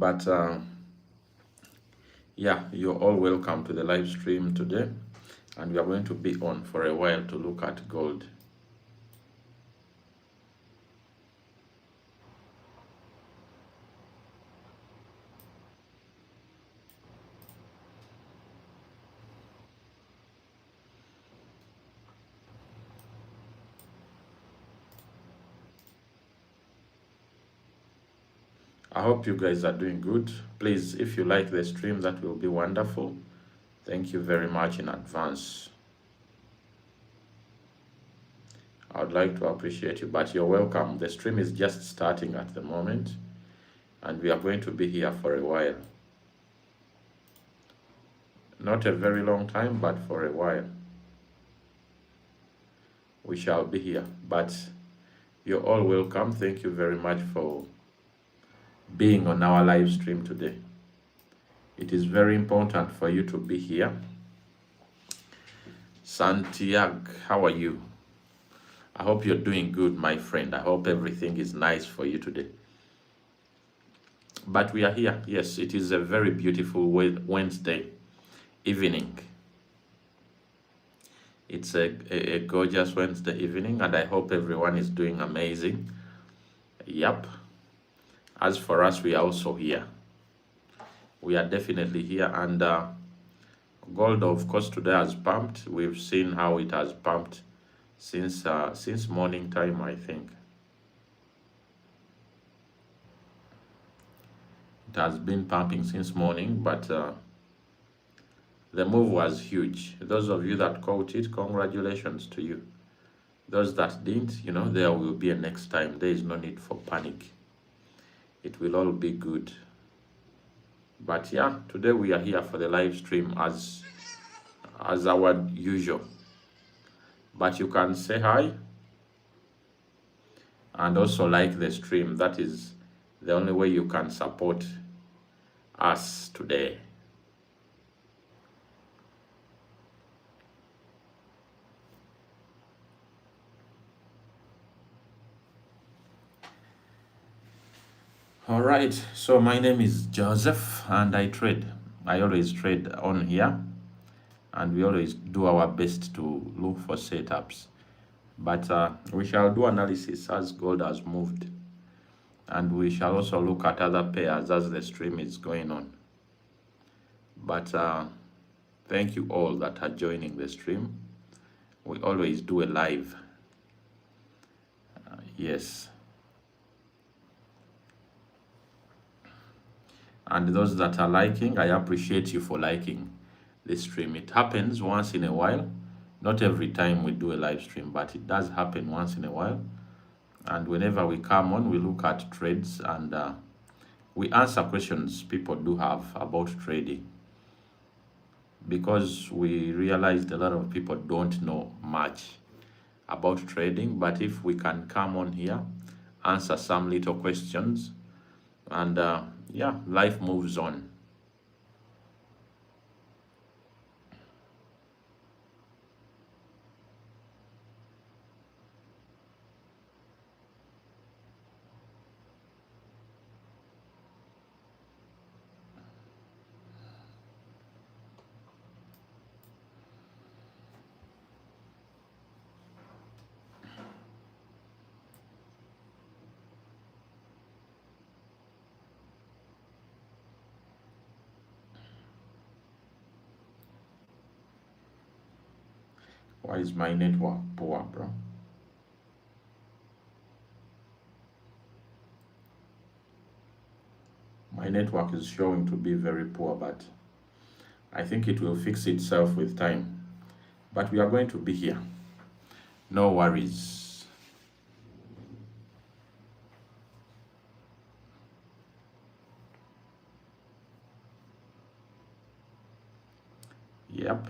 But yeah, you're all welcome to the live stream today, and we are going to be on for a while to look at gold. I hope you guys are doing good. Please, if you like the stream, that will be wonderful. Thank you very much in advance. I would like to appreciate you, but you're welcome. The stream is just starting at the moment, and we are going to be here for a while. Not a very long time, but for a while. We shall be here, but you're all welcome. Thank you very much for being on our live stream today. It is very important for you to be here. Santiago, how are you? I hope you're doing good, my friend. I hope everything is nice for you today. But we are here. Yes, it is a very beautiful Wednesday evening. It's a gorgeous Wednesday evening, and I hope everyone is doing amazing. Yep. As for us, we are also here. We are definitely here, and gold, of course, today has pumped. We've seen how it has pumped since morning time, I think. It has been pumping since morning, but the move was huge. Those of you that caught it, congratulations to you. Those that didn't, there will be a next time. There is no need for panic. It will all be good. But yeah, today we are here for the live stream as our usual. But you can say hi and also like the stream. That is the only way you can support us today. All right, so my name is Joseph and I trade. I always trade on here, and we always do our best to look for setups. But we shall do analysis as gold has moved, and we shall also look at other pairs as the stream is going on. But thank you all that are joining the stream. We always do a live. Yes. And those that are liking, I appreciate you for liking the stream. It happens once in a while. Not every time we do a live stream, but it does happen once in a while. And whenever we come on, we look at trades and we answer questions people do have about trading. Because we realized a lot of people don't know much about trading, but if we can come on here, answer some little questions, and yeah, life moves on. Why is my network poor, bro? My network is showing to be very poor, but I think it will fix itself with time. But we are going to be here. No worries. Yep.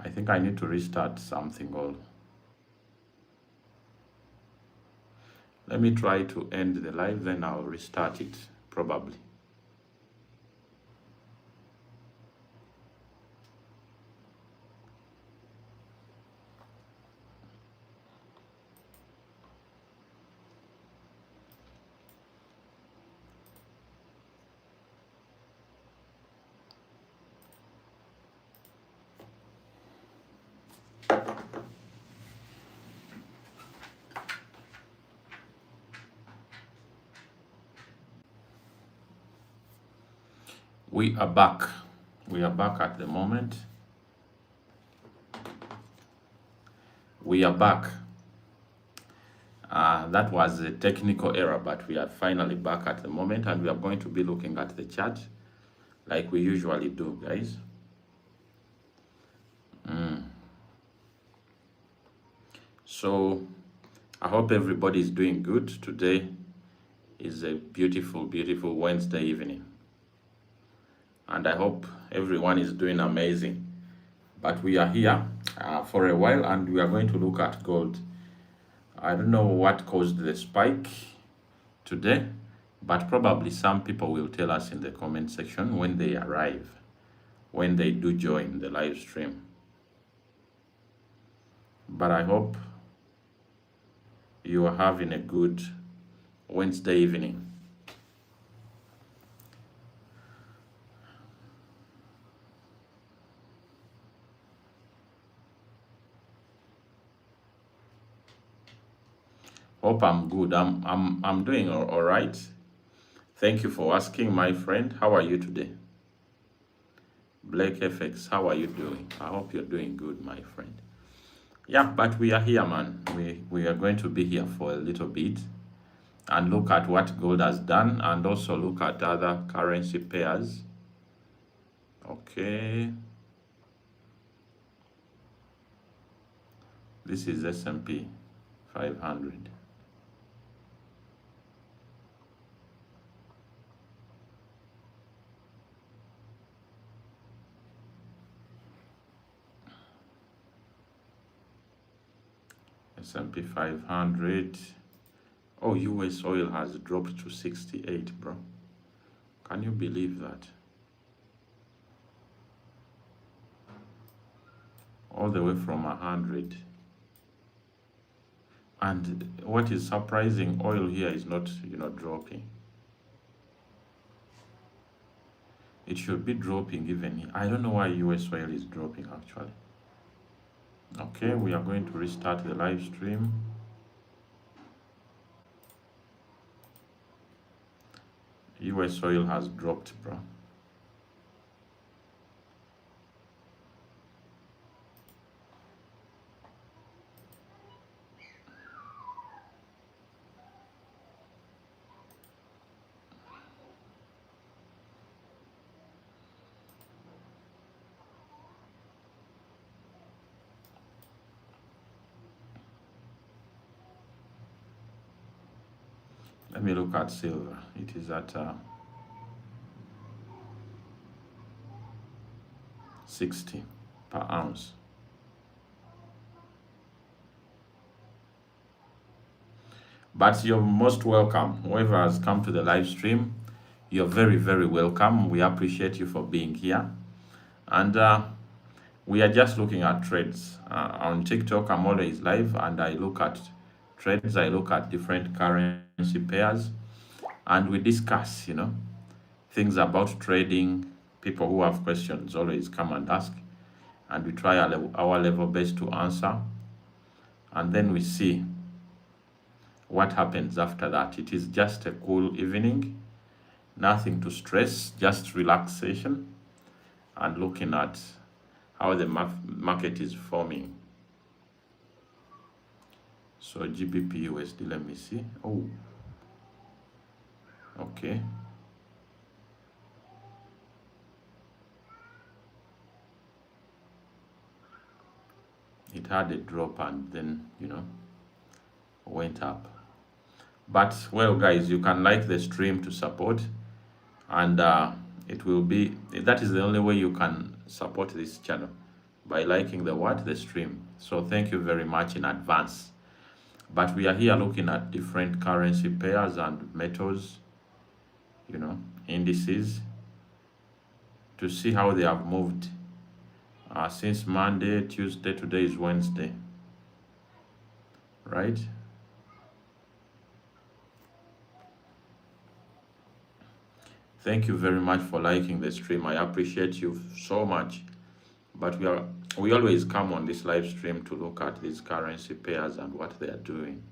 I think I need to restart something. Or Let me try to end the live, then I'll restart it probably. We are back. We are back at the moment. We are back. That was a technical error, but we are finally back at the moment, and we are going to be looking at the chart like we usually do, guys. So I hope everybody is doing good. Today is a beautiful, beautiful Wednesday evening, and I hope everyone is doing amazing. But we are here for a while, and we are going to look at gold. I don't know what caused the spike today, but probably some people will tell us in the comment section when they arrive, when they do join the live stream. But I hope you are having a good Wednesday evening. Hope I'm good. I'm doing all right. Thank you for asking, my friend. How are you today? Blake FX, how are you doing? I hope you're doing good, my friend. Yeah, but we are here, man. We are going to be here for a little bit and look at what gold has done, and also look at other currency pairs. Okay. This is S&P 500. S&P 500. Oh, US oil has dropped to 68, bro. Can you believe that? All the way from 100. And what is surprising, oil here is not, dropping. It should be dropping even here. I don't know why US oil is dropping actually. Okay, we are going to restart the live stream. US oil has dropped, bro. Let me look at silver. It is at 60 per ounce. But you're most welcome. Whoever has come to the live stream, you're very, very welcome. We appreciate you for being here. And we are just looking at trades. On TikTok, I'm always live, and I look at trades. I look at different currency pairs, and we discuss, things about trading. People who have questions always come and ask, and we try our level best to answer, and then we see what happens after that. It is just a cool evening, nothing to stress, just relaxation and looking at how the market is forming. So GBP USD, let me see. Oh, okay. It had a drop and then, went up. But, well, guys, you can like the stream to support, and it will be, that is the only way you can support this channel, by liking the stream. So thank you very much in advance. But we are here looking at different currency pairs and metals, indices, to see how they have moved since Monday, Tuesday, today is Wednesday, right? Thank you very much for liking the stream. I appreciate you so much. But we always come on this live stream to look at these currency pairs and what they are doing.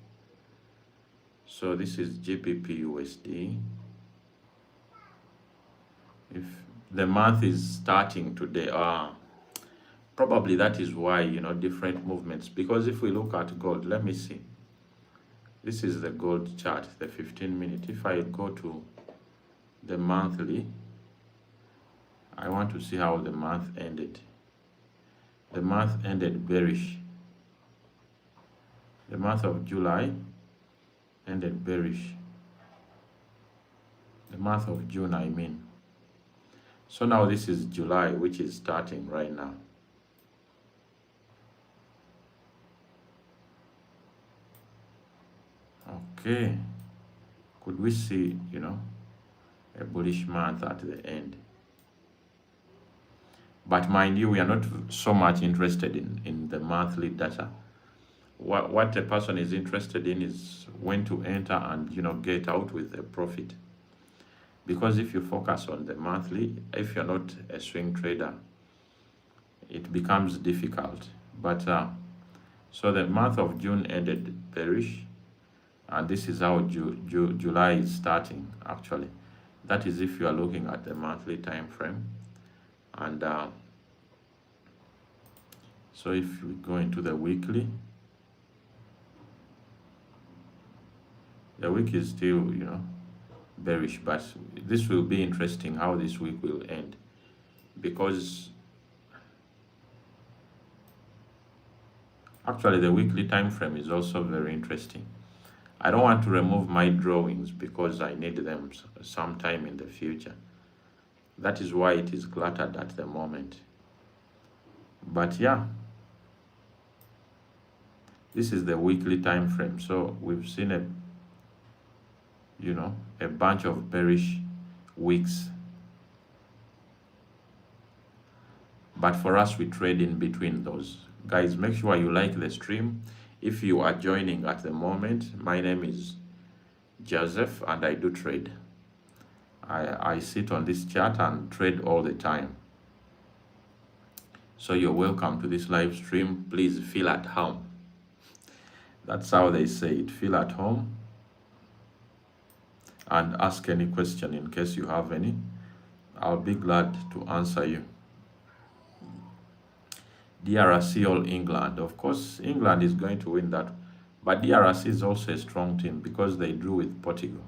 So this is GBP USD. If the month is starting today, probably that is why, different movements. Because if we look at gold, let me see. This is the gold chart, the 15-minute. If I go to the monthly, I want to see how the month ended. The month ended bearish. The month of July ended bearish. The month of June, I mean. So now this is July, which is starting right now. Okay. Could we see, a bullish month at the end? But mind you, we are not so much interested in the monthly data. What a person is interested in is when to enter and get out with a profit. Because if you focus on the monthly, if you're not a swing trader, it becomes difficult. But so the month of June ended bearish, and this is how July is starting actually. That is if you are looking at the monthly time frame. And so if we go into the weekly, the week is still, bearish, but this will be interesting how this week will end, because actually the weekly time frame is also very interesting. I don't want to remove my drawings because I need them sometime in the future. That is why it is cluttered at the moment. But yeah, this is the weekly time frame. So we've seen a bunch of bearish weeks. But for us, we trade in between those. Guys, make sure you like the stream. If you are joining at the moment, my name is Joseph and I do trade. I sit on this chat and trade all the time. So you're welcome to this live stream. Please feel at home. That's how they say it, feel at home. And ask any question in case you have any. I'll be glad to answer you. DRC All England. Of course, England is going to win that. But DRC is also a strong team because they drew with Portugal.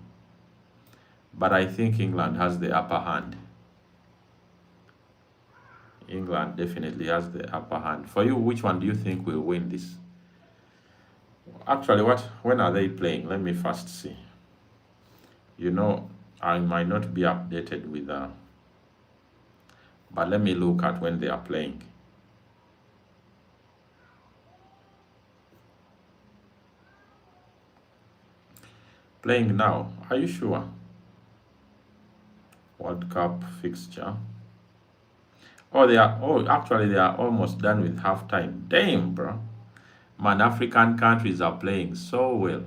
But I think England has the upper hand. England definitely has the upper hand. For you, which one do you think will win this? Actually, when are they playing? Let me first see. I might not be updated with but let me look at when they are playing. Playing now, are you sure? World Cup fixture. Actually they are almost done with halftime. Damn, bro. Man, African countries are playing so well.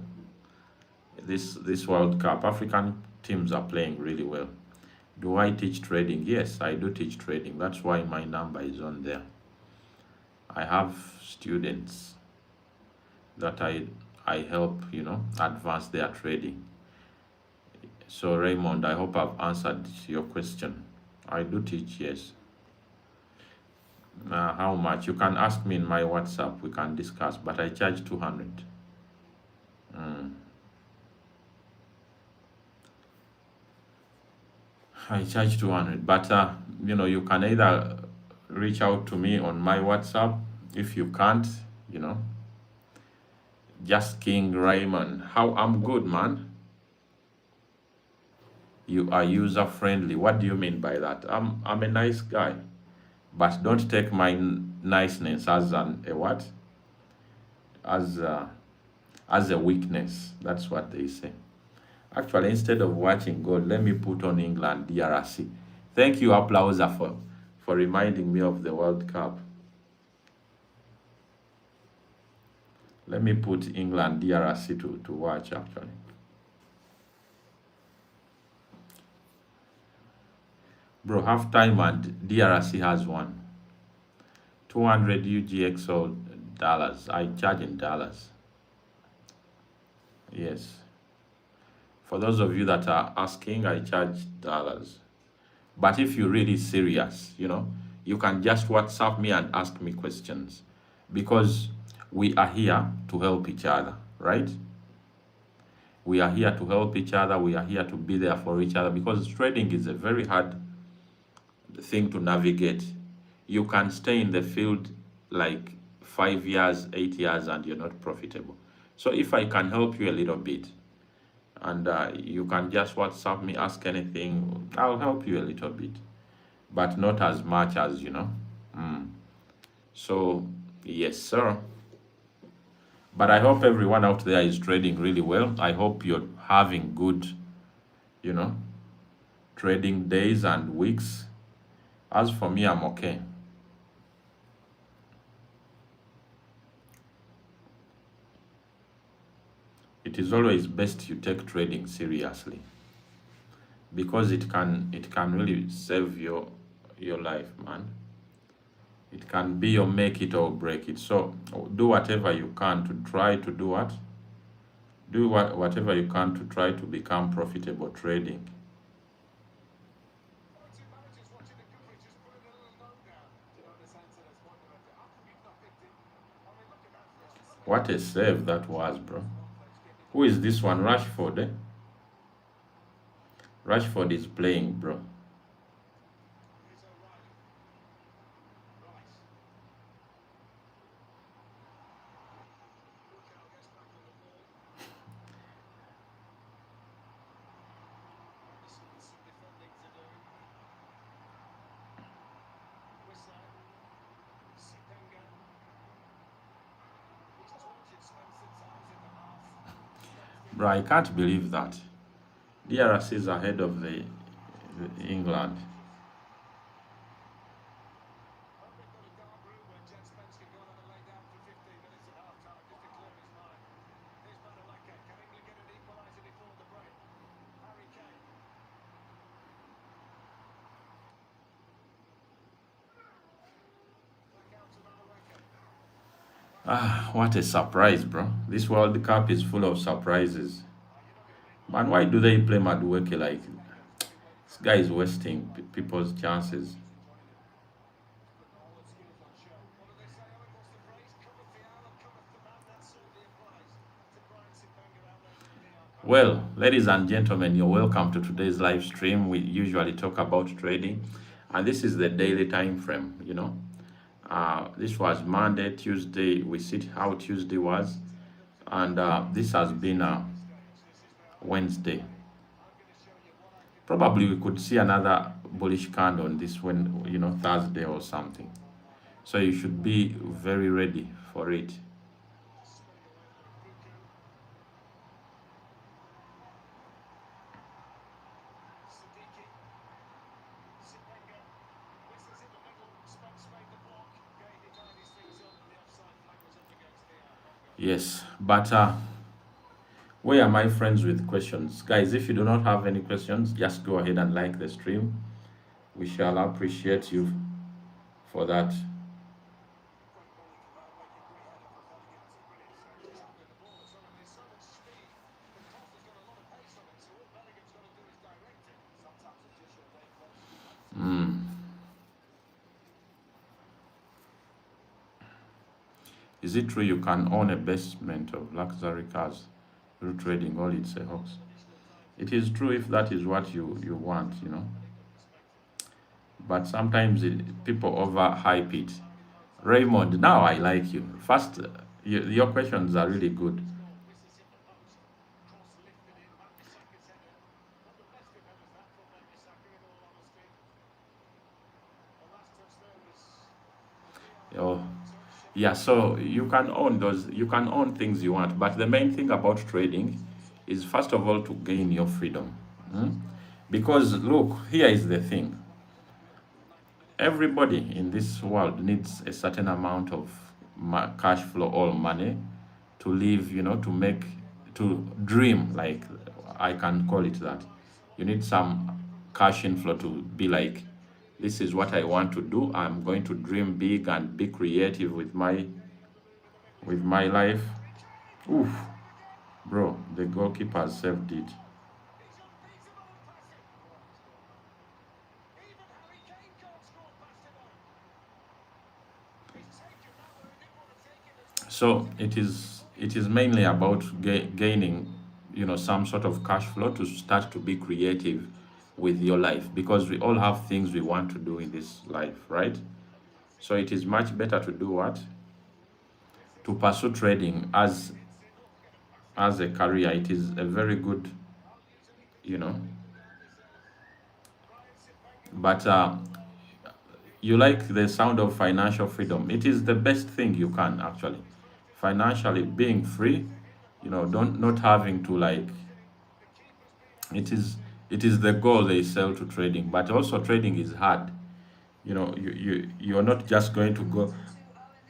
This World Cup, African teams are playing really well. Do I teach trading? Yes, I do teach trading. That's why my number is on there. I have students that I help, advance their trading. So Raymond, I hope I've answered your question. I do teach, yes. How much? You can ask me in my WhatsApp. We can discuss, but I charge 200. I charge 200, but you can either reach out to me on my WhatsApp. If you can't, just King Raymond. How I'm good, man. You are user friendly. What do you mean by that? I'm a nice guy, but don't take my niceness as a what? As as a weakness. That's what they say. Actually, instead of watching gold, let me put on England DRC. Thank you, Applauser, for reminding me of the World Cup. Let me put England DRC to watch, actually. Bro, half time and DRC has won. 200 UGXO dollars. I charge in dollars. Yes. For those of you that are asking, I charge dollars. But if you're really serious, you can just WhatsApp me and ask me questions, because we are here to help each other, right? We are here to help each other. We are here to be there for each other, because trading is a very hard thing to navigate. You can stay in the field like 5 years, 8 years, and you're not profitable. So if I can help you a little bit, and you can just WhatsApp me, ask anything, I'll help you a little bit, but not as much as So yes, sir. But I hope everyone out there is trading really well. I hope you're having good, you know, trading days and weeks. As for me, I'm okay. It is always best you take trading seriously, because it can really save your life, man. It can be your make it or break it. So do whatever you can to try to do what? Whatever you can to try to become profitable trading. What a save that was, bro. Who is this one? Rashford, eh? Rashford is playing, bro. Bro, I can't believe that. DRC is ahead of the England. Ah, what a surprise, bro. This World Cup is full of surprises. Man, why do they play Madueke like this guy is wasting people's chances? Well, ladies and gentlemen, you're welcome to today's live stream. We usually talk about trading, and this is the daily time frame. This was Monday, Tuesday. We see how Tuesday was, and this has been Wednesday. Probably we could see another bullish candle on this when Thursday or something. So you should be very ready for it. Yes, but where are my friends with questions? Guys, if you do not have any questions, just go ahead and like the stream. We shall appreciate you for that. Is it true you can own a basement of luxury cars through trading, or it's a hoax? It is true if that is what you want. But sometimes people overhype it. Raymond, now I like you. First, your questions are really good. Oh, Yeah, so you can own those, you can own things you want, but the main thing about trading is first of all to gain your freedom. Mm? Because look, here is the thing. Everybody in this world needs a certain amount of cash flow or money to live, to make, to dream, like I can call it that. You need some cash inflow to be like, this is what I want to do. I'm going to dream big and be creative with my life. Oof, bro, the goalkeeper saved it. So it is mainly about gaining, some sort of cash flow to start to be creative with your life, because we all have things we want to do in this life, right? So it is much better to do what? To pursue trading as a career. It is a very good, you know. But you like the sound of financial freedom. It is the best thing you can actually. Financially being free, don't not having to like, it is it is the goal they sell to trading, but also trading is hard. You're not just going to go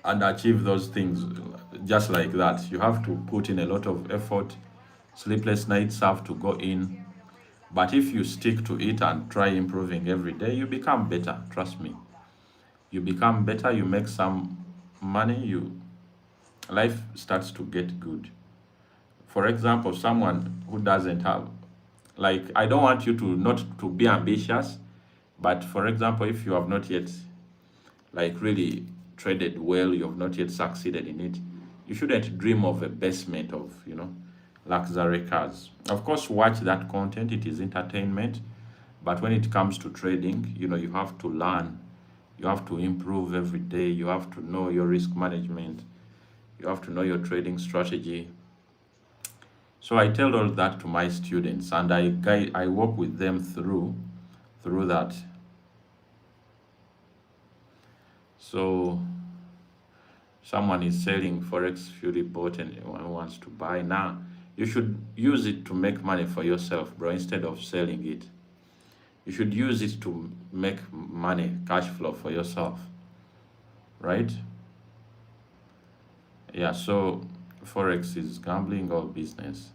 and achieve those things just like that. You have to put in a lot of effort. Sleepless nights have to go in, but if you stick to it and try improving every day, you become better, trust me. You become better, you make some money, you life starts to get good. For example, someone who doesn't have, like, I don't want you to not to be ambitious, but for example, if you have not yet like really traded well, you have not yet succeeded in it, you shouldn't dream of a basement of, luxury cars. Of course, watch that content, it is entertainment, but when it comes to trading, you have to learn, you have to improve every day, you have to know your risk management, you have to know your trading strategy. So I tell all that to my students, and I work with them through that. So someone is selling forex few report and one wants to buy now. You should use it to make money for yourself, bro, instead of selling it. You should use it to make money, cash flow for yourself, right? Yeah, so forex is gambling or business.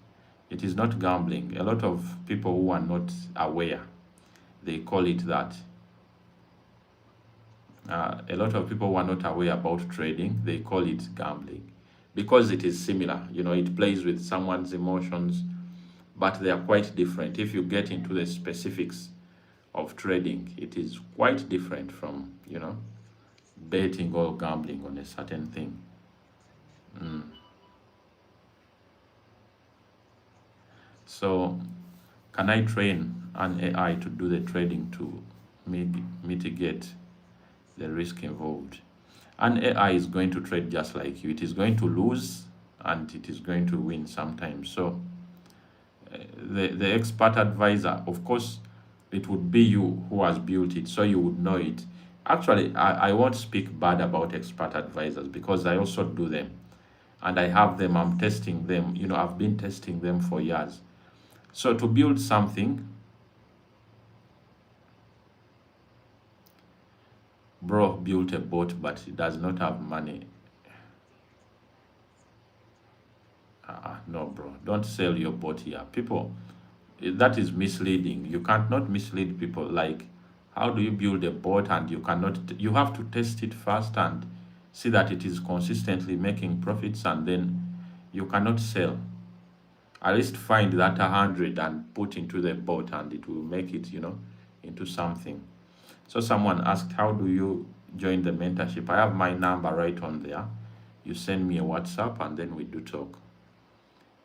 It is not gambling. A lot of people who are not aware, they call it that. A lot of people who are not aware about trading, they call it gambling because it is similar. It plays with someone's emotions, but they are quite different. If you get into the specifics of trading, it is quite different from, betting or gambling on a certain thing. So, can I train an AI to do the trading to mitigate the risk involved? An AI is going to trade just like you. It is going to lose and it is going to win sometimes. So, the expert advisor, of course, it would be you who has built it, so you would know it. Actually, I won't speak bad about expert advisors because I also do them and I have them, I'm testing them, I've been testing them for years. So to build something, bro built a boat, but he does not have money. No, bro, don't sell your boat here. People, that is misleading. You can't not mislead people. Like, how do you build a boat and you cannot, you have to test it first and see that it is consistently making profits, and then you cannot sell. At least find that 100 and put into the boat and it will make it, into something. So someone asked, how do you join the mentorship? I have my number right on there. You send me a WhatsApp and then we do talk.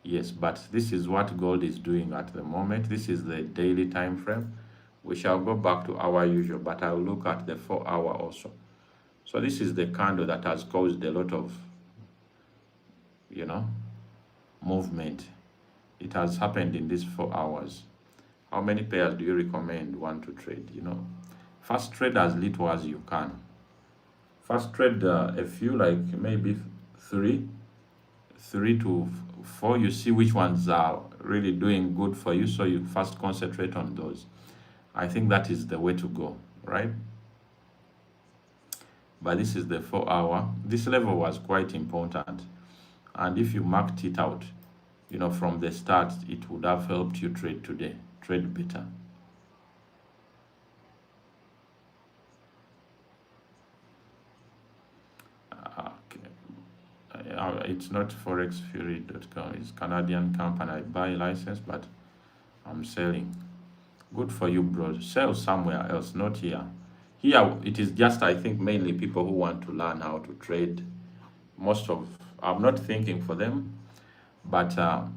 Yes, but this is what gold is doing at the moment. This is the daily time frame. We shall go back to our usual, but I'll look at the 4 hour also. So this is the candle that has caused a lot of, you know, movement. It has happened in these 4 hours. How many pairs do you recommend one to trade? First trade as little as you can. First trade a few, like maybe three, three to four. You see which ones are really doing good for you, so you first concentrate on those. I think that is the way to go, right? But this is the 4 hour. This level was quite important, and if you marked it out, from the start, it would have helped you trade today, trade better. Okay. It's not forexfury.com. It's Canadian company. I buy license, but I'm selling. Good for you, bro. Sell somewhere else, not here. Here, it is just, I think, mainly people who want to learn how to trade. I'm not thinking for them, but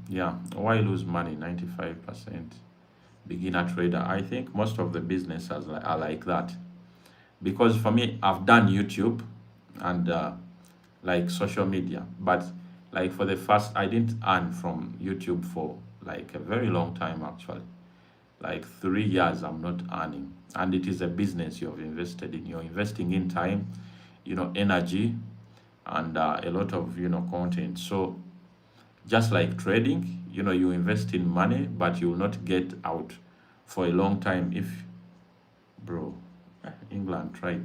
yeah, why lose money? 95% beginner trader. I think most of the businesses are like that. Because for me, I've done YouTube and like social media, but like for the first, I didn't earn from YouTube for like a very long time actually. Like 3 years, I'm not earning, and it is a business you've invested in. You're investing in time, energy, and a lot of content. So just like trading, you invest in money, but you will not get out for a long time if, bro, England tried.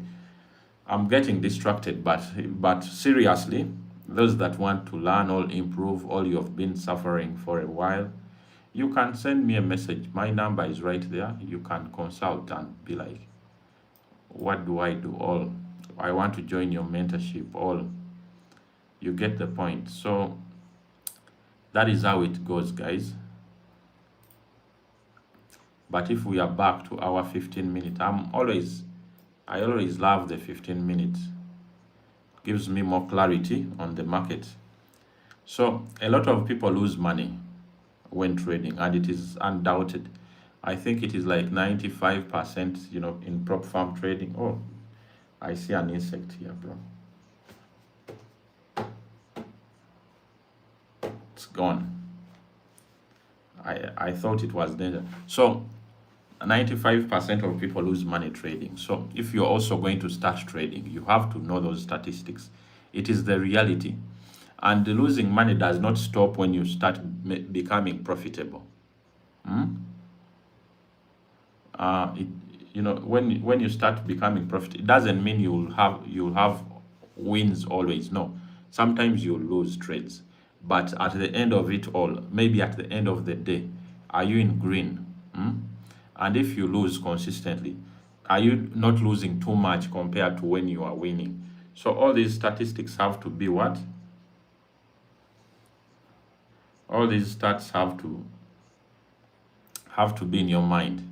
I'm getting distracted, but seriously, those that want to learn or improve all you've been suffering for a while, you can send me a message. My number is right there. You can consult and be like, what do I do? All I want to join your mentorship. All you get the point. So that is how it goes, guys. But if we are back to our 15 minutes, I always love the 15 minutes. Gives me more clarity on the market. So a lot of people lose money when trading, and it is undoubted. I think it is like 95%, in prop farm trading. Oh, I see an insect here, bro. It's gone. I thought it was danger. So 95% of people lose money trading. So if you're also going to start trading, you have to know those statistics. It is the reality. And losing money does not stop when you start becoming profitable. It, when you start becoming profit, it doesn't mean you'll have wins always. No, sometimes you'll lose trades, but at the end of it all, maybe at the end of the day, are you in green? And if you lose consistently, are you not losing too much compared to when you are winning? So all these statistics have to be what? All these stats have to be in your mind.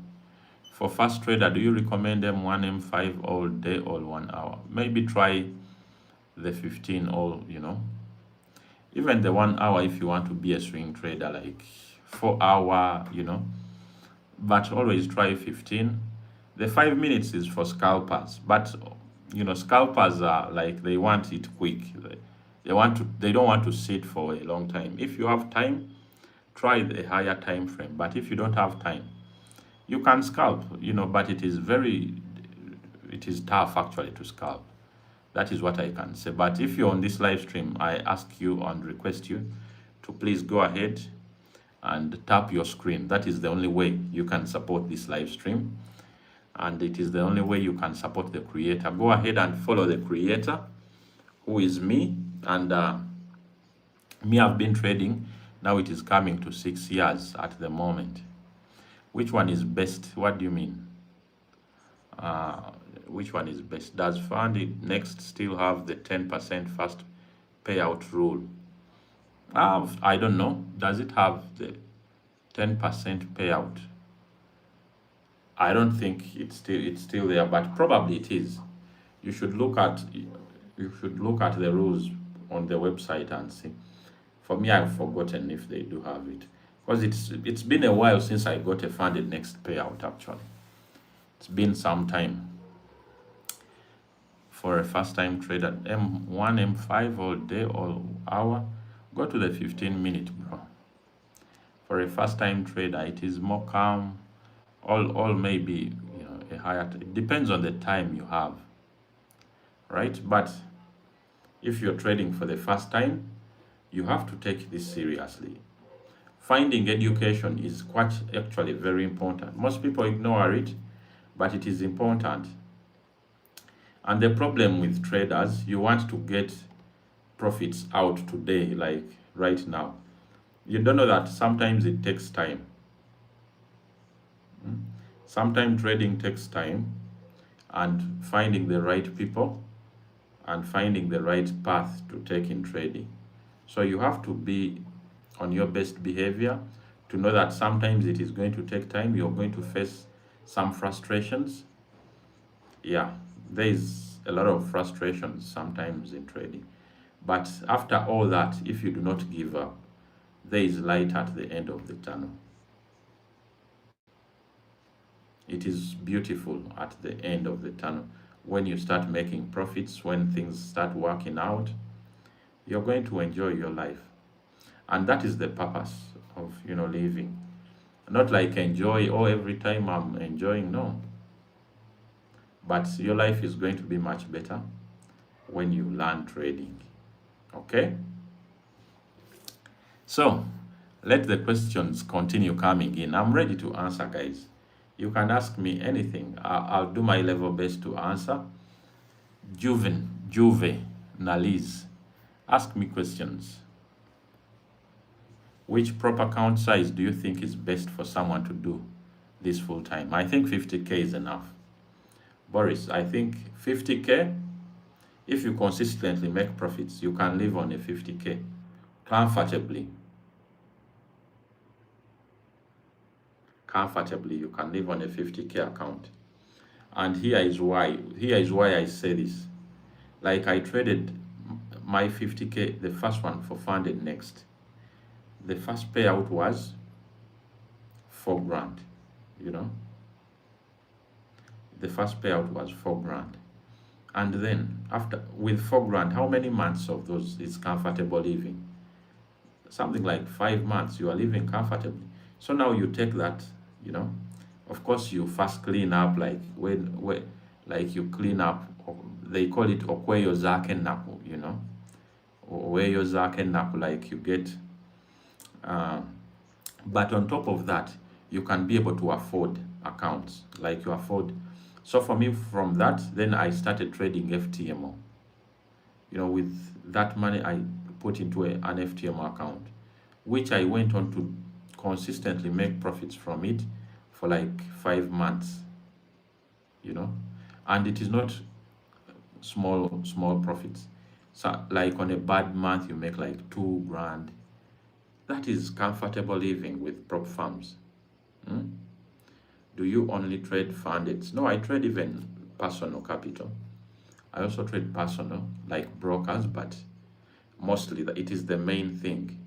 For fast trader, do you recommend them 1M5 all day or 1 hour? Maybe try the 15 all, even the 1 hour if you want to be a swing trader, like 4 hour, but always try 15. The 5 minutes is for scalpers, but scalpers are like they want it quick. They don't want to sit for a long time. If you have time, try a higher time frame. But if you don't have time, you can scalp, but it is tough actually to scalp. That is what I can say. But if you're on this live stream, I ask you and request you to please go ahead and tap your screen. That is the only way you can support this live stream. And it is the only way you can support the creator. Go ahead and follow the creator, who is me. And me, I've been trading. Now it is coming to 6 years at the moment. Which one is best? What do you mean? Which one is best? Does FundedNext still have the 10% fast payout rule? I don't know. Does it have the 10% payout? I don't think it's still there, but probably it is. You should look at the rules on the website and see. For me, I've forgotten if they do have it, because it's been a while since I got a FundedNext payout. Actually, it's been some time. For a first-time trader, M1, M5 all day, all hour, go to the 15-minute, bro. For a first-time trader, it is more calm. All maybe a higher. It depends on the time you have. right? But if you're trading for the first time, you have to take this seriously. Finding education is quite actually very important. Most people ignore it, but it is important. And the problem with traders, you want to get profits out today, like right now. You don't know that sometimes it takes time. Sometimes trading takes time, and finding the right people and finding the right path to take in trading. So you have to be on your best behavior to know that sometimes it is going to take time. You're going to face some frustrations. Yeah, there is a lot of frustrations sometimes in trading. But after all that, if you do not give up, there is light at the end of the tunnel. It is beautiful at the end of the tunnel. When you start making profits, when things start working out, you're going to enjoy your life. And that is the purpose of, living. Not like enjoy, oh, every time I'm enjoying, no. But your life is going to be much better when you learn trading. Okay? So, let the questions continue coming in. I'm ready to answer, guys. You can ask me anything. I'll do my level best to answer. Juve, Naliz, ask me questions. Which prop account size do you think is best for someone to do this full time? I think 50K is enough. Boris, I think 50K, if you consistently make profits, you can live on a 50K comfortably. Comfortably, you can live on a 50K account. And here is why I say this. Like, I traded my 50K, the first one, for FundedNext. The first payout was 4 grand, the first payout was 4 grand. And then after, with 4 grand, how many months of those is comfortable living? Something like 5 months you are living comfortably. So now you take that, of course you first clean up, like like you clean up, they call it okweyo zake naku, okweyo zake naku, like you get but on top of that, you can be able to afford accounts, like you afford. So for me, from that, then I started trading Ftmo. With that money, I put into an Ftmo account, which I went on to consistently make profits from it for like 5 months, and it is not small profits. So like on a bad month, you make like 2 grand. That is comfortable living with prop firms. Do you only trade funded? No, I trade even personal capital. I also trade personal, like brokers, but mostly it is the main thing.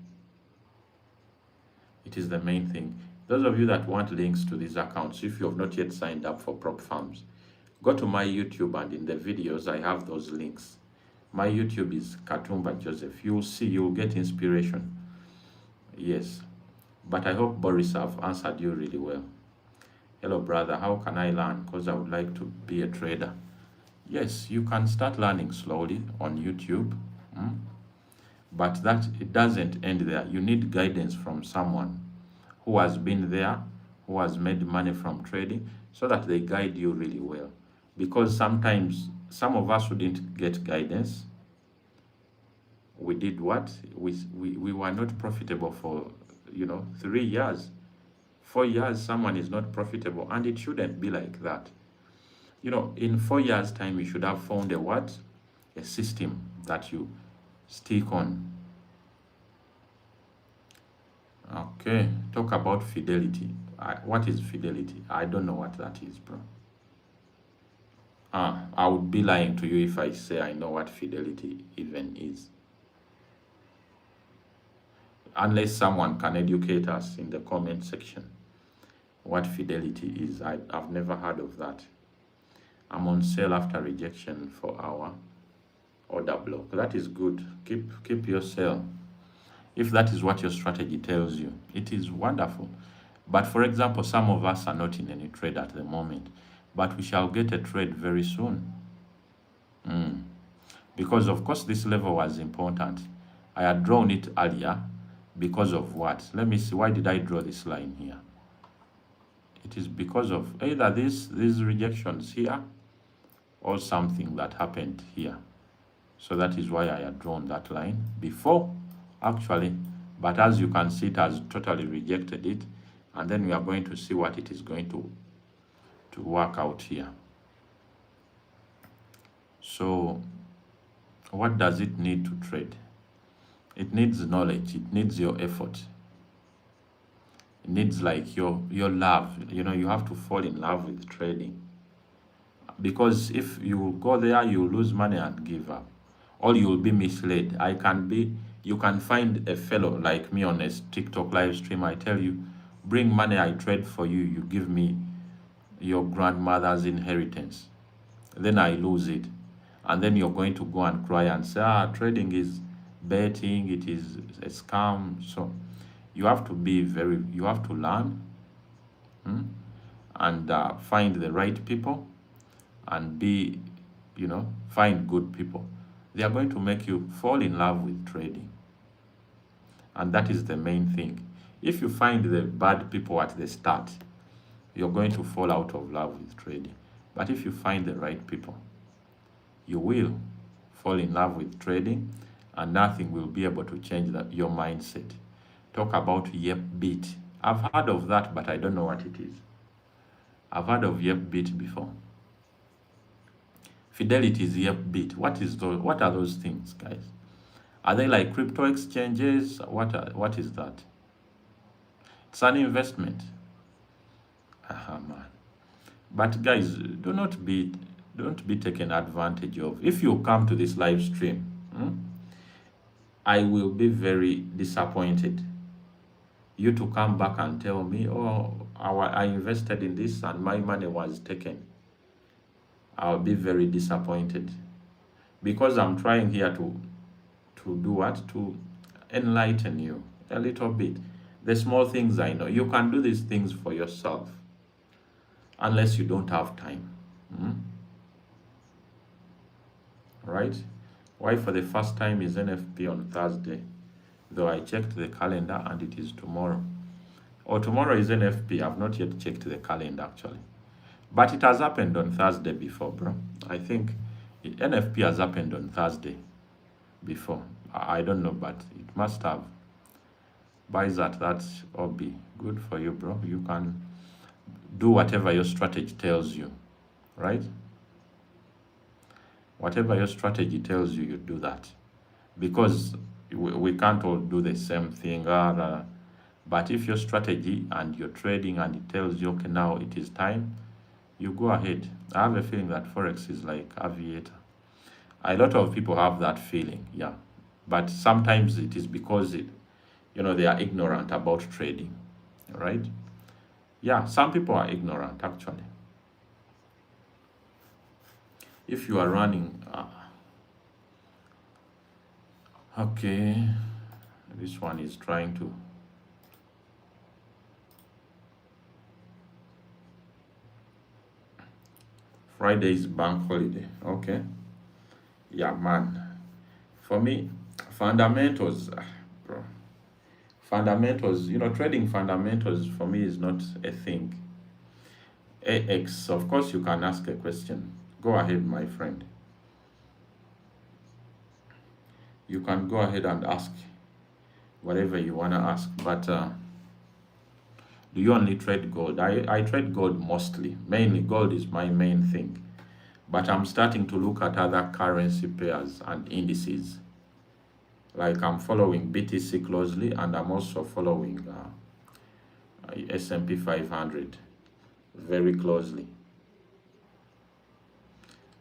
It is the main thing. Those of you that want links to these accounts, if you have not yet signed up for prop firms, go to my YouTube, and in the videos I have those links. My YouTube is Katumba Joseph. You'll see, you'll get inspiration. Yes, but I hope, Boris, I've answered you really well. Hello, brother. How can I learn? Because I would like to be a trader. Yes, you can start learning slowly on YouTube, but that it doesn't end there. You need guidance from someone who has been there, who has made money from trading, so that they guide you really well. Because sometimes some of us who didn't get guidance, we did what? We were not profitable for 3 years, 4 years. Someone is not profitable, and it shouldn't be like that. In 4 years time, you should have found a system that you stick on. Okay, talk about fidelity. What is fidelity? I don't know what that is, bro. I would be lying to you if I say I know what fidelity even is. Unless someone can educate us in the comment section what fidelity is. I've never heard of that. I'm on sale after rejection for our order block. That is good. Keep your sale. If that is what your strategy tells you, it is wonderful. But for example, some of us are not in any trade at the moment, but we shall get a trade very soon. because of course this level was important. I had drawn it earlier because of what? Let me see, why did I draw this line here? It is because of either these rejections here or something that happened here. So that is why I had drawn that line before, actually. But as you can see, it has totally rejected it. And then we are going to see what it is going to work out here. So what does it need to trade? It needs knowledge. It needs your effort. It needs like your love. You know, you have to fall in love with trading. Because if you go there, you lose money and give up. Or you'll be misled. You can find a fellow like me on a TikTok live stream. I tell you, bring money, I trade for you. You give me your grandmother's inheritance. Then I lose it. And then you're going to go and cry and say, trading is betting, it is a scam. So you have to you have to learn and find the right people and find good people. They are going to make you fall in love with trading. And that is the main thing. If you find the bad people at the start, you're going to fall out of love with trading. But if you find the right people, you will fall in love with trading, and nothing will be able to change your mindset. Talk about YepBeat. I've heard of that, but I don't know what it is. I've heard of YepBeat before. Fidelity is YepBeat. What are those things, guys? Are they like crypto exchanges? What is that? It's an investment. Man. But guys, don't be taken advantage of. If you come to this live stream, I will be very disappointed. You to come back and tell me, oh, I invested in this and my money was taken. I'll be very disappointed, because I'm trying here to do what? To enlighten you a little bit. The small things I know. You can do these things for yourself, unless you don't have time. Right? Why for the first time is NFP on Thursday? Though I checked the calendar and it is tomorrow. Or tomorrow is NFP. I've not yet checked the calendar actually. But it has happened on Thursday before, bro. I think NFP has happened on Thursday before. I don't know, but it must have. By that's Obi. Good for you, bro. You can do whatever your strategy tells you, right? Whatever your strategy tells you, you do that. Because we can't all do the same thing. But if your strategy and you're trading and it tells you, okay, now it is time, you go ahead. I have a feeling that Forex is like aviator. A lot of people have that feeling, yeah. But sometimes it is because they are ignorant about trading, right? Yeah, some people are ignorant actually. If you are running, okay, this one is trying to. Friday is bank holiday, okay. Yeah, man. For me, fundamentals, bro. Fundamentals, trading fundamentals for me is not a thing. AX, of course, you can ask a question. Go ahead, my friend. You can go ahead and ask whatever you want to ask. But do you only trade gold? I trade gold mostly. Mainly, gold is my main thing. But I'm starting to look at other currency pairs and indices. Like I'm following BTC closely, and I'm also following S&P 500 very closely.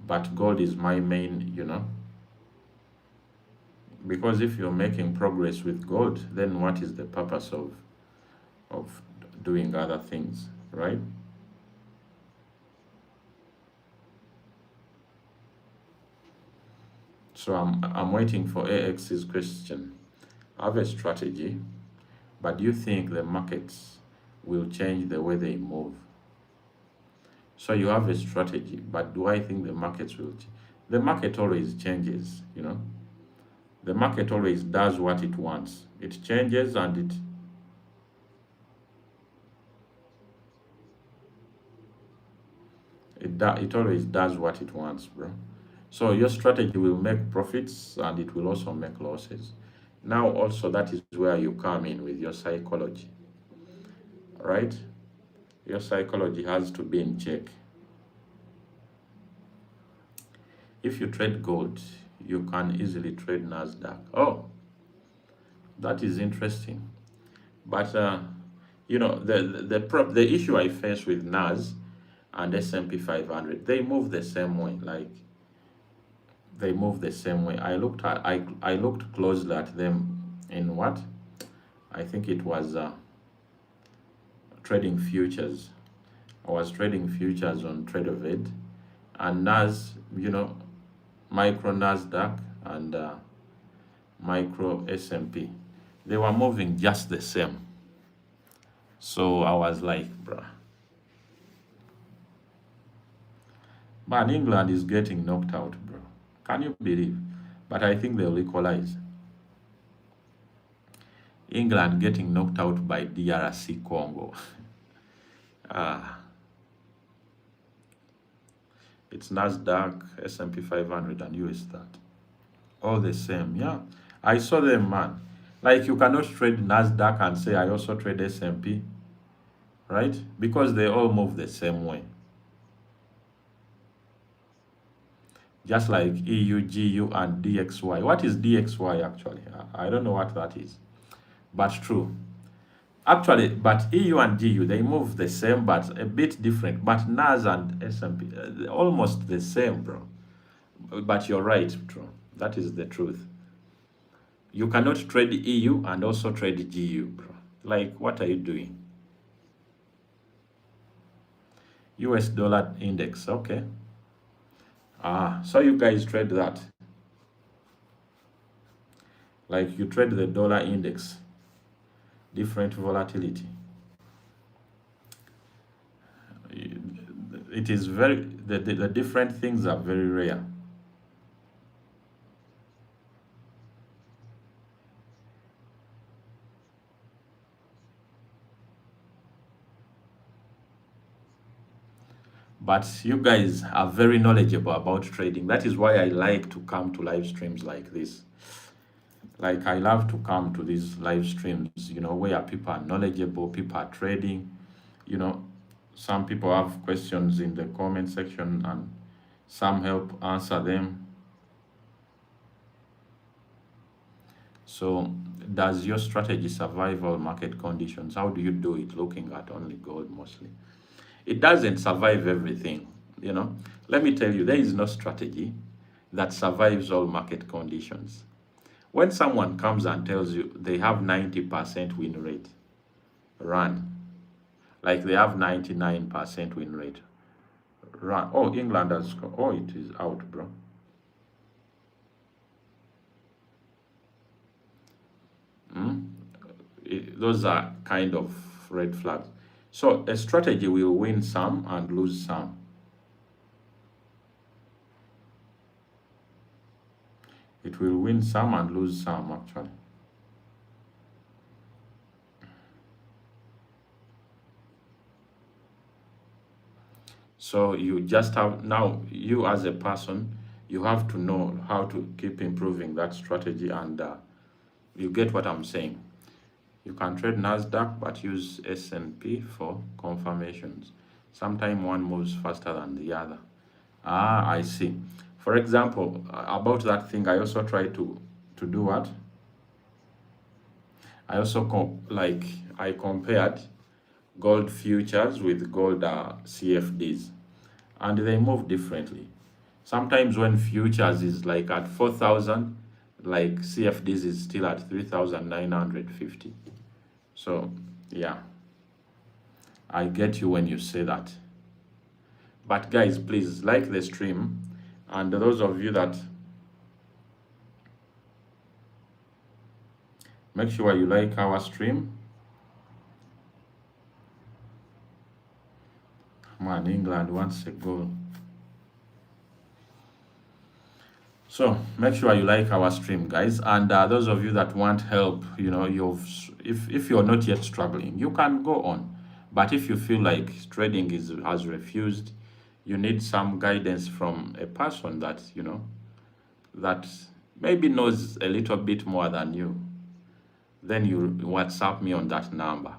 But gold is my main, because if you're making progress with gold, then what is the purpose of doing other things, right? So I'm waiting for AX's question. I have a strategy, but do you think the markets will change the way they move? So you have a strategy, but do I think the markets will change? The market always changes, the market always does what it wants. It changes and it always does what it wants, bro. So your strategy will make profits and it will also make losses. Now also that is where you come in with your psychology, right? Your psychology has to be in check. If you trade gold, you can easily trade Nasdaq. Oh, that is interesting. But the issue I face with Nas and S&P 500, they move the same way. Like they move the same way. I looked closely at them in what? I think it was trading futures. I was trading futures on TradeOvid, and Nas, micro Nasdaq and micro S&P, they were moving just the same. So I was like, bruh, man, England is getting knocked out, bro. Can you believe? But I think they'll equalize. England getting knocked out by DRC Congo. Ah, it's Nasdaq, S&P 500, and US that. All the same, yeah. I saw them, man. Like you cannot trade Nasdaq and say I also trade S&P, right? Because they all move the same way. Just like EU, GU, and DXY. What is DXY actually? I don't know what that is, but true. Actually, but EU and GU, they move the same, but a bit different. But NAS and S&P, almost the same, bro. But you're right, bro. That is the truth. You cannot trade EU and also trade GU, bro. Like, what are you doing? US dollar index, okay. Ah, so you guys trade that. Like, you trade the dollar index, different volatility. It is the different things are very rare. But you guys are very knowledgeable about trading. That is why I like to come to live streams like this. Like I love to come to these live streams, where people are knowledgeable, people are trading. You know, some people have questions in the comment section and some help answer them. So, does your strategy survive all market conditions? How do you do it looking at only gold mostly? It doesn't survive everything, Let me tell you, there is no strategy that survives all market conditions. When someone comes and tells you they have 90% win rate, run. Like they have 99% win rate, run. Oh, England has, oh, it is out, bro. Hmm? Those are kind of red flags. So a strategy will win some and lose some. It will win some and lose some, actually. So you just have, now you as a person, you have to know how to keep improving that strategy, and you get what I'm saying. You can trade Nasdaq but use S&P for confirmations. Sometimes one moves faster than the other. Ah, I see. For example, about that thing, I also try to do what? I also I compared gold futures with gold CFDs, and they move differently. Sometimes when futures is like at 4,000, like CFDs is still at 3,950. So, yeah, I get you when you say that. But guys, please like the stream, and those of you that, make sure you like our stream. Man, England wants a goal. So make sure you like our stream, guys. And those of you that want help, if you're not yet struggling, you can go on. But if you feel like trading has refused, you need some guidance from a person that that maybe knows a little bit more than you. Then you WhatsApp me on that number.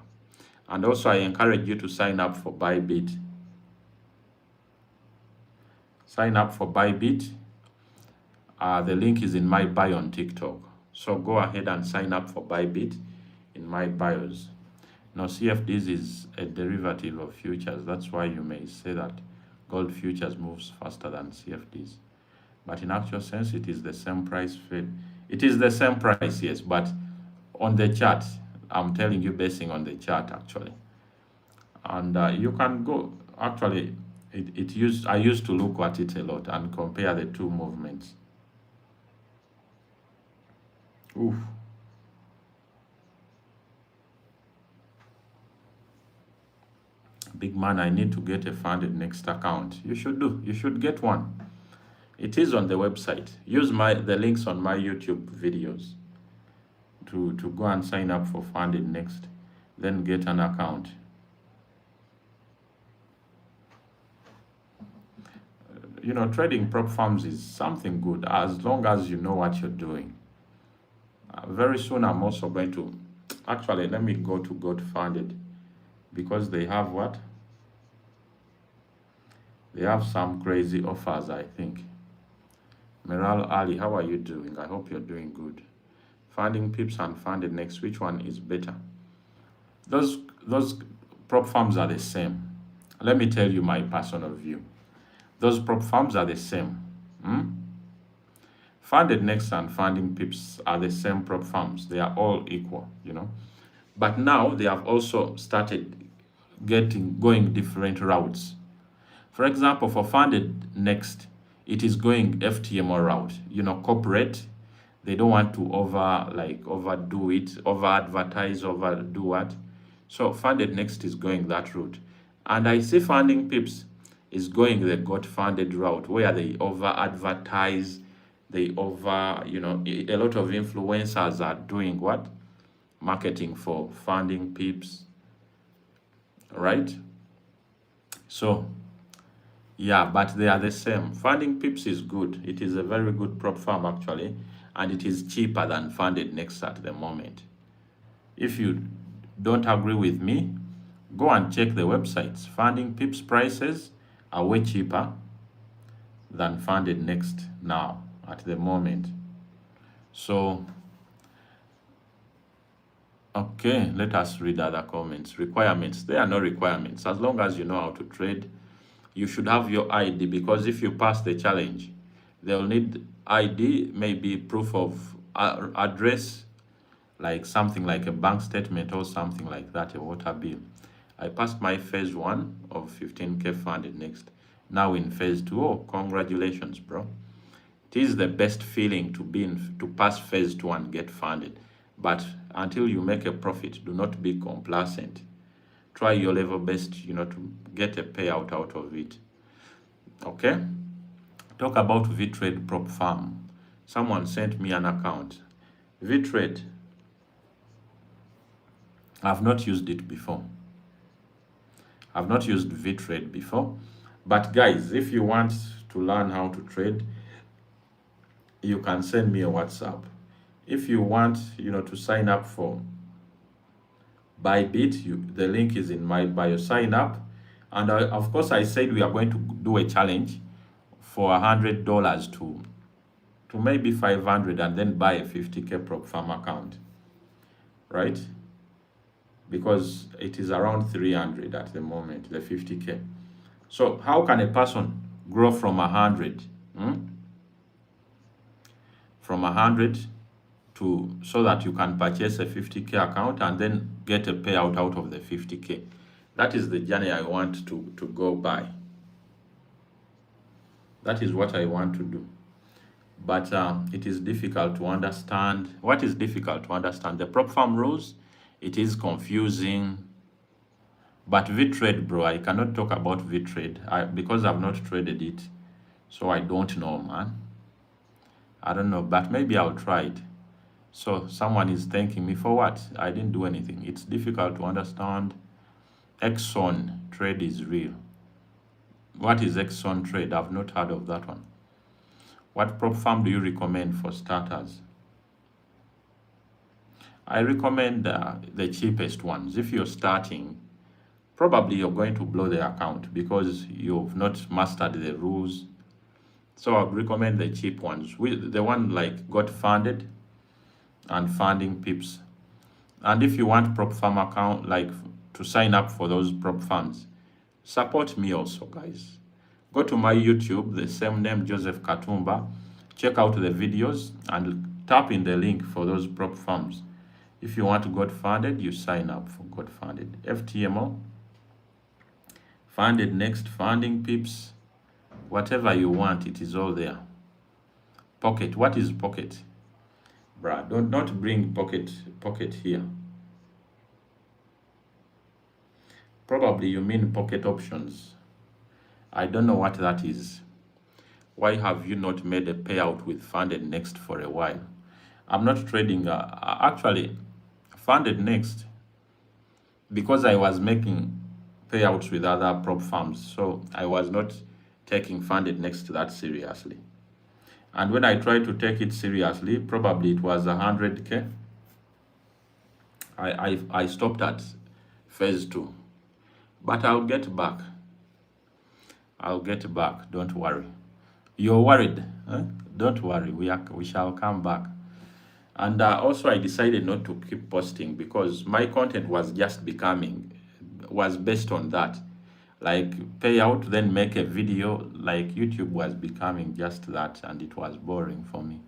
And also, I encourage you to sign up for Bybit. Sign up for Bybit. The link is in my bio on TikTok. So go ahead and sign up for Bybit in my bios. Now, CFDs is a derivative of futures. That's why you may say that gold futures moves faster than CFDs. But in actual sense, it is the same price. It is the same price, yes, but on the chart, I'm telling you basing on the chart actually. And you can go, actually, I used to look at it a lot and compare the two movements. Oof. Big man, I need to get a FundedNext account. You should get one. It is on the website. Use the links on my YouTube videos to go and sign up for FundedNext, then get an account. Trading prop farms is something good as long as you know what you're doing. Very soon, I'm also going to, actually, let me go to Got Funded, because they have what? They have some crazy offers, I think. Meral Ali, how are you doing? I hope you're doing good. Fundingpips and FundedNext, which one is better? Those prop farms are the same. Let me tell you my personal view. Those prop farms are the same. FundedNext and Fundingpips are the same prop farms. They are all equal, But now they have also started going different routes. For example, for FundedNext, it is going FTMO route. Corporate, they don't want to overdo it, over-advertise, overdo what. So FundedNext is going that route. And I see Fundingpips is going the got funded route, where they over-advertise, a lot of influencers are doing what? Marketing for Fundingpips, right? So, yeah, but they are the same. Fundingpips is good. It is a very good prop farm actually, and it is cheaper than FundedNext at the moment. If you don't agree with me, go and check the websites. Fundingpips prices are way cheaper than FundedNext now at the moment. So, okay, let us read other comments. Requirements. There are no requirements. As long as you know how to trade, you should have your ID, because if you pass the challenge, they'll need ID, maybe proof of address, like something like a bank statement or something like that, a water bill. I passed my phase 1 of 15K FundedNext. Now in phase 2, oh, congratulations, bro. It is the best feeling to pass phase 2 and get funded. But until you make a profit, do not be complacent. Try your level best, to get a payout out of it. Okay? Talk about VTrade prop farm. Someone sent me an account. VTrade, I've not used it before. I've not used VTrade before. But guys, if you want to learn how to trade, you can send me a WhatsApp. If you want, to sign up for Bybit, the link is in my bio. Sign up. And of course, I said we are going to do a challenge for $100 to maybe 500, and then buy a 50K prop farm account, right? Because it is around 300 at the moment, the 50K. So how can a person grow from 100? From 100 so that you can purchase a 50K account and then get a payout out of the 50K. That is the journey I want to go by. That is what I want to do. But it is difficult to understand. What is difficult to understand? The prop farm rules. It is confusing. But VTrade, bro, I cannot talk about VTrade because I've not traded it. So I don't know, man. I don't know, but maybe I'll try it. So someone is thanking me for what? I didn't do anything. It's difficult to understand. Exxon trade is real. What is Exxon trade? I've not heard of that one. What prop firm do you recommend for starters? I recommend the cheapest ones. If you're starting, probably you're going to blow the account because you've not mastered the rules. So I'd recommend the cheap ones. The one like got funded and Fundingpips. And if you want prop firm account, like to sign up for those prop firms, support me also, guys. Go to my YouTube, the same name, Joseph Katumba. Check out the videos and tap in the link for those prop firms. If you want to get funded, you sign up for Got Funded. Ftmo, FundedNext, Fundingpips, whatever you want, it is all there. Pocket, what is Pocket? Bruh, don't not bring pocket here. Probably you mean Pocket Options. I don't know what that is. Why have you not made a payout with FundedNext for a while? I'm not trading. Actually, FundedNext, because I was making payouts with other prop firms, so I was not taking FundedNext that seriously. And when I tried to take it seriously, probably it was 100K. I stopped at phase 2. But I'll get back. I'll get back. Don't worry. You're worried? Huh? Don't worry. We shall come back. And also, I decided not to keep posting because my content was based on that. Like pay out, then make a video. Like YouTube was becoming just that, and it was boring for me.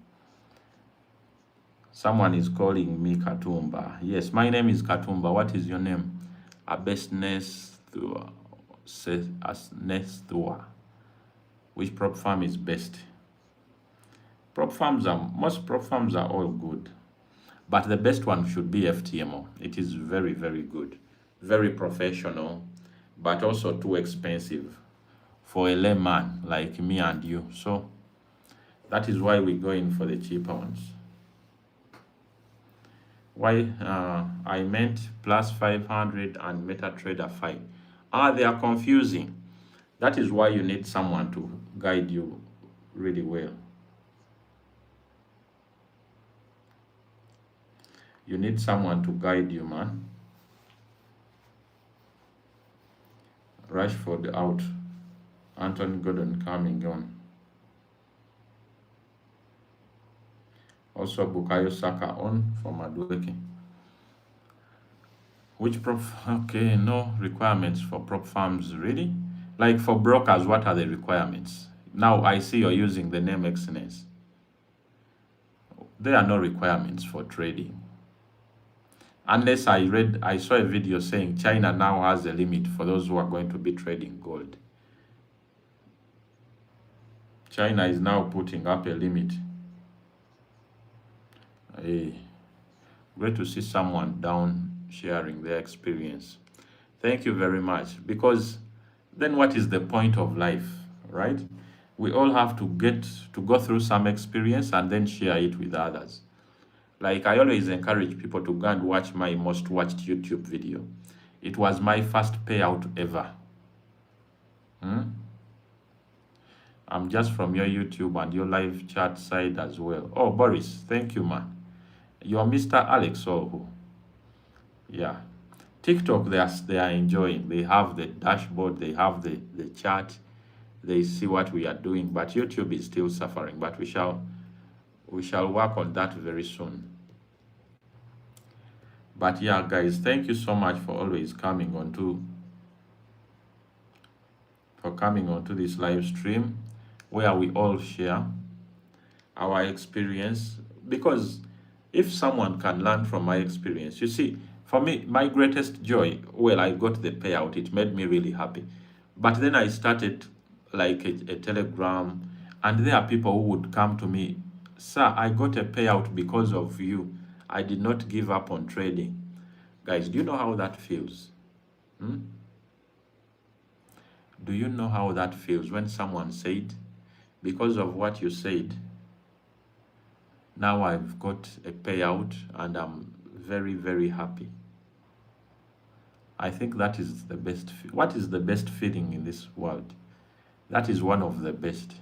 Someone is calling me Katumba. Yes, my name is Katumba. What is your name? Abestnesthua. Which prop firm is best? Most prop firms are all good, but the best one should be Ftmo. It is very, very good, very professional, but also too expensive for a layman like me and you. So that is why we go in for the cheaper ones. Why I meant plus 500 and MetaTrader 5. They are confusing. That is why you need someone to guide you really well. You need someone to guide you, man. Rashford out. Anthony Gordon coming on. Also Bukayo Saka on for Madueke. Which prop? Okay, no requirements for prop firms, really? Like for brokers, what are the requirements? Now I see you're using the name XNS. There are no requirements for trading. Unless I saw a video saying China now has a limit for those who are going to be trading gold. China is now putting up a limit. Hey, great to see someone down sharing their experience. Thank you very much. Because then what is the point of life, right? We all have to go through some experience and then share it with others. Like I always encourage people to go and watch my most watched YouTube video. It was my first payout ever. I'm just from your YouTube and your live chat side as well. Oh, Boris, thank you, man. You're Mr. Alex or who? Yeah. TikTok, they are enjoying. They have the dashboard, they have the chat, they see what we are doing. But YouTube is still suffering. But we shall work on that very soon. But yeah, guys, thank you so much for always coming onto this live stream where we all share our experience. Because if someone can learn from my experience, you see, for me, my greatest joy, well, I got the payout. It made me really happy. But then I started like a Telegram, and there are people who would come to me, sir, I got a payout because of you. I did not give up on trading. Guys, do you know how that feels? Do you know how that feels when someone said, because of what you said, Now I've got a payout and I'm very, very happy. I think that is the best. What is the best feeling in this world? That is one of the best.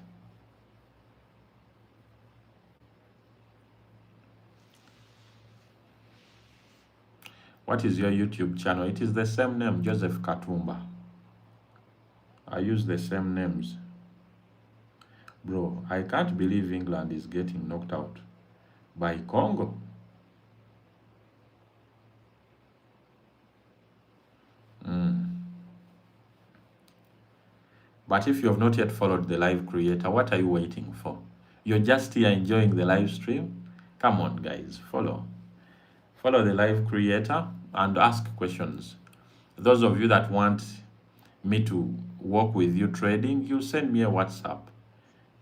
What is your YouTube channel? It is the same name, Joseph Katumba. I use the same names. Bro, I can't believe England is getting knocked out by Congo. But if you have not yet followed the live creator, what are you waiting for? You're just here enjoying the live stream? Come on, guys, follow. Follow the live creator and ask questions. Those of you that want me to work with you trading, you send me a WhatsApp.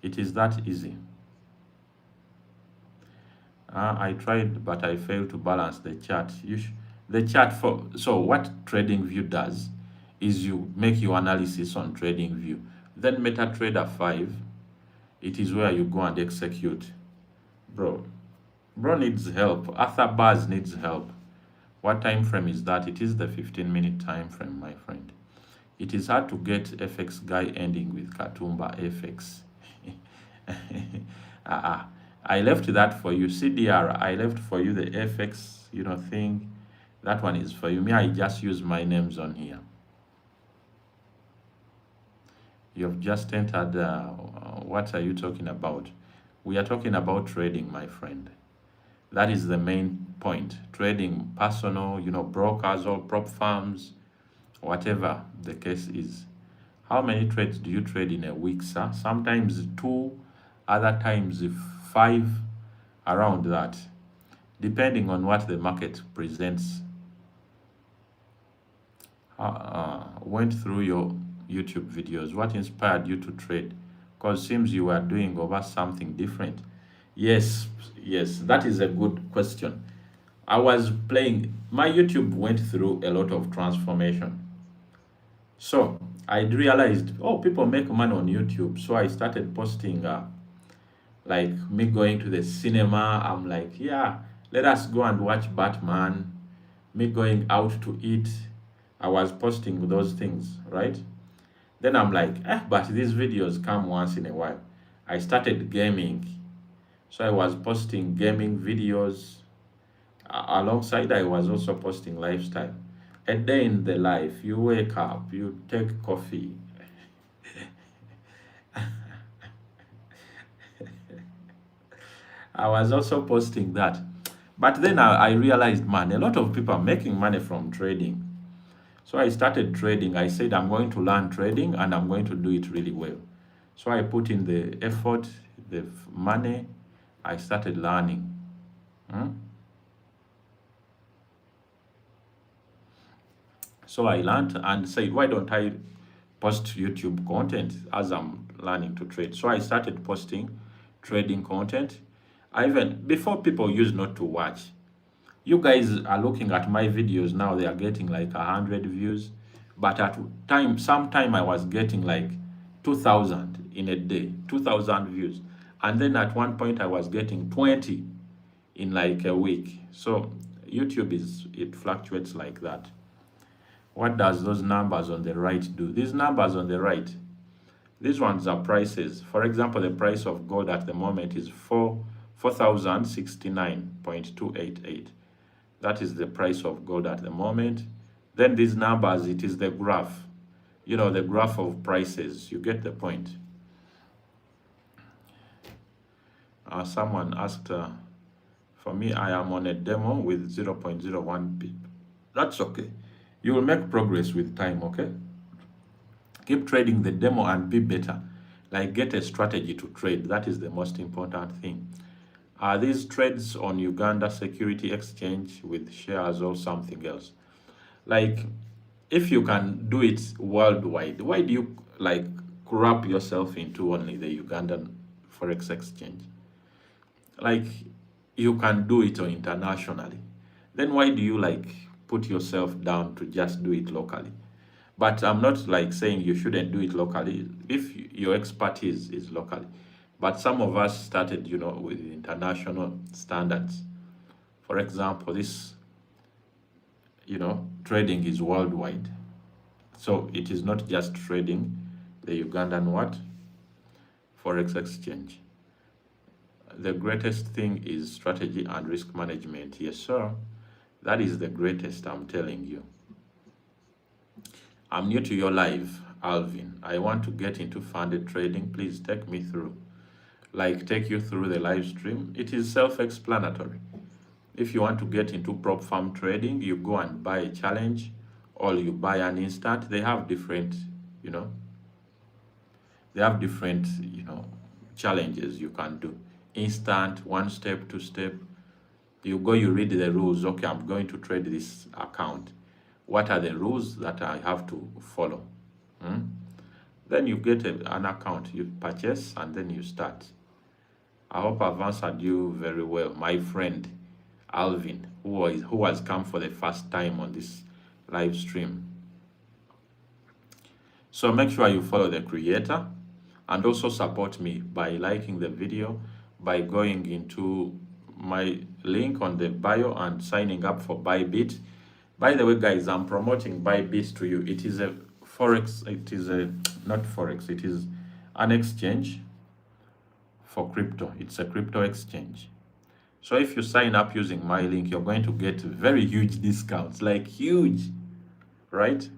It is that easy. I tried, but I failed to balance the chart. The chart for so what TradingView does is you make your analysis on TradingView. Then MetaTrader 5, it is where you go and execute. Bro needs help. Arthur Bars needs help. What time frame is that? It is the 15-minute time frame, my friend. It is hard to get FX guy ending with Katumba FX. I left that for you. CDR, I left for you the FX, thing. That one is for you. Me, I just use my names on here. You've just entered. What are you talking about? We are talking about trading, my friend. That is the main point. Trading, personal, brokers or prop firms, whatever the case is. How many trades do you trade in a week, sir? Sometimes 2, other times 5, around that, depending on what the market presents. Went through your YouTube videos. What inspired you to trade? Because it seems you were doing over something different. Yes, that is a good question. I was playing, my YouTube went through a lot of transformation. So I realized, people make money on YouTube. So I started posting, like me going to the cinema. I'm like, yeah, let us go and watch Batman. Me going out to eat. I was posting those things, right? Then I'm like, but these videos come once in a while. I started gaming. So I was posting gaming videos. Alongside, I was also posting lifestyle. A day in the life, you wake up, you take coffee. I was also posting that. But then I realized, man, a lot of people are making money from trading. So I started trading. I said, I'm going to learn trading and I'm going to do it really well. So I put in the effort, the money. I started learning. So I learned and said, why don't I post YouTube content as I'm learning to trade? So I started posting trading content. Before people used not to watch. You guys are looking at my videos now, they are getting like 100 views. But at some time I was getting like 2,000 in a day, 2,000 views. And then at one point I was getting 20 in like a week. So YouTube it fluctuates like that. What does those numbers on the right do? These numbers on the right, these ones are prices. For example, the price of gold at the moment is 4,069.288. That is the price of gold at the moment. Then these numbers, it is the graph. The graph of prices. You get the point. Someone asked, for me, I am on a demo with 0.01 pip. That's okay. You will make progress with time, okay? Keep trading the demo and be better. Like, get a strategy to trade. That is the most important thing. Are these trades on Uganda Security Exchange with shares or something else? Like, if you can do it worldwide, why do you crop yourself into only the Ugandan Forex Exchange? Like, you can do it internationally. Then why do you put yourself down to just do it locally? But I'm not saying you shouldn't do it locally if your expertise is locally. But some of us started, with international standards. For example, this, trading is worldwide. So it is not just trading, the Ugandan what? Forex exchange. The greatest thing is strategy and risk management. Yes, sir. That is the greatest, I'm telling you. I'm new to your live, Alvin. I want to get into funded trading. Please take me through. Like, take you through the live stream. It is self-explanatory. If you want to get into prop firm trading, you go and buy a challenge, or you buy an instant. They have different, challenges you can do. Instant, one step, two step. You go, you read the rules. Okay, I'm going to trade this account. What are the rules that I have to follow? Then you get an account, you purchase, and then you start. I hope I've answered you very well, my friend Alvin, who has come for the first time on this live stream. So make sure you follow the creator, and also support me by liking the video, by going into my link on the bio and signing up for Bybit. By the way, guys, I'm promoting Bybit to you. It is a forex, not forex, it is an exchange for crypto. It's a crypto exchange. So if you sign up using my link, you're going to get very huge discounts, like huge, right?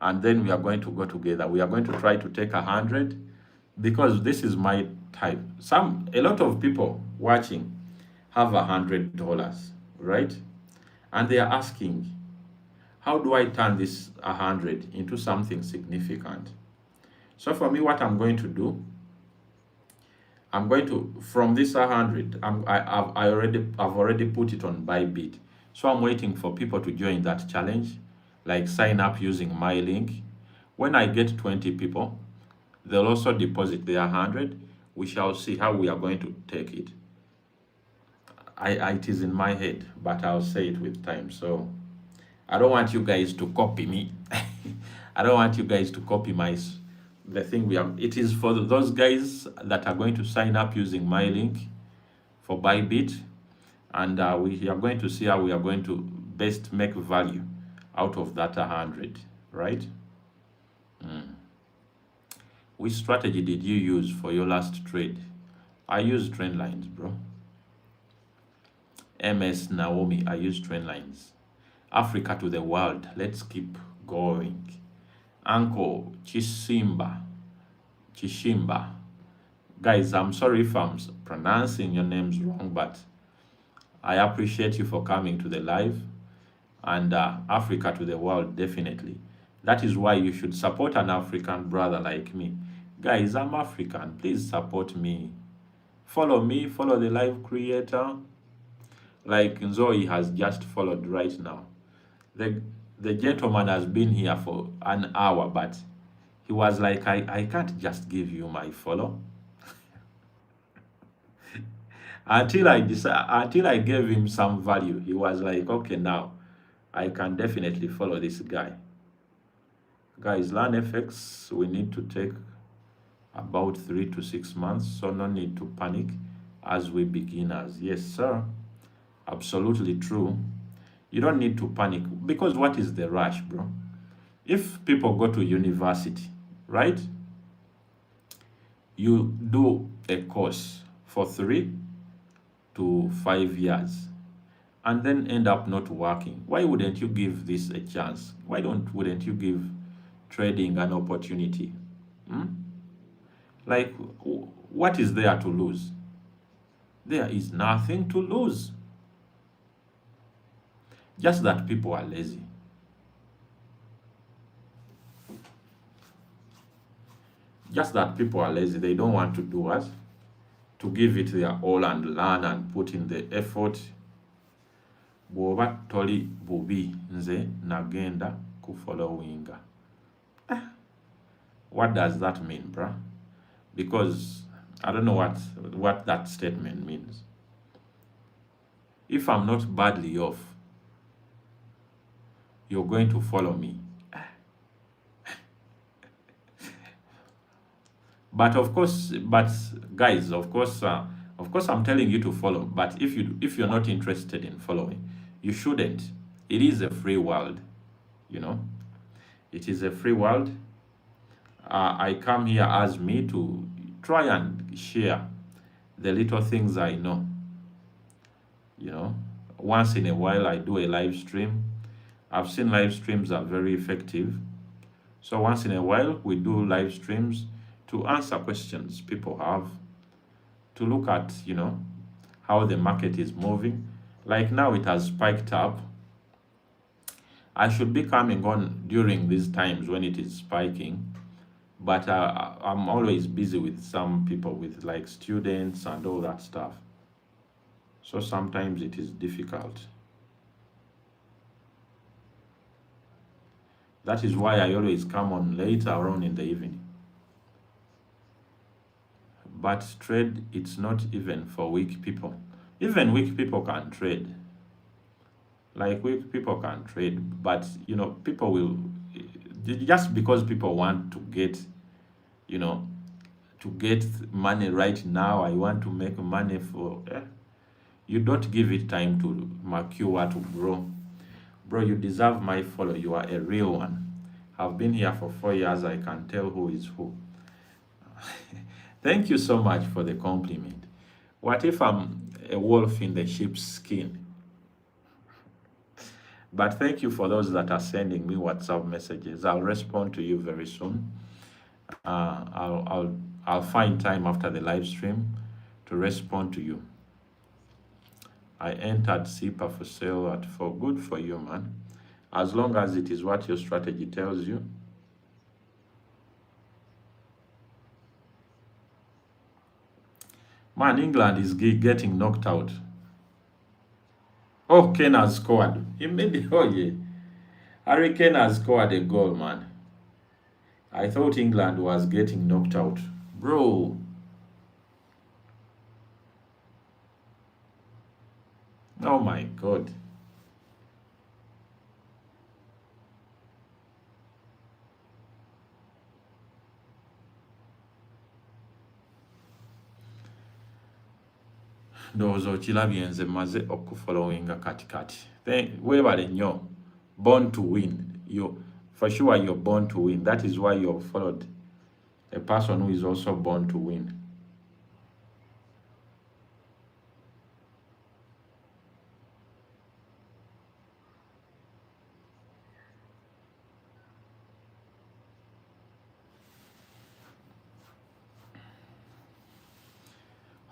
And then we are going to go together. We are going to try to take 100, because this is my type. A lot of people watching have $100, right? And they are asking, how do I turn this 100 into something significant? So for me, what I'm going to do, I'm going to, from this 100, I've already put it on Bybit. So I'm waiting for people to join that challenge, like sign up using my link. When I get 20 people, they'll also deposit their 100. We shall see how we are going to take it. It is in my head, but I'll say it with time. So I don't want you guys to copy me. I don't want you guys to copy the thing we have. It is for those guys that are going to sign up using my link for Bybit, and we are going to see how we are going to best make value out of that 100, right? Which strategy did you use for your last trade? I use trend lines, bro. MS Naomi, I use trend lines. Africa to the world, let's keep going. Uncle Chishimba. Guys, I'm sorry if I'm pronouncing your names wrong, but I appreciate you for coming to the live. And Africa to the world, definitely. That is why you should support an African brother like me. Guys, I'm African. Please support me. Follow me, follow the live creator. Like Zoe has just followed right now. The gentleman has been here for an hour, but he was like, I can't just give you my follow. until I gave him some value, he was like, okay, now I can definitely follow this guy. Guys, learn FX, we need to take about 3 to 6 months, so no need to panic as we beginners. Yes, sir. Absolutely true. You don't need to panic, because what is the rush, bro? If people go to university, right? You do a course for 3 to 5 years and then end up not working. Why wouldn't you give this a chance? Wouldn't you give trading an opportunity? Like, what is there to lose? There is nothing to lose. Just that people are lazy. Just that people are lazy. They don't want to do what? To give it their all and learn and put in the effort. Bwoba toli bubi nze nagenda kufollowinga. What does that mean, bruh? Because I don't know what that statement means. If I'm not badly off, you're going to follow me. But of course, but guys, of course, I'm telling you to follow. But if you're not interested in following, you shouldn't. It is a free world, you know. It is a free world. I come here as me to try and share the little things I know. You know, once in a while I do a live stream. I've seen live streams are very effective. So once in a while we do live streams to answer questions people have, to look at, how the market is moving. Like now it has spiked up. I should be coming on during these times when it is spiking, but I'm always busy with some people, with like students and all that stuff. So sometimes it is difficult. That is why I always come on later on in the evening. But trade, it's not even for weak people. Even weak people can trade. Like weak people can trade, but people will, just because people want to get, you know, to get money right now. I want to make money for. You don't give it time to mature, to grow. Bro, you deserve my follow. You are a real one. I've been here for 4 years. I can tell who is who. Thank you so much for the compliment. What if I'm a wolf in the sheep's skin? But thank you for those that are sending me WhatsApp messages. I'll respond to you very soon. I'll find time after the live stream to respond to you. I entered SIPA for sale at 4. Good for you, man. As long as it is what your strategy tells you. Man, England is getting knocked out. Oh, Kane has scored. He made it. Oh, yeah. Harry Kane has scored a goal, man. I thought England was getting knocked out. Bro. Oh, my God. Ndowooza okirabye nze maze okufollowinga katikati. Weebale nnyo. Born to win. For sure you're born to win. That is why you've followed a person who is also born to win.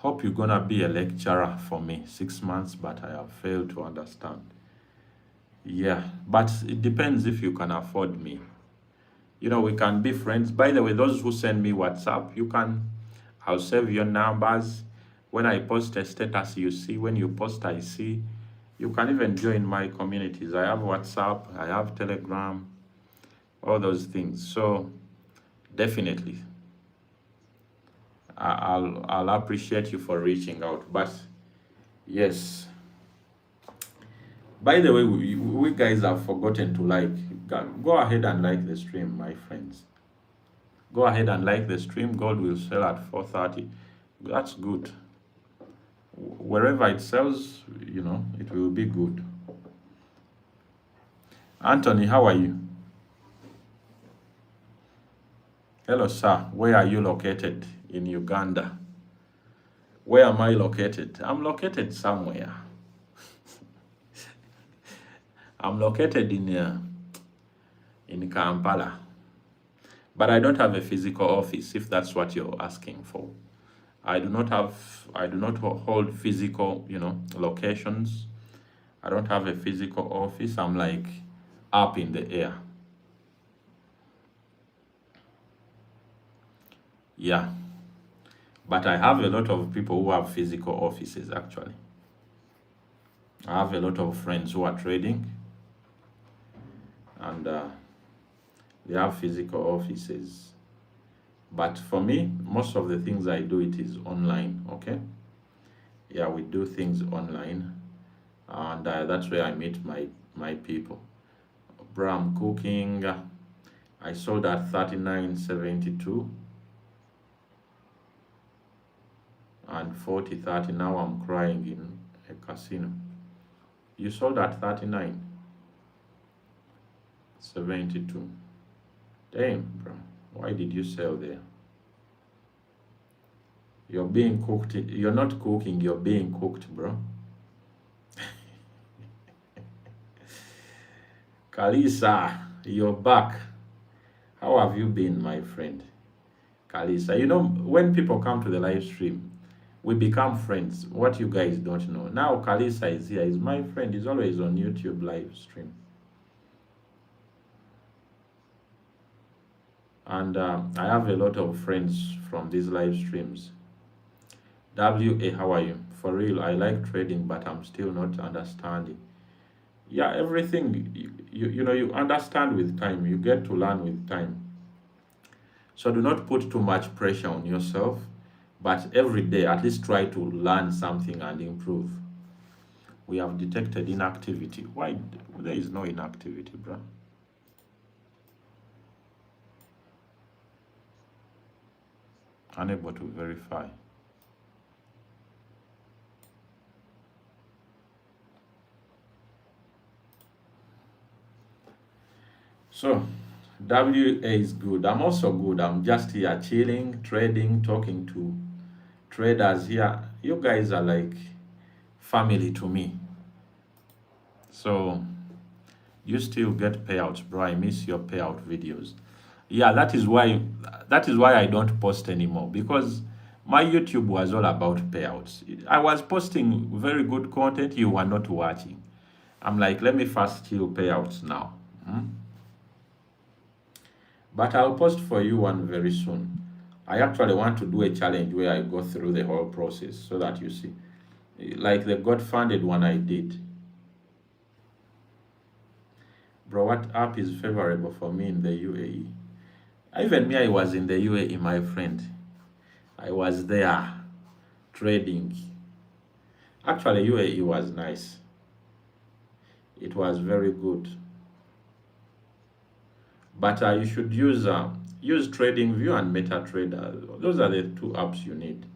Hope you're gonna be a lecturer for me. 6 months, but I have failed to understand. Yeah, but it depends if you can afford me. We can be friends. By the way, those who send me WhatsApp, I'll save your numbers. When I post a status, you see. When you post, I see. You can even join my communities. I have WhatsApp, I have Telegram, all those things. So definitely, I'll appreciate you for reaching out. But yes, by the way, we guys have forgotten to like. Go ahead and like the stream, my friends. Go ahead and like the stream. Gold will sell at 4:30. That's good. Wherever it sells, it will be good. Anthony, how are you? Hello, sir. Where are you located? In Uganda. Where am I located? I'm located somewhere. I'm located in Kampala. But I don't have a physical office, if that's what you're asking for. I do not hold physical, locations. I don't have a physical office. I'm like up in the air. Yeah. But I have a lot of people who have physical offices, actually. I have a lot of friends who are trading, and they have physical offices. But for me, most of the things I do, it is online, okay? Yeah, we do things online, and that's where I meet my people. Bro, I'm cooking. I sold at 39.72. and 40, 30. Now I'm crying in a casino. You sold at 39, 72. Damn, bro. Why did you sell there? You're being cooked. You're not cooking, you're being cooked, bro. Kalisa, you're back. How have you been, my friend? Kalisa, you know, when people come to the live stream, we become friends. What you guys don't know. Now Kalisa is here. He's my friend. He's always on YouTube live stream. And I have a lot of friends from these live streams. WA, how are you? For real, I like trading, but I'm still not understanding. Yeah, everything, you know, you understand with time. You get to learn with time. So do not put too much pressure on yourself, but every day at least try to learn something and improve. We have detected inactivity. Why? There is no inactivity, bro. Unable to verify. So, WA is good. I'm also good. I'm just here chilling, trading, talking to traders here. You guys are like family to me. So, you still get payouts, bro. I miss your payout videos. Yeah, that is why I don't post anymore, because my YouTube was all about payouts. I was posting very good content, you were not watching. I'm like, let me first kill payouts now. But I'll post for you one very soon. I actually want to do a challenge where I go through the whole process so that you see. Like the God funded one I did. Bro, what app is favorable for me in the UAE? Even me, I was in the UAE, my friend. I was there trading. Actually, UAE was nice. It was very good. But you should use TradingView and MetaTrader. Those are the two apps you need.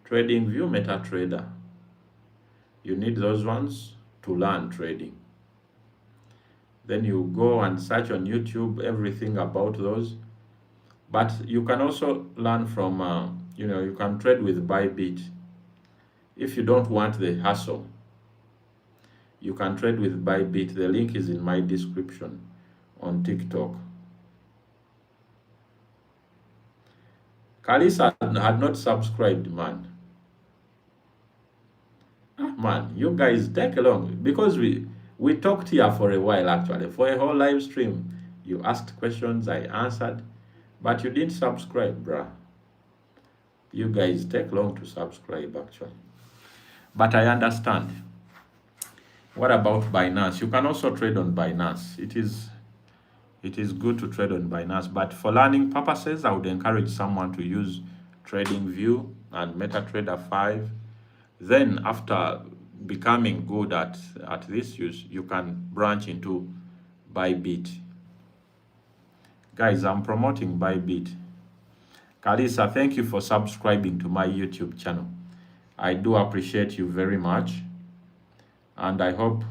TradingView, MetaTrader. You need those ones to learn trading. Then you go and search on YouTube everything about those. But you can also learn from, you can trade with Bybit. If you don't want the hassle, you can trade with Bybit. The link is in my description on TikTok. Kalisa had not subscribed, man. Man, you guys take long, because we talked here for a while, actually, for a whole live stream. You asked questions, I answered, but you didn't subscribe, bruh. You guys take long to subscribe, actually. But I understand. What about Binance? You can also trade on Binance. It is good to trade on Binance, but for learning purposes, I would encourage someone to use TradingView and MetaTrader 5. Then after becoming good at this use, you can branch into Bybit. Guys, I'm promoting Bybit. Kalisa, thank you for subscribing to my YouTube channel. I do appreciate you very much. And I hope...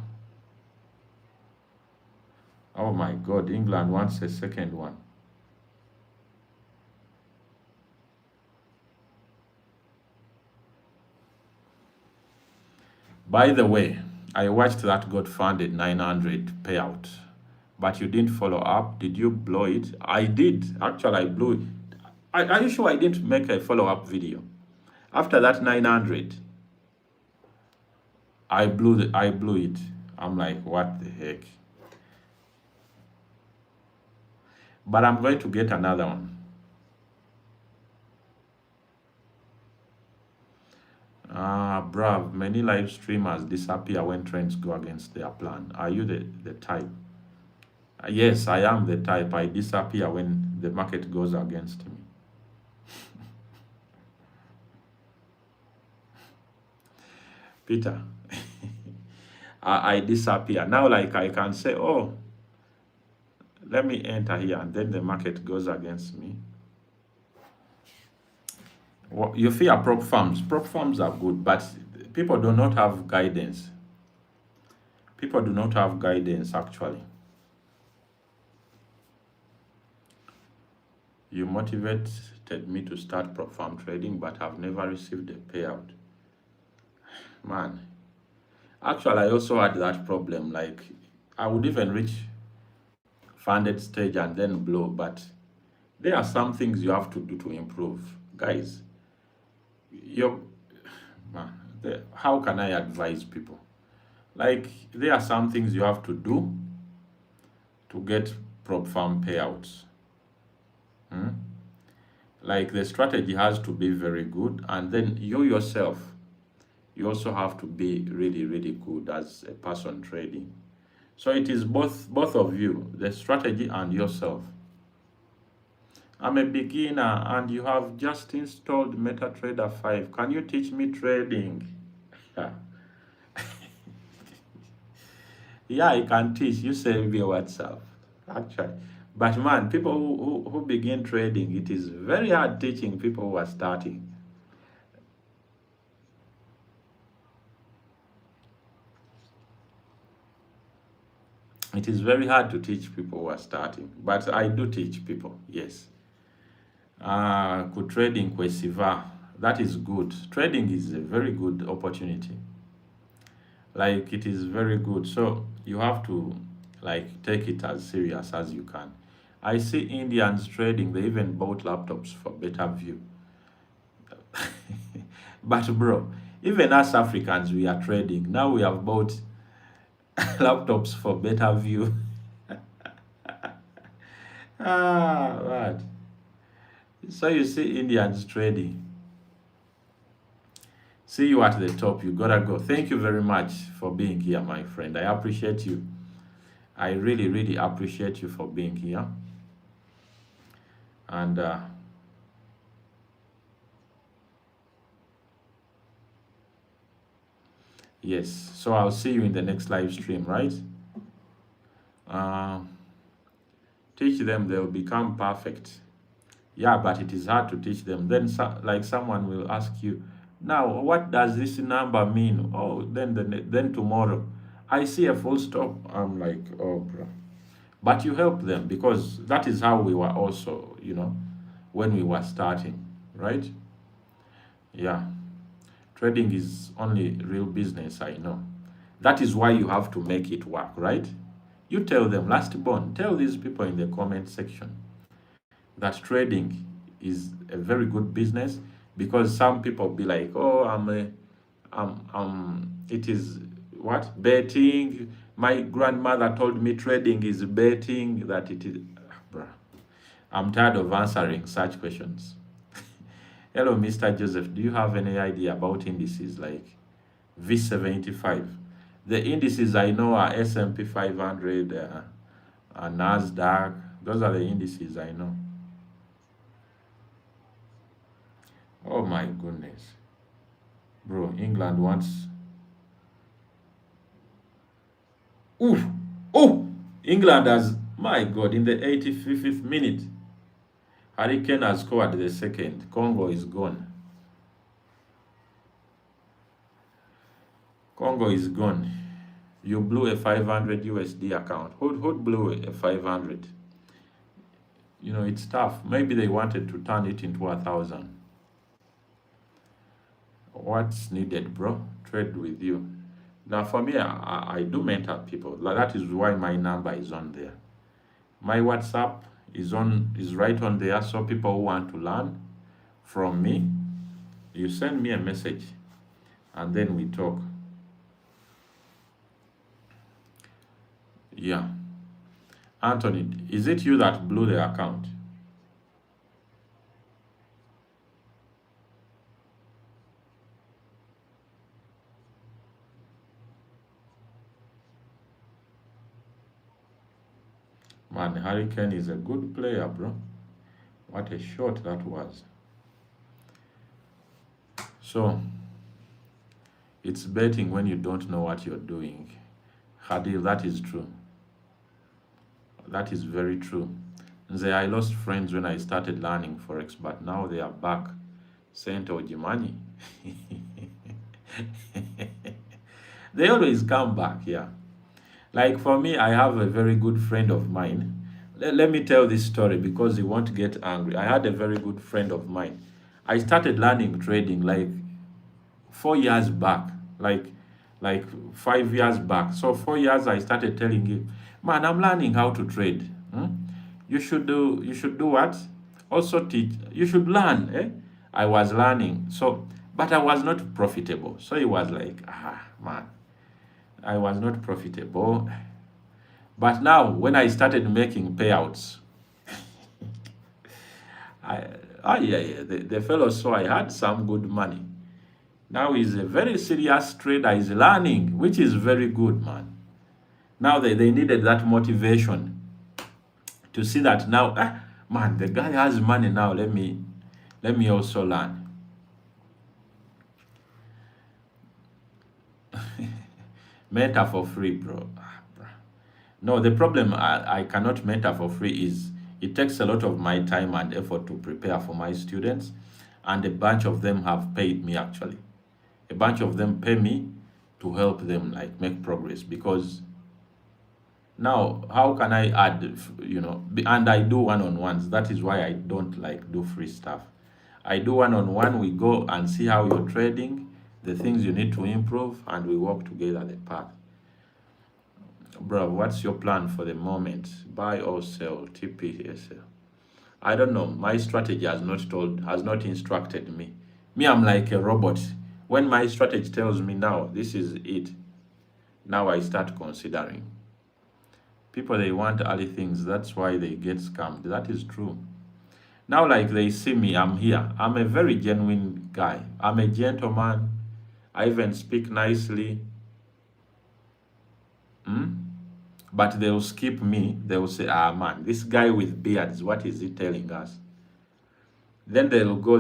Oh my God, England wants a second one. By the way, I watched that got funded 900 payout, but you didn't follow up. Did you blow it? I did. Actually, I blew it. Are you sure I didn't make a follow-up video? After that 900, I blew it. I'm like, what the heck? But I'm going to get another one. Bruv, many live streamers disappear when trends go against their plan. Are you the type? Yes, I am the type. I disappear when the market goes against me. Peter, I disappear. Now, like, I can say, oh, let me enter here, and then the market goes against me. You fear prop firms. Prop firms are good, but people do not have guidance. People do not have guidance actually. You motivated me to start prop firm trading, but I've never received a payout. Man, actually, I also had that problem. Like, I would even reach funded stage and then blow, but there are some things you have to do to improve. Guys, you man, how can I advise people? Like, there are some things you have to do to get prop farm payouts. Hmm? Like, the strategy has to be very good, and then you yourself, you also have to be really, really good as a person trading. So it is both of you, the strategy and yourself. I'm a beginner and you have just installed MetaTrader 5. Can you teach me trading? Yeah, I can teach. You send me a WhatsApp. Actually. But man, people who begin trading, it is very hard teaching people who are starting. It is very hard to teach people who are starting. But I do teach people, yes. Could trading Kwesiva. That is good. Trading is a very good opportunity. Like it is very good. So you have to like take it as serious as you can. I see Indians trading, they even bought laptops for better view. But bro, even us Africans, we are trading. Now we have bought laptops for better view. Right. So you see Indians trading. See you at the top. You gotta go. Thank you very much for being here, my friend. I appreciate you. I really, really appreciate you for being here. And yes, so I'll see you in the next live stream, right? Uh, Teach them, they'll become perfect. Yeah, but it is hard to teach them. Then, like someone will ask you, now, what does this number mean? Oh, then tomorrow, I see a full stop. I'm like, oh, bro. But you help them because that is how we were also, when we were starting, right? Yeah. Trading is only real business, I know. That is why you have to make it work, right? You tell them, last born, tell these people in the comment section that trading is a very good business because some people be like, oh, it is what? Betting. My grandmother told me trading is betting, that it is. Bruh. I'm tired of answering such questions. Hello, Mr. Joseph. Do you have any idea about indices like V75? The indices I know are S&P 500, NASDAQ. Those are the indices I know. Oh my goodness. Bro, England wants. Oof. Oh! England has. My God, in the 85th minute, Hurricane has scored the second. Congo is gone. Congo is gone. You blew a 500 USD account. Who blew a 500? It's tough. Maybe they wanted to turn it into 1,000. What's needed, bro? Trade with you. Now, for me, I do mentor people. That is why my number is on there. My WhatsApp is right on there. So people who want to learn from me, you send me a message, and then we talk. Yeah. Anthony, is it you that blew the account? Man, Hurricane is a good player, bro. What a shot that was. So, it's betting when you don't know what you're doing. Hadil, that is true. That is very true. I lost friends when I started learning Forex, but now they are back Sent Ojimani. They always come back, yeah. Like for me, I have a very good friend of mine. Let me tell this story because he won't get angry. I had a very good friend of mine. I started learning trading like 4 years back, like 5 years back. So 4 years I started telling him, man, I'm learning how to trade. You should do what? Also teach. You should learn. I was learning. So but I was not profitable. So he was like, man, I was not profitable. But now when I started making payouts, I yeah, the fellow saw I had some good money. Now he's a very serious trader, he's learning, which is very good, man. Now they needed that motivation to see that now, man, the guy has money now. Let me also learn. Mentor for free, bro. No, the problem I cannot mentor for free is it takes a lot of my time and effort to prepare for my students, and a bunch of them have paid me actually. A bunch of them pay me to help them like make progress because now how can I add, and I do one-on-ones. That is why I don't like do free stuff. I do one-on-one. We go and see how you're trading, the things you need to improve, and we work together the path. Bro, what's your plan for the moment? Buy or sell? TPSL. I don't know. My strategy has not instructed me. Me, I'm like a robot. When my strategy tells me now, this is it, now I start considering. People, they want early things. That's why they get scammed. That is true. Now, like they see me, I'm here. I'm a very genuine guy. I'm a gentleman. I even speak nicely. But they'll skip me. They'll say, man, this guy with beards, what is he telling us? Then they'll go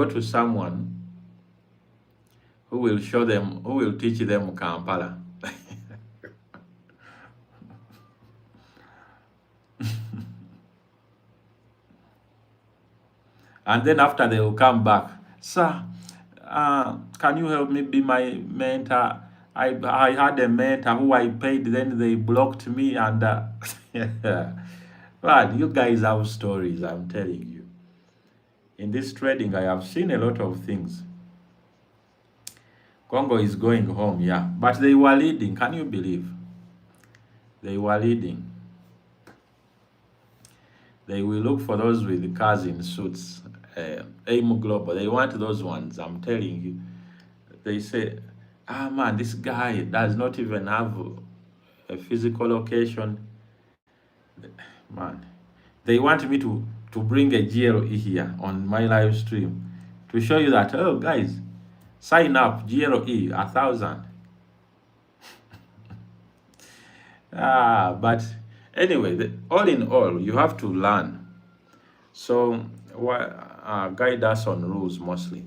to someone who will teach them Kampala. And then after they will come back, sir, can you help me be my mentor? I had a mentor who I paid, then they blocked me, and man, you guys have stories, I'm telling you. In this trading, I have seen a lot of things. Congo is going home, yeah, but they were leading. Can you believe? They were leading. They will look for those with cars in suits. Ftmo Global, they want those ones, I'm telling you. They say, man, this guy does not even have a physical location. Man, they want me to bring a GLE here on my live stream to show you that, oh, guys, sign up, GLE, 1,000. But anyway, all in all, you have to learn. So, guide us on rules mostly.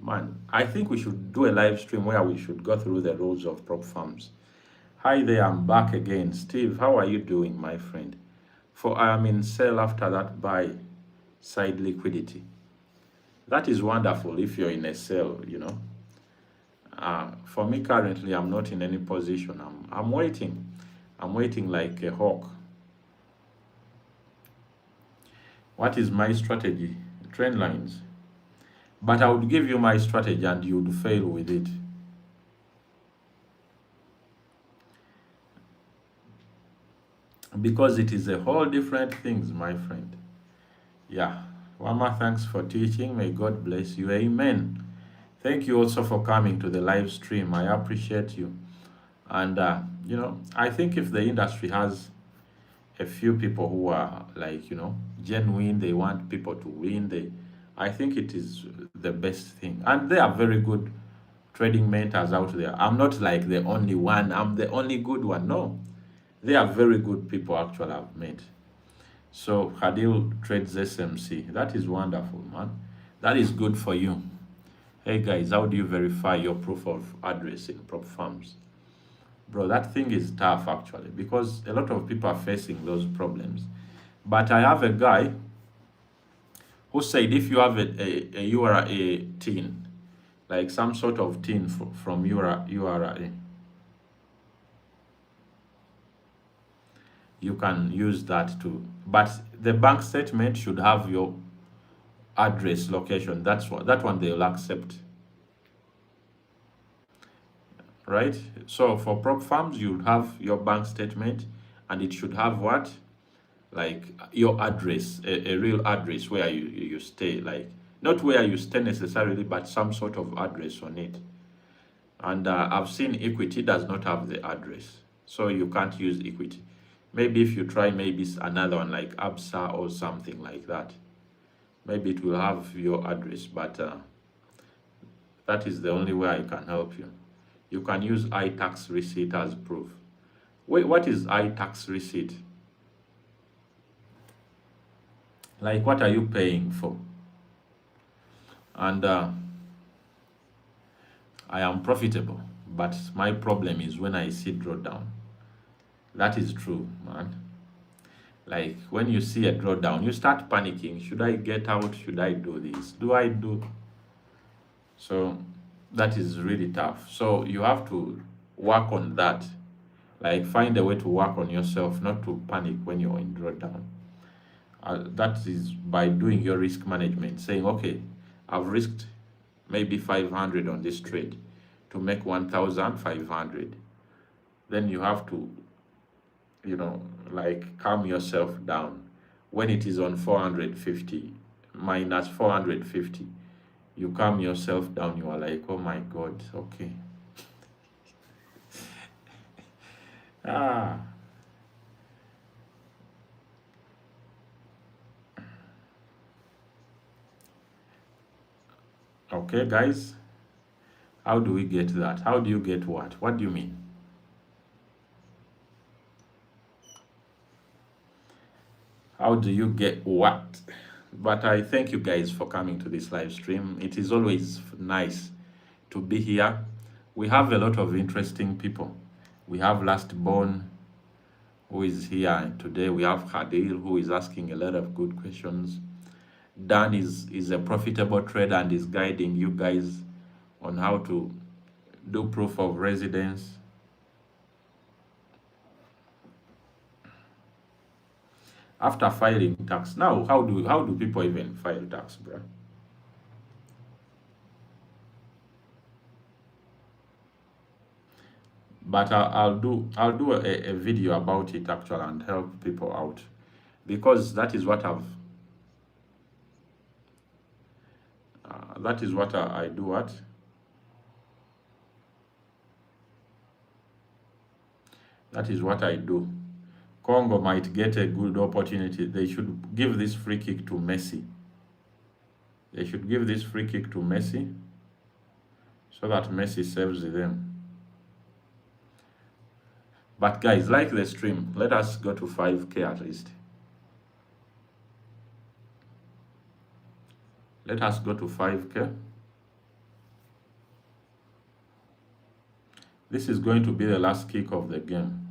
Man, I think we should do a live stream where we should go through the rules of prop farms. Hi there, I'm back again. Steve, how are you doing, my friend? For I am in sell after that buy side liquidity. That is wonderful if you're in a sell, For me currently, I'm not in any position. I'm waiting. I'm waiting like a hawk. What is my strategy? Trend lines. But I would give you my strategy and you would fail with it. Because it is a whole different things, my friend. Yeah. Wama, thanks for teaching. May God bless you. Amen. Thank you also for coming to the live stream. I appreciate you. And, I think if the industry has a few people who are like, genuine, they want people to win, I think it is the best thing. And there are very good trading mentors out there. I'm not like the only one, I'm the only good one. No. There are very good people actually I've met. So Hadil trades SMC. That is wonderful, man. That is good for you. Hey guys, how do you verify your proof of address in prop farms? Bro, that thing is tough actually because a lot of people are facing those problems. But I have a guy who said if you have you are a tin, like some sort of tin from URA, you can use that too. But the bank statement should have your address, location. That's what that one they'll accept, right? So for prop farms, you'll have your bank statement, and it should have what? Like your address, a real address where you stay, like not where you stay necessarily, but some sort of address on it. And I've seen Equity does not have the address, so you can't use Equity. Maybe if you try maybe another one like ABSA or something like that, maybe it will have your address, but that is the only way I can help you. You can use iTax receipt as proof. Wait, what is iTax receipt? Like, what are you paying for? And I am profitable, but my problem is when I see drawdown. That is true, man. Like when you see a drawdown, you start panicking. Should I get out? Should I do this? Do I do? So that is really tough. So you have to work on that. Like find a way to work on yourself, not to panic when you're in drawdown. That is by doing your risk management, saying, okay, I've risked maybe 500 on this trade to make 1,500. Then you have to, like calm yourself down. When it is on 450 minus 450, you calm yourself down. You are like, oh my God, okay. Ah. Okay, guys. How do we get that? How do you get what? What do you mean? How do you get what? But I thank you guys for coming to this live stream. It is always nice to be here. We have a lot of interesting people. We have Lastborn, who is here today. We have Khadil, who is asking a lot of good questions. Dan is a profitable trader and is guiding you guys on how to do proof of residence. After filing tax. Now, how do people even file tax, bro? But I'll do a video about it actually and help people out, because that is what I do. What? That is what I do. Congo might get a good opportunity. They should give this free kick to Messi. They should give this free kick to Messi so that Messi saves them. But guys, like the stream. Let us go to 5K at least. Let us go to 5K. This is going to be the last kick of the game.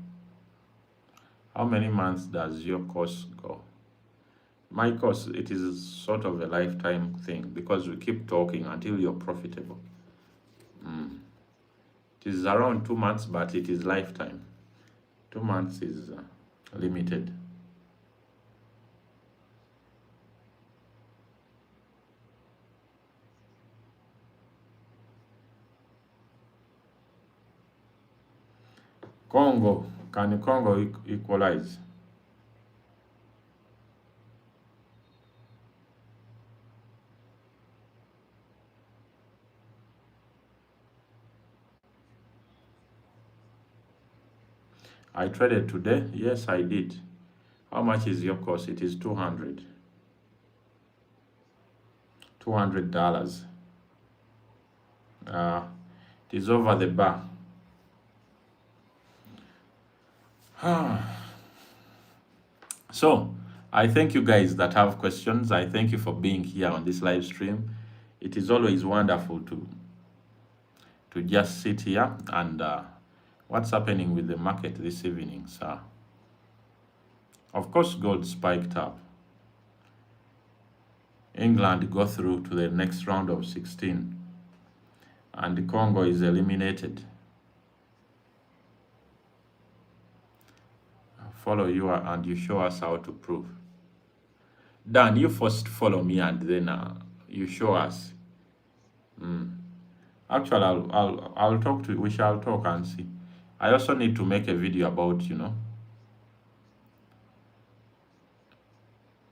How many months does your course go? My course, it is sort of a lifetime thing because we keep talking until you're profitable. It is around 2 months, but it is lifetime. 2 months is limited. Congo, can Congo equalize? I traded today. Yes, I did. How much is your cost? It is $200. $200. It is over the bar. So, I thank you guys that have questions. I thank you for being here on this live stream. It is always wonderful to just sit here and what's happening with the market this evening, sir? Of course, gold spiked up. England go through to the next round of 16, and Congo is eliminated. Follow you and you show us how to prove. Dan, you first follow me and then you show us. Actually, I'll talk to you. We shall talk and see. I also need to make a video about,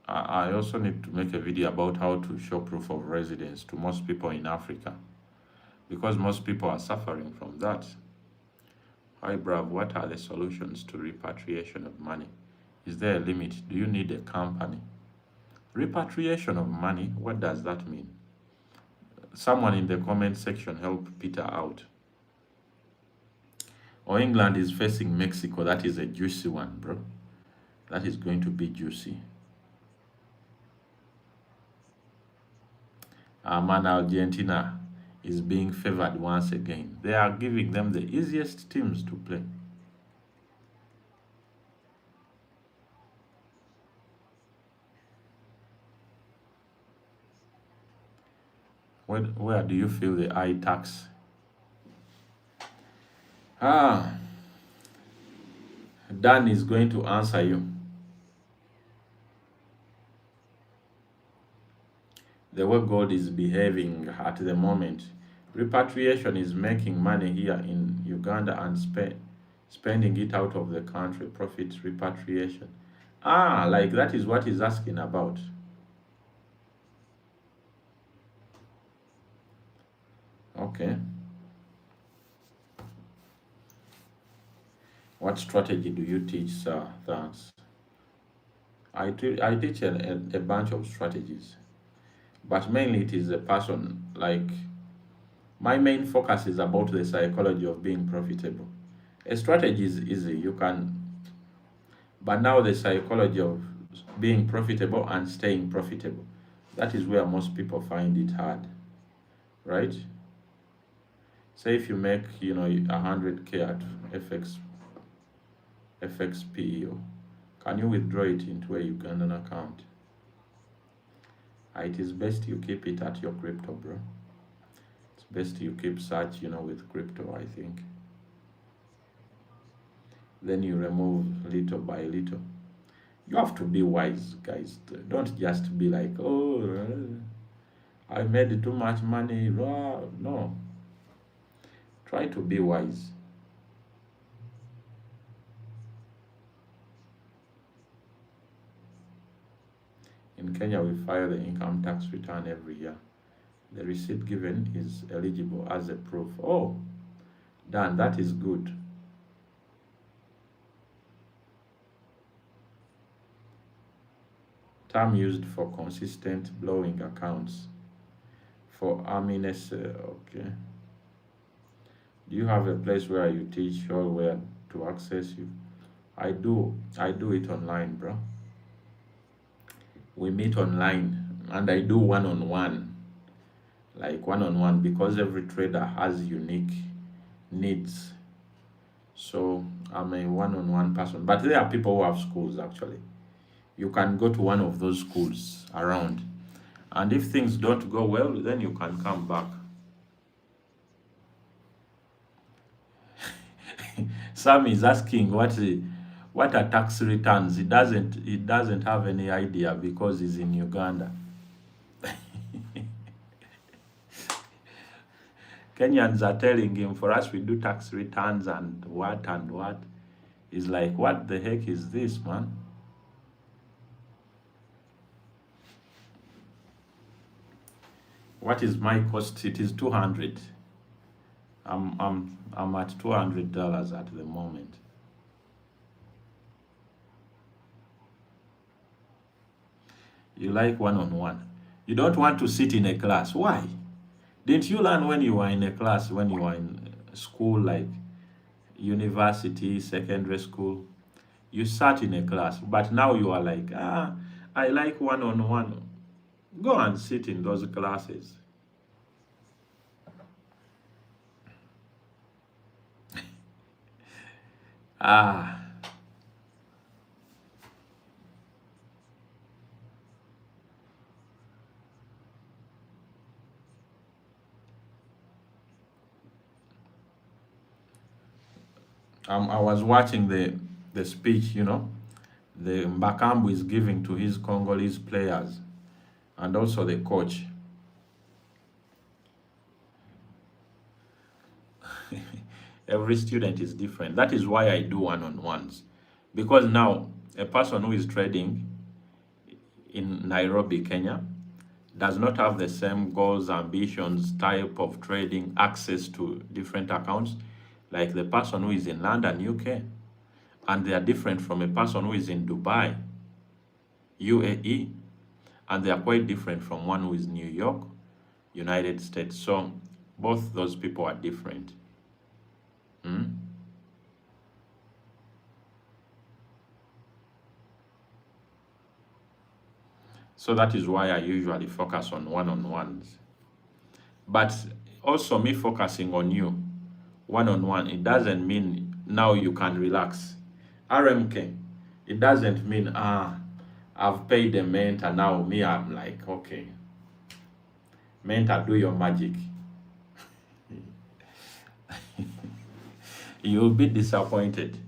I also need to make a video about how to show proof of residence to most people in Africa, because most people are suffering from that. Hi, Brav, what are the solutions to repatriation of money? Is there a limit? Do you need a company? Repatriation of money, what does that mean? Someone in the comment section help Peter out. Or England is facing Mexico. That is a juicy one, bro. That is going to be juicy. Man, Argentina is being favored once again. They are giving them the easiest teams to play. Where do you feel the eye tax? Dan is going to answer you. The way gold is behaving at the moment, repatriation is making money here in Uganda and spending it out of the country. Profit repatriation. Like that is what he's asking about. Okay. What strategy do you teach, sir? Thanks. I teach a bunch of strategies, but mainly it is a person. Like, my main focus is about the psychology of being profitable. A strategy is easy, you can, but now the psychology of being profitable and staying profitable, that is where most people find it hard, right? Say if you make, 100K at FXPEO, can you withdraw it into a Ugandan account? It is best you keep it at your crypto, bro. It's best you keep such, with crypto, I think. Then you remove little by little. You have to be wise, guys. Don't just be like, oh, I made too much money. No. Try to be wise. In Kenya, we file the income tax return every year. The receipt given is eligible as a proof. Oh, Dan, that is good. Term used for consistent blowing accounts. For Amines, okay. Do you have a place where you teach or where to access you? I do it online, bro. We meet online and I do one-on-one, like one-on-one, because every trader has unique needs. So I'm a one-on-one person, but there are people who have schools. Actually, you can go to one of those schools around, and if things don't go well, then you can come back. Sam is asking what are tax returns. He doesn't have any idea because he's in Uganda. Kenyans are telling him, for us we do tax returns and what. He's like, what the heck is this, man? What is my cost? It is 200. I'm at $200 at the moment. You like one-on-one. You don't want to sit in a class. Why? Didn't you learn when you were in a class, when you were in school, like university, secondary school? You sat in a class, but now you are like, I like one-on-one. Go and sit in those classes. I was watching the speech, the Mbakambu is giving to his Congolese players and also the coach. Every student is different. That is why I do one-on-ones. Because now a person who is trading in Nairobi, Kenya, does not have the same goals, ambitions, type of trading, access to different accounts like the person who is in London, UK. And they are different from a person who is in Dubai, UAE. And they are quite different from one who is New York, United States. So both those people are different. Hmm? So that is why I usually focus on one-on-ones. But also me focusing on you one-on-one, it doesn't mean now you can relax. RMK, it doesn't mean, I've paid the mentor, now me, I'm like, okay, mentor, do your magic. You'll be disappointed.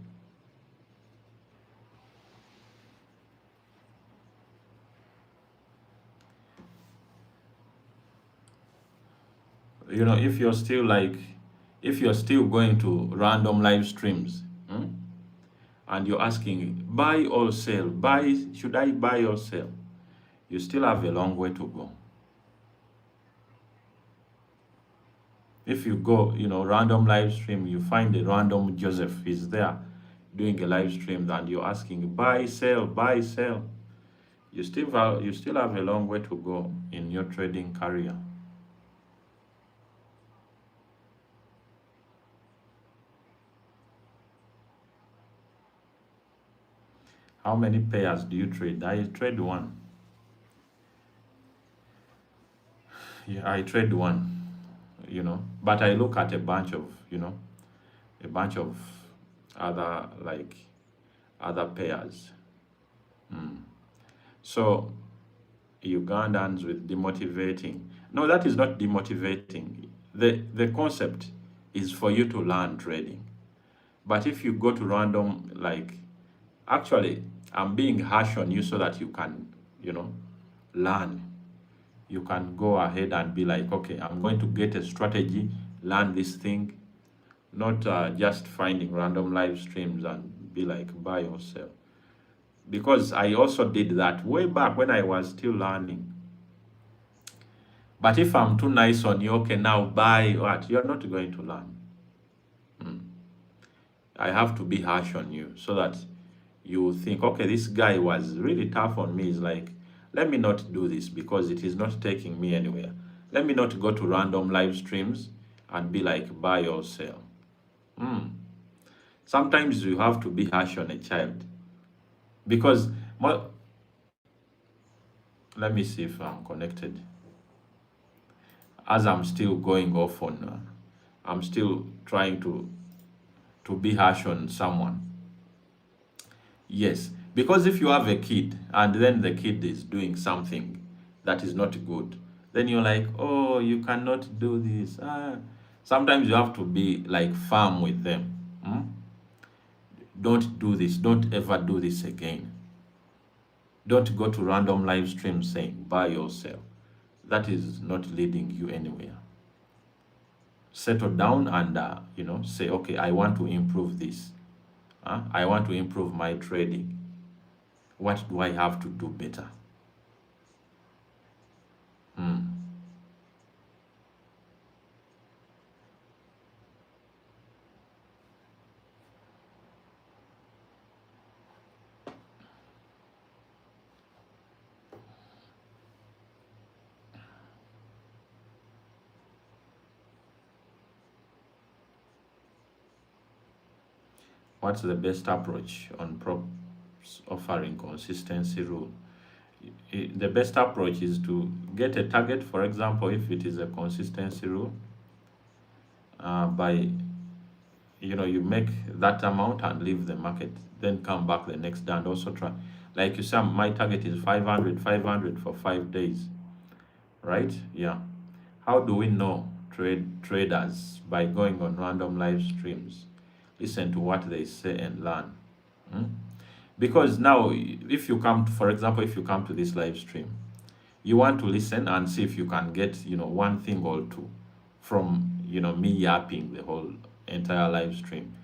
If you're still going to random live streams, and you're asking buy or sell, should I buy or sell? You still have a long way to go. If you go, random live stream, you find a random Joseph is there doing a live stream and you're asking buy, sell. You still have a long way to go in your trading career. How many pairs do you trade? I trade one. Yeah, I trade one, but I look at a bunch of, a bunch of other other pairs. So Ugandans with demotivating. No, that is not demotivating. The concept is for you to learn trading. But if you go to random, actually, I'm being harsh on you so that you can, learn. You can go ahead and be like, okay, I'm going to get a strategy, learn this thing, not just finding random live streams and be like, buy or sell. Because I also did that way back when I was still learning. But if I'm too nice on you, okay, now buy what? You're not going to learn. I have to be harsh on you so that you think, okay, this guy was really tough on me. It's like, let me not do this because it is not taking me anywhere. Let me not go to random live streams and be like, buy or sell. Sometimes you have to be harsh on a child because, let me see if I'm connected. As I'm still going off on, I'm still trying to be harsh on someone. Yes, because if you have a kid and then the kid is doing something that is not good, then you're like, oh, you cannot do this. Sometimes you have to be like firm with them. Don't do this. Don't ever do this again. Don't go to random live streams saying buy or sell. That is not leading you anywhere. Settle down and say, okay, I want to improve this. I want to improve my trading. What do I have to do better? What's the best approach on props offering consistency rule? The best approach is to get a target. For example, if it is a consistency rule, by you make that amount and leave the market, then come back the next day and also try. Like you said, my target is 500 for 5 days, right? Yeah. How do we know traders? By going on random live streams, listen to what they say and learn. Mm? Because now, if you come, for example, if you come to this live stream, you want to listen and see if you can get, one thing or two from, me yapping the whole entire live stream.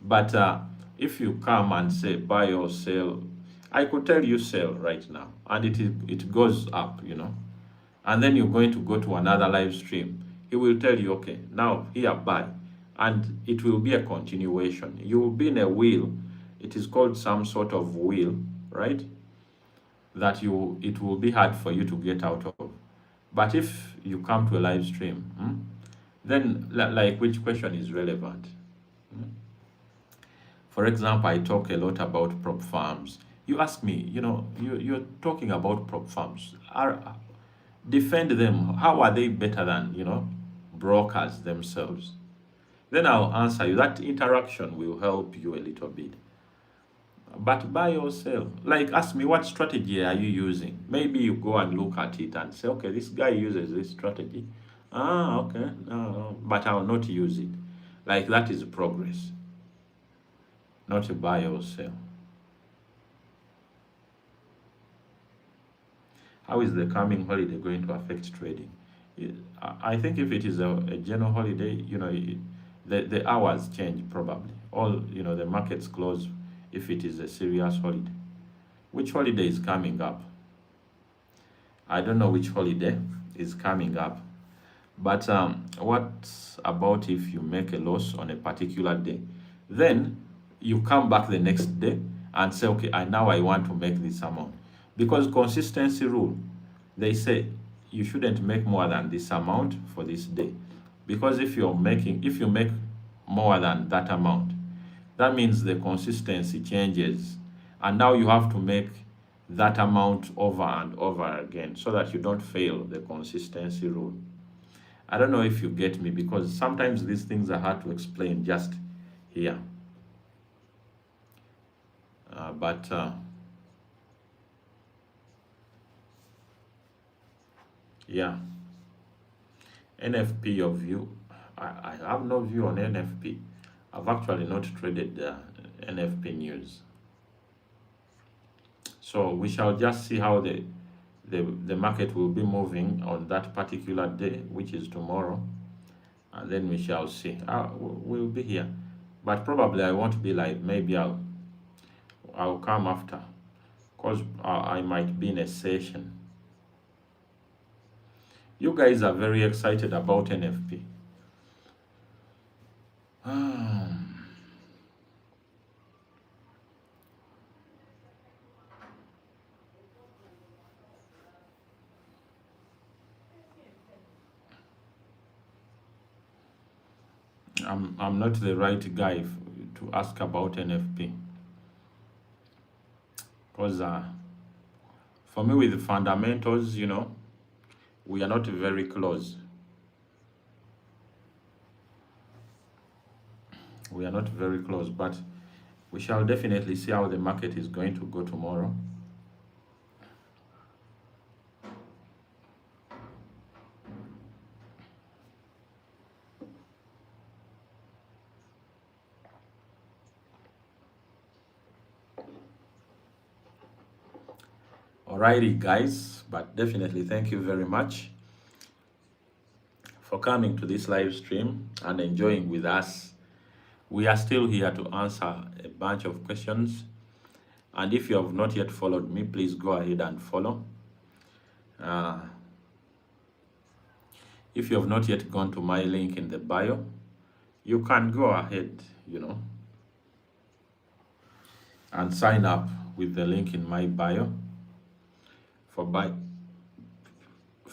But if you come and say buy or sell, I could tell you sell right now, and it goes up, and then you're going to go to another live stream. He will tell you, okay, now here buy, and it will be a continuation. You will be in a wheel. It is called some sort of wheel, right? That it will be hard for you to get out of. But if you come to a live stream, then like which question is relevant? For example, I talk a lot about prop farms. You ask me, you're talking about prop farms. Defend them. How are they better than, brokers themselves? Then I'll answer you. That interaction will help you a little bit. But buy or sell. Like, ask me, what strategy are you using? Maybe you go and look at it and say, okay, this guy uses this strategy. Ah, okay. No, but I'll not use it. Like, that is progress. Not to buy or sell. How is the coming holiday going to affect trading? I think if it is a general holiday, the hours change probably. All, the markets close if it is a serious holiday. Which holiday is coming up? I don't know which holiday is coming up. But what about if you make a loss on a particular day? Then you come back the next day and say, okay, now I want to make this amount. Because consistency rule, they say you shouldn't make more than this amount for this day. Because if you make more than that amount, that means the consistency changes. And now you have to make that amount over and over again so that you don't fail the consistency rule. I don't know if you get me, because sometimes these things are hard to explain just here. But yeah, NFP, your view. I have no view on NFP. I've actually not traded NFP news. So we shall just see how the market will be moving on that particular day, which is tomorrow. And then we shall see. We'll be here. But probably I won't be live. Maybe I'll come after, because I might be in a session. You guys are very excited about NFP. I'm not the right guy to ask about NFP, because for me with the fundamentals, we are not very close. We are not very close, but we shall definitely see how the market is going to go tomorrow. Alrighty, guys, but definitely thank you very much for coming to this live stream and enjoying with us. We are still here to answer a bunch of questions. And if you have not yet followed me, please go ahead and follow. If you have not yet gone to my link in the bio, you can go ahead, and sign up with the link in my bio for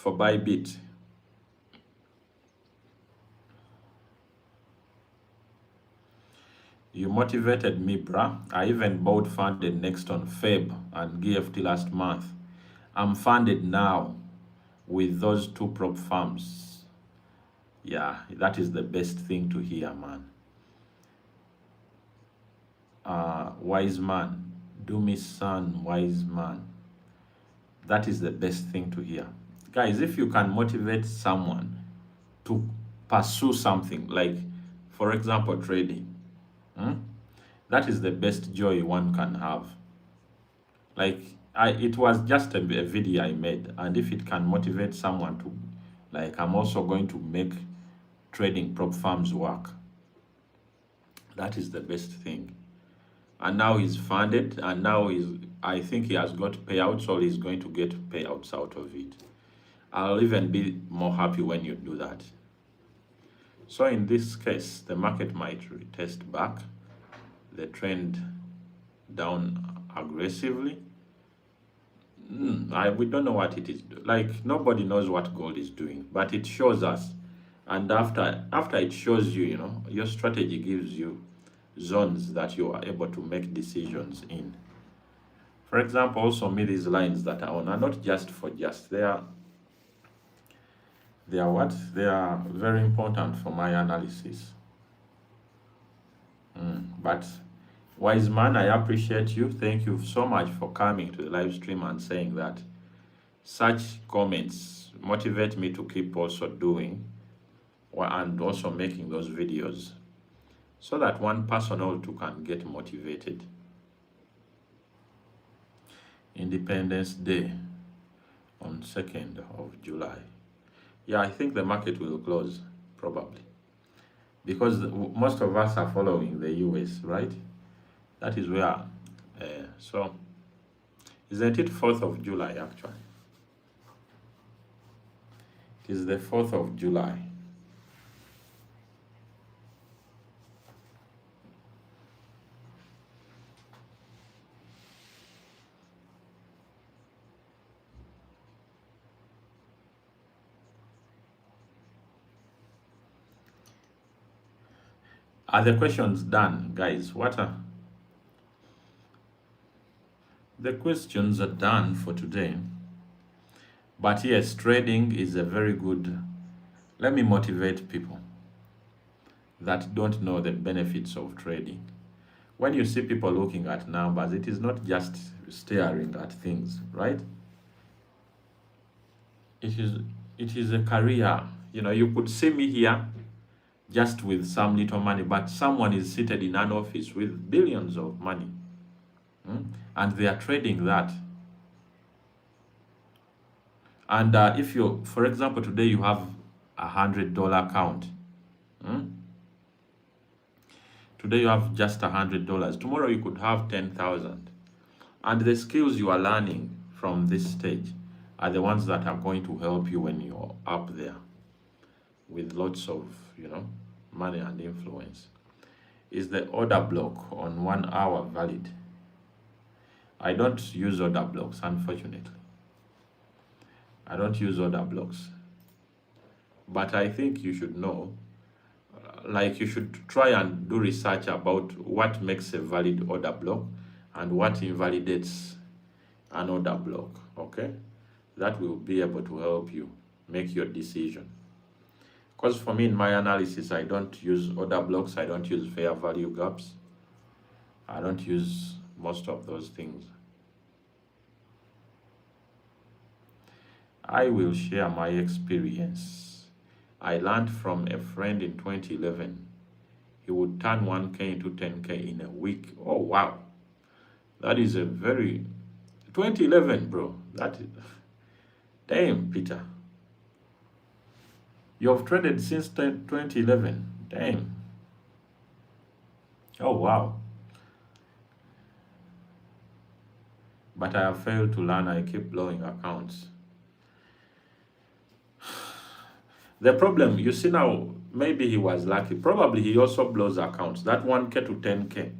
Bybit. You motivated me, bruh. I even bought FundedNext on Feb and GFT last month. I'm funded now with those two prop farms. Yeah, that is the best thing to hear, man. Wise man, do me son, wise man. That is the best thing to hear. Guys, if you can motivate someone to pursue something, like, for example, trading, Hmm? That is the best joy one can have. Like it was just a video I made, and if it can motivate someone to, like, I'm also going to make trading prop farms work. That is the best thing. And now he's funded, and now I think he has got payouts, or he's going to get payouts out of it. I'll even be more happy when you do that. So in this case, the market might retest back the trend down aggressively. We don't know what it is. Like, nobody knows what gold is doing, but it shows us. And after it shows you, your strategy gives you zones that you are able to make decisions in. For example, also me, these lines that are on are not just for just. They are what? They are very important for my analysis. But wise man, I appreciate you. Thank you so much for coming to the live stream and saying that. Such comments motivate me to keep also doing and also making those videos, so that one person or two can get motivated. Independence Day on 2nd of July. Yeah, I think the market will close, probably. Because most of us are following the US, right? That is where, so, isn't it 4th of July, actually? It is the 4th of July. Are the questions done, guys? The questions are done for today. But yes, trading is a very good. Let me motivate people that don't know the benefits of trading. When you see people looking at numbers, it is not just staring at things, right? It is it is a career. You could see me here just with some little money, but someone is seated in an office with billions of money, and they are trading that. And if you, for example, today you have $100 account, today you have just $100. Tomorrow you could have 10,000. And the skills you are learning from this stage are the ones that are going to help you when you're up there with lots of, money and influence. Is the order block on 1 hour valid? I don't use order blocks, unfortunately. I don't use order blocks. But I think you should know, like, you should try and do research about what makes a valid order block and what invalidates an order block, okay? That will be able to help you make your decision. Because for me, in my analysis, I don't use order blocks, I don't use fair value gaps, I don't use most of those things. I will share my experience. I learned from a friend in 2011. He would turn 1K into 10K in a week. Oh, wow. That is a very... 2011, bro. That is... Damn, Peter. You have traded since 2011. Damn. Oh, wow. But I have failed to learn. I keep blowing accounts. The problem, you see now, maybe he was lucky. Probably he also blows accounts. That 1K to 10K.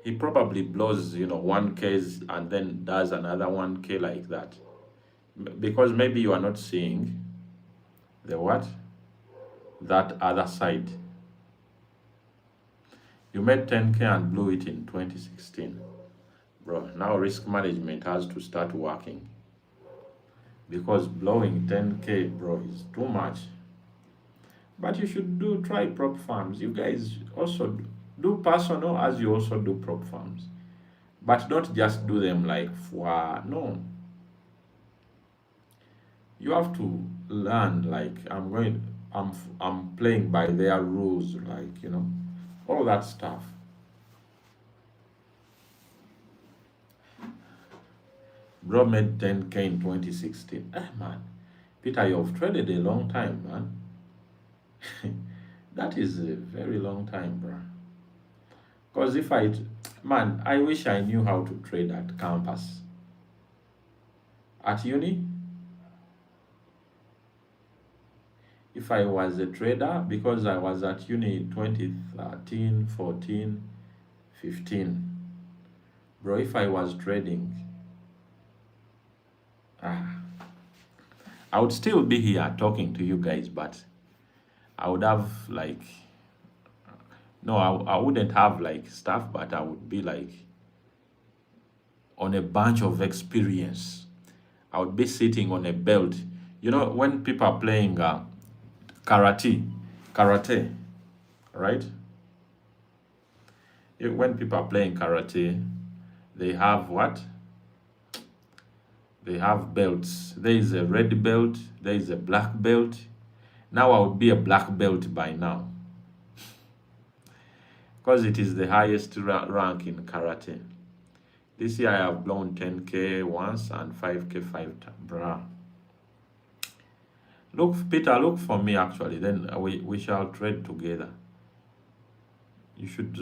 He probably blows, 1Ks and then does another 1K like that. Because maybe you are not seeing the what? That other side. You made 10K and blew it in 2016. Bro, now risk management has to start working. Because blowing 10K, bro, is too much. But you should try prop farms. You guys also do personal as you also do prop farms. But don't just do them like for, no. You have to learn, like, I'm playing by their rules, like, all that stuff. Bro made 10K in 2016. Man, Peter, you've traded a long time, man. That is a very long time, bro. Because man, I wish I knew how to trade at campus. At uni, if I was a trader, because I was at uni in 2013, 14, 15. Bro, if I was trading, I would still be here talking to you guys, but I would have like, no, I wouldn't have like stuff, but I would be like on a bunch of experience. I would be sitting on a belt. You know, when people are playing karate, right? When people are playing karate, they have what? They have belts. There is a red belt, there is a black belt. Now I would be a black belt by now, because it is the highest rank in karate. This year I have blown 10K once and 5K 5 times. Bruh. Look, Peter, look for me actually. Then we shall trade together. You should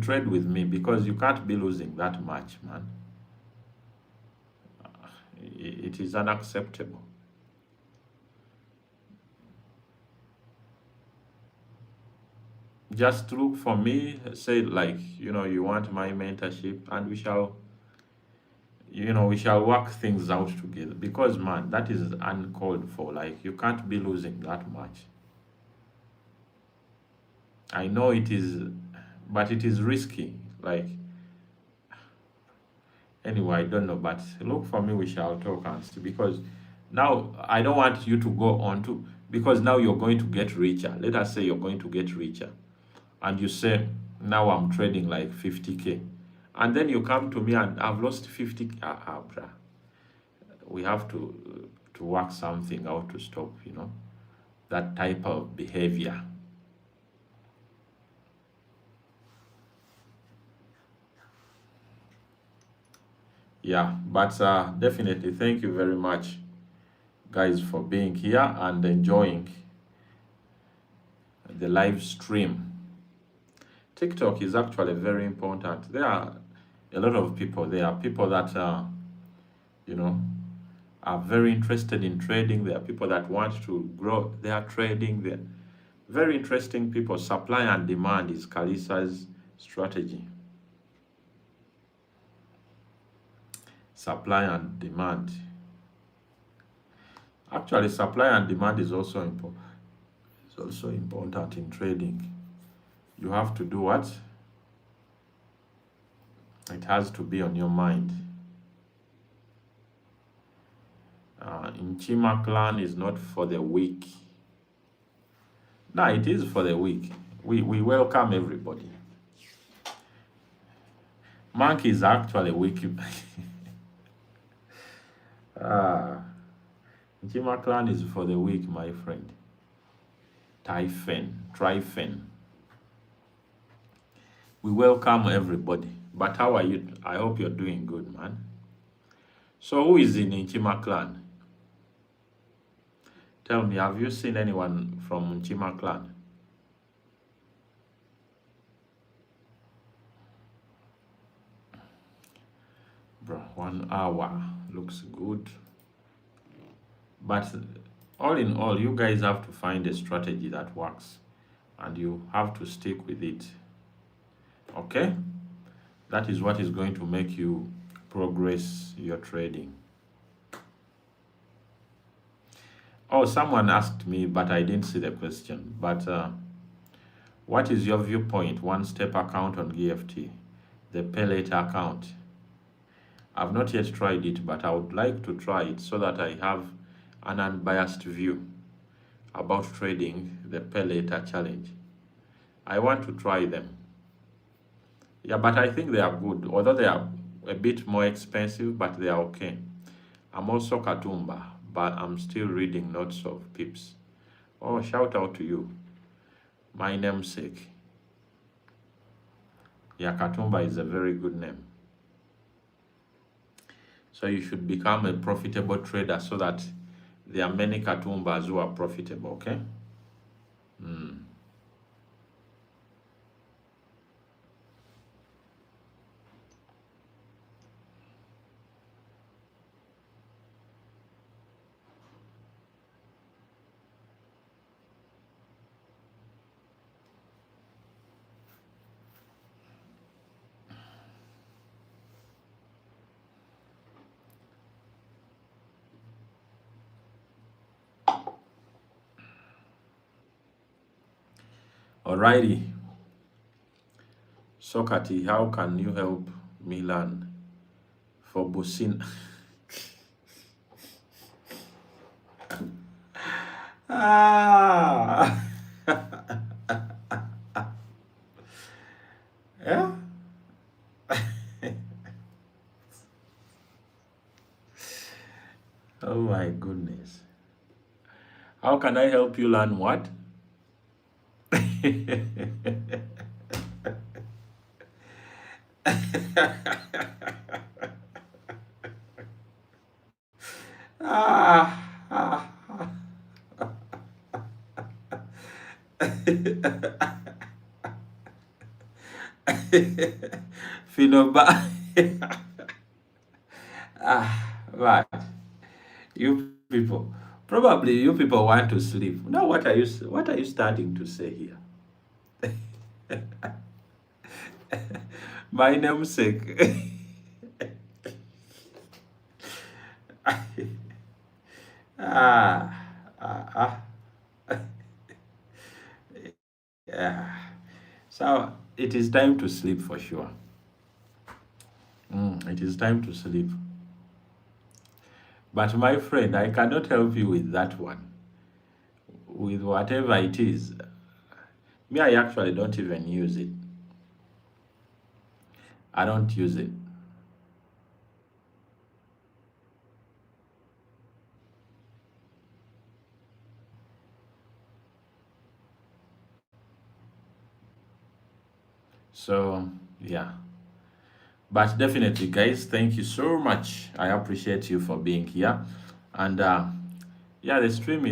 trade with me, because you can't be losing that much, man. It is unacceptable. Just look for me, say like, you want my mentorship, and we shall work things out together, because man, that is uncalled for. Like, you can't be losing that much. I know it is, but it is risky. Like, anyway, I don't know, but look for me, we shall talk and see, because now I don't want you to go on to, because now you're going to get richer. Let us say you're going to get richer, and you say, now I'm trading like 50K, and then you come to me and I've lost 50K. Bruh. We have to work something out to stop, that type of behavior. Yeah, but definitely thank you very much, guys, for being here and enjoying the live stream. TikTok is actually very important. There are a lot of people. There are people that are very interested in trading. There are people that want to grow their trading. They're very interesting people. Supply and demand is Kalisa's strategy. Supply and demand. Actually, supply and demand is also important. It's also important in trading. You have to do what? It has to be on your mind. Nchima clan is not for the weak. No, it is for the weak. We welcome everybody. Monkey is actually weak. Nchima clan is for the weak, my friend. Tryfen. We welcome everybody. But how are you? I hope you're doing good, man. So who is in Nchima clan? Tell me, have you seen anyone from Nchima clan? Bro, 1 hour looks good. But all in all, you guys have to find a strategy that works, and you have to stick with it. Okay? That is what is going to make you progress your trading. Oh, someone asked me, but I didn't see the question. But what is your viewpoint? One-step account on GFT, the pay later account. I've not yet tried it, but I would like to try it so that I have an unbiased view about trading the pay later challenge. I want to try them. Yeah, but I think they are good, although they are a bit more expensive, but they are okay. I'm also Katumba, but I'm still reading Notes of Pips. Oh, shout out to you, my namesake. Yeah, Katumba is a very good name. So you should become a profitable trader so that there are many Katumbas who are profitable, okay? Mm. Alrighty. Sokati, how can you help me learn for Busin? Ah, yeah. Oh my goodness. How can I help you learn what? Ah, ah. Finoba. Right. You people. Probably you people want to sleep. Now what are you starting to say here? My namesake. ah, ah, ah. Yeah. So it is time to sleep for sure. It is time to sleep. But my friend, I cannot help you with that one. With whatever it is. Me, I actually don't even use it. I don't use it. So, yeah. But definitely, guys, thank you so much. I appreciate you for being here. And yeah, the stream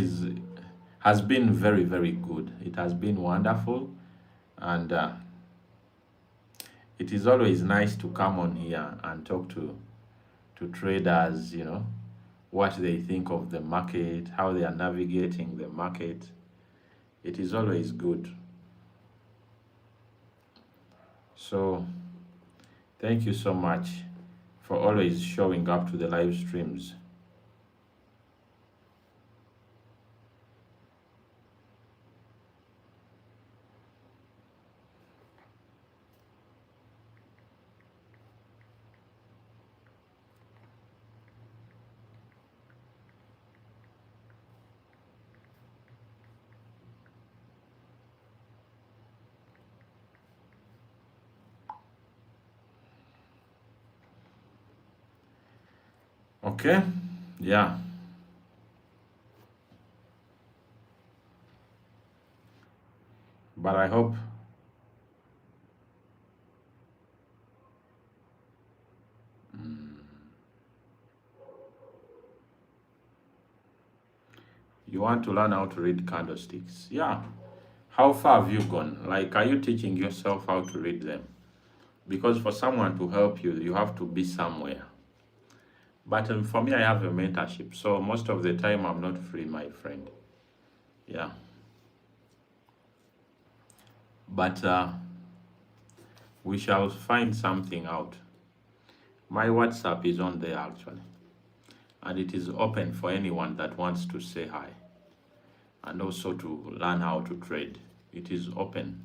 has been very, very good. It has been wonderful. And it is always nice to come on here and talk to traders, what they think of the market, how they are navigating the market. It is always good. So thank you so much for always showing up to the live streams. Okay? Yeah. But I hope you want to learn how to read candlesticks. Yeah. How far have you gone? Like, are you teaching yourself how to read them? Because for someone to help you, you have to be somewhere. But for me, I have a mentorship. So most of the time, I'm not free, my friend. Yeah. But we shall find something out. My WhatsApp is on there actually. And it is open for anyone that wants to say hi and also to learn how to trade. It is open.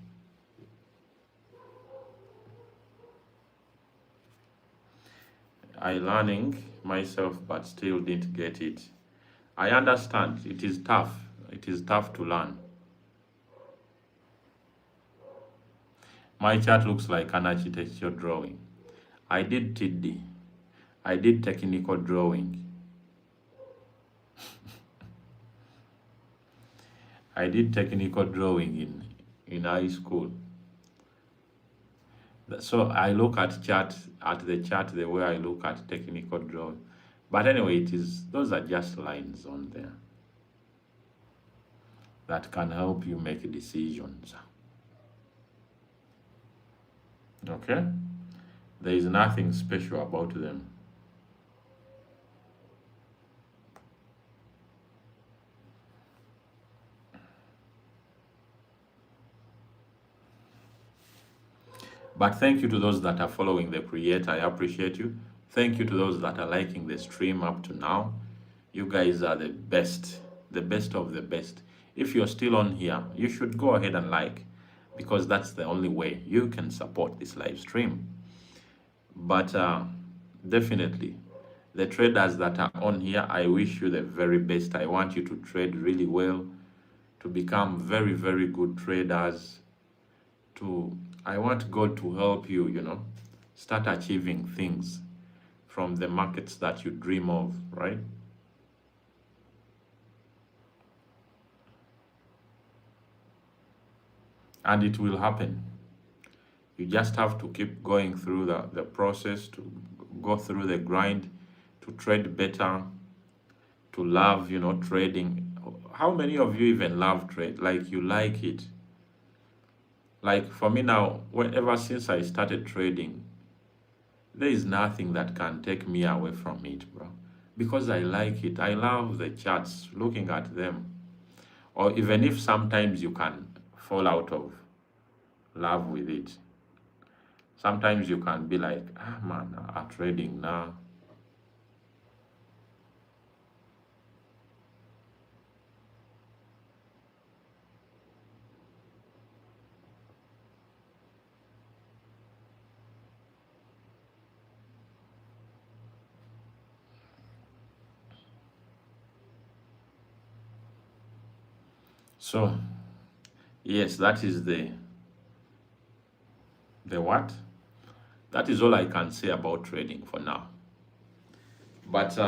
I learning myself but still didn't get it. I understand it is tough. It is tough to learn. My chart looks like an architecture drawing. I did TD. I did technical drawing. I did technical drawing in high school. So I look at the chart the way I look at technical drawing. But anyway, it is those are just lines on there that can help you make decisions. Okay? There is nothing special about them. But thank you to those that are following the creator. I appreciate you. Thank you to those that are liking the stream up to now. You guys are the best of the best. If you're still on here, you should go ahead and like, because that's the only way you can support this live stream. But definitely, the traders that are on here, I wish you the very best. I want you to trade really well, to become very, very good traders. I want God to help you, start achieving things from the markets that you dream of, right? And it will happen. You just have to keep going through the process, to go through the grind, to trade better, to love, trading. How many of you even love trade? Like you like it? Like for me now, ever since I started trading, there is nothing that can take me away from it, bro. Because I like it. I love the charts, looking at them. Or even if sometimes you can fall out of love with it. Sometimes you can be like, man, I'm trading now. So, yes, that is the what? That is all I can say about trading for now. But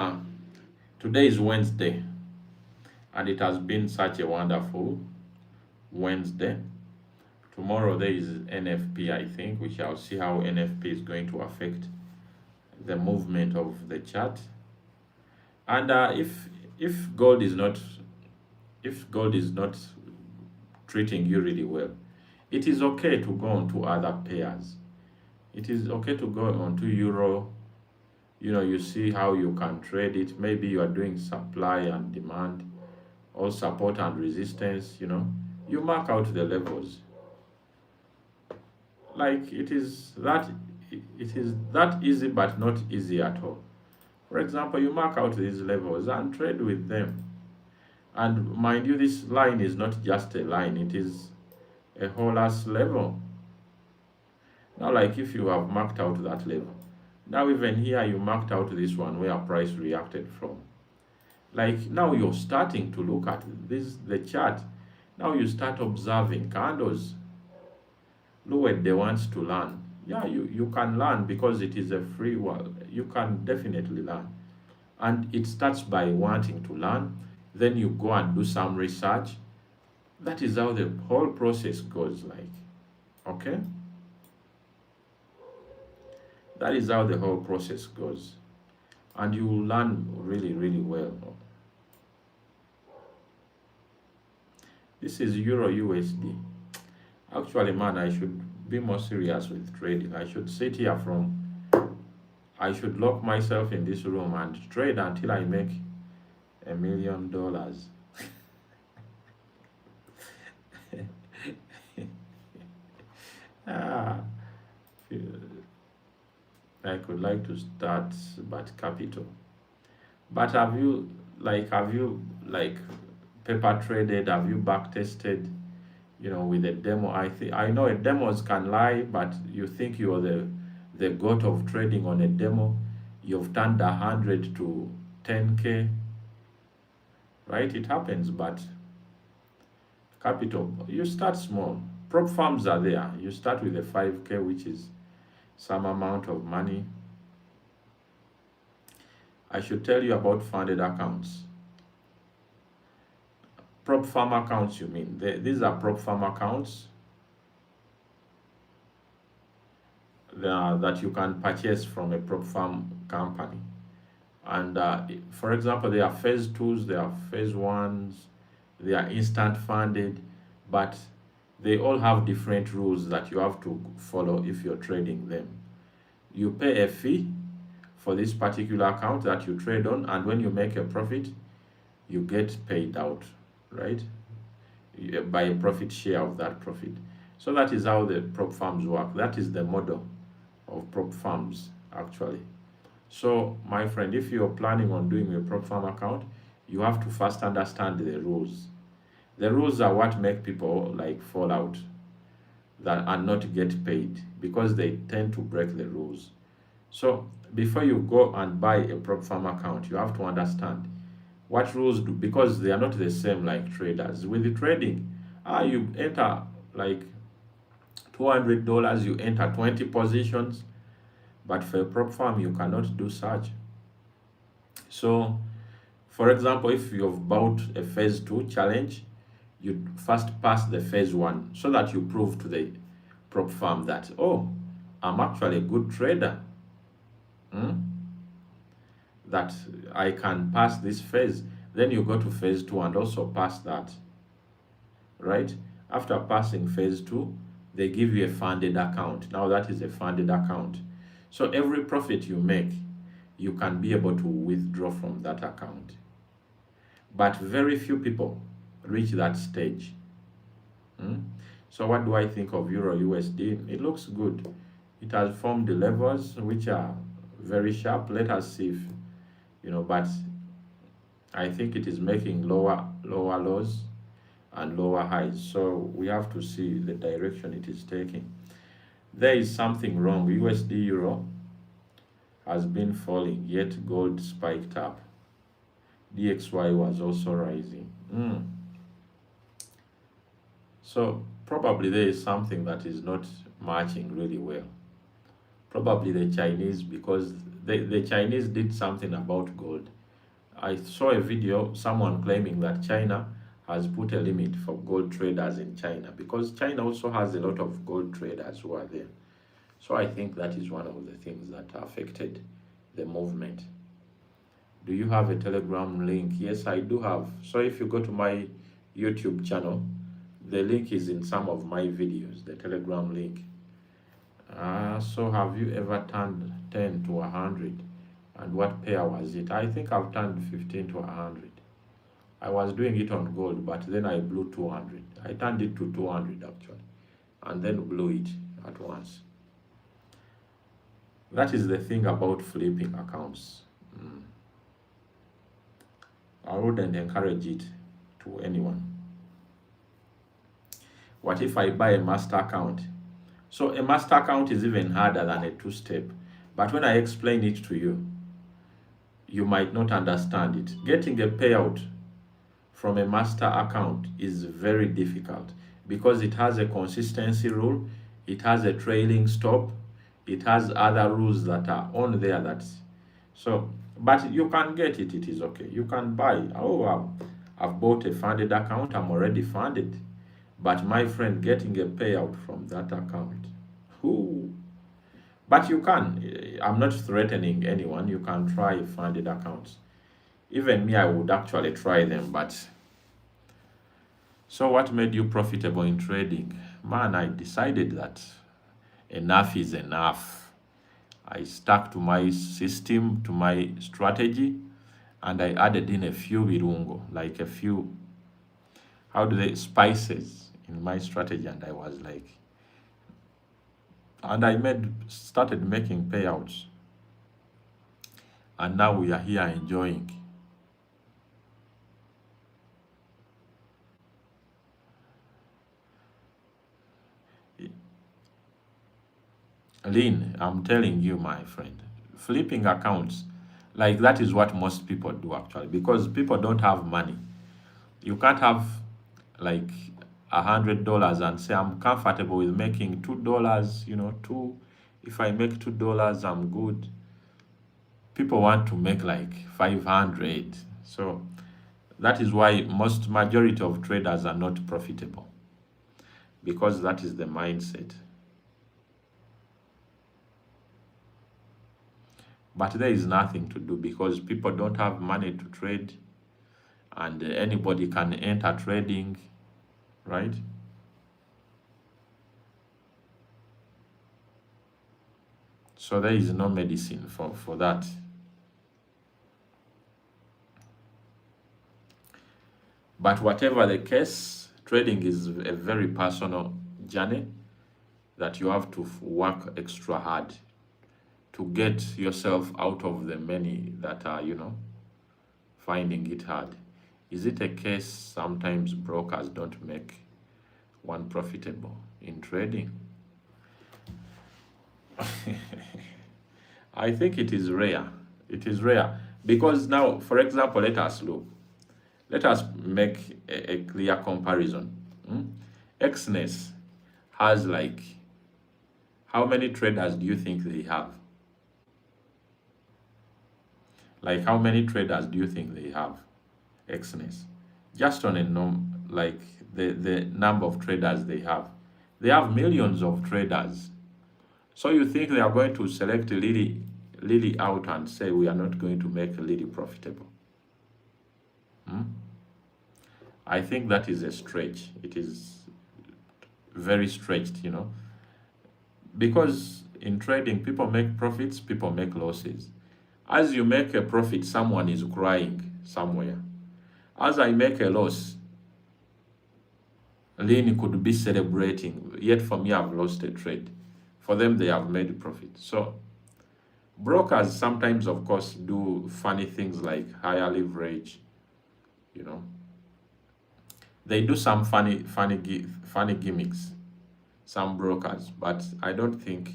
today is Wednesday, and it has been such a wonderful Wednesday. Tomorrow there is NFP, I think. We shall see how NFP is going to affect the movement of the chart. And if gold is not if gold is not treating you really well, it is okay to go on to other pairs. It is okay to go on to euro. You see how you can trade it. Maybe you are doing supply and demand, or support and resistance. You mark out the levels. Like it is that easy, but not easy at all. For example, you mark out these levels and trade with them. And mind you, this line is not just a line, it is a whole ass level. Now, like if you have marked out that level, now even here you marked out this one where price reacted from. Like now you're starting to look at the chart. Now you start observing candles. Look at they wants to learn. Yeah, you can learn because it is a free world. You can definitely learn. And it starts by wanting to learn. Then you go and do some research. That is how the whole process goes like. Okay? That is how the whole process goes. And you will learn really, really well. This is Euro USD. Actually, man, I should be more serious with trading. I should lock myself in this room and trade until I make $1 million. Ah, I could like to start, but capital. But have you paper traded? Have you back tested? With a demo. I know demos can lie, but you think you're the goat of trading on a demo. You've turned 100 to 10K, right? It happens, but capital, you start small. Prop farms are there. You start with a 5K, which is some amount of money. I should tell you about funded accounts. Prop farm accounts, you mean? These are prop farm accounts. that you can purchase from a prop farm company. And for example, there are phase twos, there are phase ones, they are instant funded, but they all have different rules that you have to follow if you're trading them. You pay a fee for this particular account that you trade on, and when you make a profit, you get paid out, right? By a profit share of that profit. So that is how the prop farms work. That is the model of prop farms, actually. So, my friend, if you're planning on doing a prop farm account, you have to first understand the rules. The rules are what make people like fall out that and not get paid because they tend to break the rules. So, before you go and buy a prop farm account, you have to understand what rules do, because they are not the same like traders. With the trading, you enter like $200, you enter 20 positions, but for a prop farm, you cannot do such. So, for example, if you've bought a phase 2 challenge, you first pass the phase 1 so that you prove to the prop farm that, oh, I'm actually a good trader, that I can pass this phase. Then you go to phase 2 and also pass that, right? After passing phase 2, they give you a funded account. Now that is a funded account. So every profit you make, you can be able to withdraw from that account. But very few people reach that stage. So what do I think of Euro USD? It looks good. It has formed the levels which are very sharp. Let us see if, but I think it is making lower lows and lower highs. So we have to see the direction it is taking. There is something wrong. USD Euro has been falling, yet gold spiked up. DXY was also rising. So probably there is something that is not matching really well. Probably the Chinese, because the Chinese did something about gold. I saw a video, someone claiming that China has put a limit for gold traders in China, because China also has a lot of gold traders who are there. So I think that is one of the things that affected the movement. Do you have a Telegram link? Yes, I do have. So if you go to my YouTube channel, the link is in some of my videos, the Telegram link. So have you ever turned 10 to 100? And what pair was it? I think I've turned 15 to 100. I was doing it on gold, but then I blew 200. I turned it to 200 actually, and then blew it at once. That is the thing about flipping accounts. I wouldn't encourage it to anyone. What if I buy a master account? So a master account is even harder than a two-step. But when I explain it to you, you might not understand it. Getting a payout from a master account is very difficult because it has a consistency rule, it has a trailing stop, it has other rules that are on there but you can get it, it is okay. You can buy. I've bought a funded account, I'm already funded. But my friend, getting a payout from that account, but you can. I'm not threatening anyone. You can try funded accounts. Even me, I would actually try them. But so what made you profitable in trading? Man, I decided that enough is enough. I stuck to my system, to my strategy, and I added in a few virungo, like a few, spices in my strategy, and I was like, and I started making payouts, and now we are here enjoying. Lynn, I'm telling you, my friend, flipping accounts, like that is what most people do actually, because people don't have money. You can't have like $100 and say I'm comfortable with making $2, if I make $2, I'm good. People want to make like 500. So that is why majority of traders are not profitable, because that is the mindset. But there is nothing to do because people don't have money to trade, and anybody can enter trading, right? So there is no medicine for that. But whatever the case, trading is a very personal journey that you have to work extra hard to get yourself out of the many that are, finding it hard. Is it a case sometimes brokers don't make one profitable in trading? I think it is rare. It is rare because now, for example, let us look. Let us make a clear comparison. Xness has like, how many traders do you think they have? Like, how many traders do you think they have? Xness. Just on a like the number of traders they have. They have millions of traders. So you think they are going to select Lily out and say we are not going to make Lily profitable? I think that is a stretch. It is very stretched, because in trading, people make profits, people make losses. As you make a profit, someone is crying somewhere. As I make a loss, Lynn could be celebrating, yet for me, I've lost a trade. For them, they have made profit. So brokers sometimes, of course, do funny things like higher leverage, They do some funny gimmicks, some brokers, but I don't think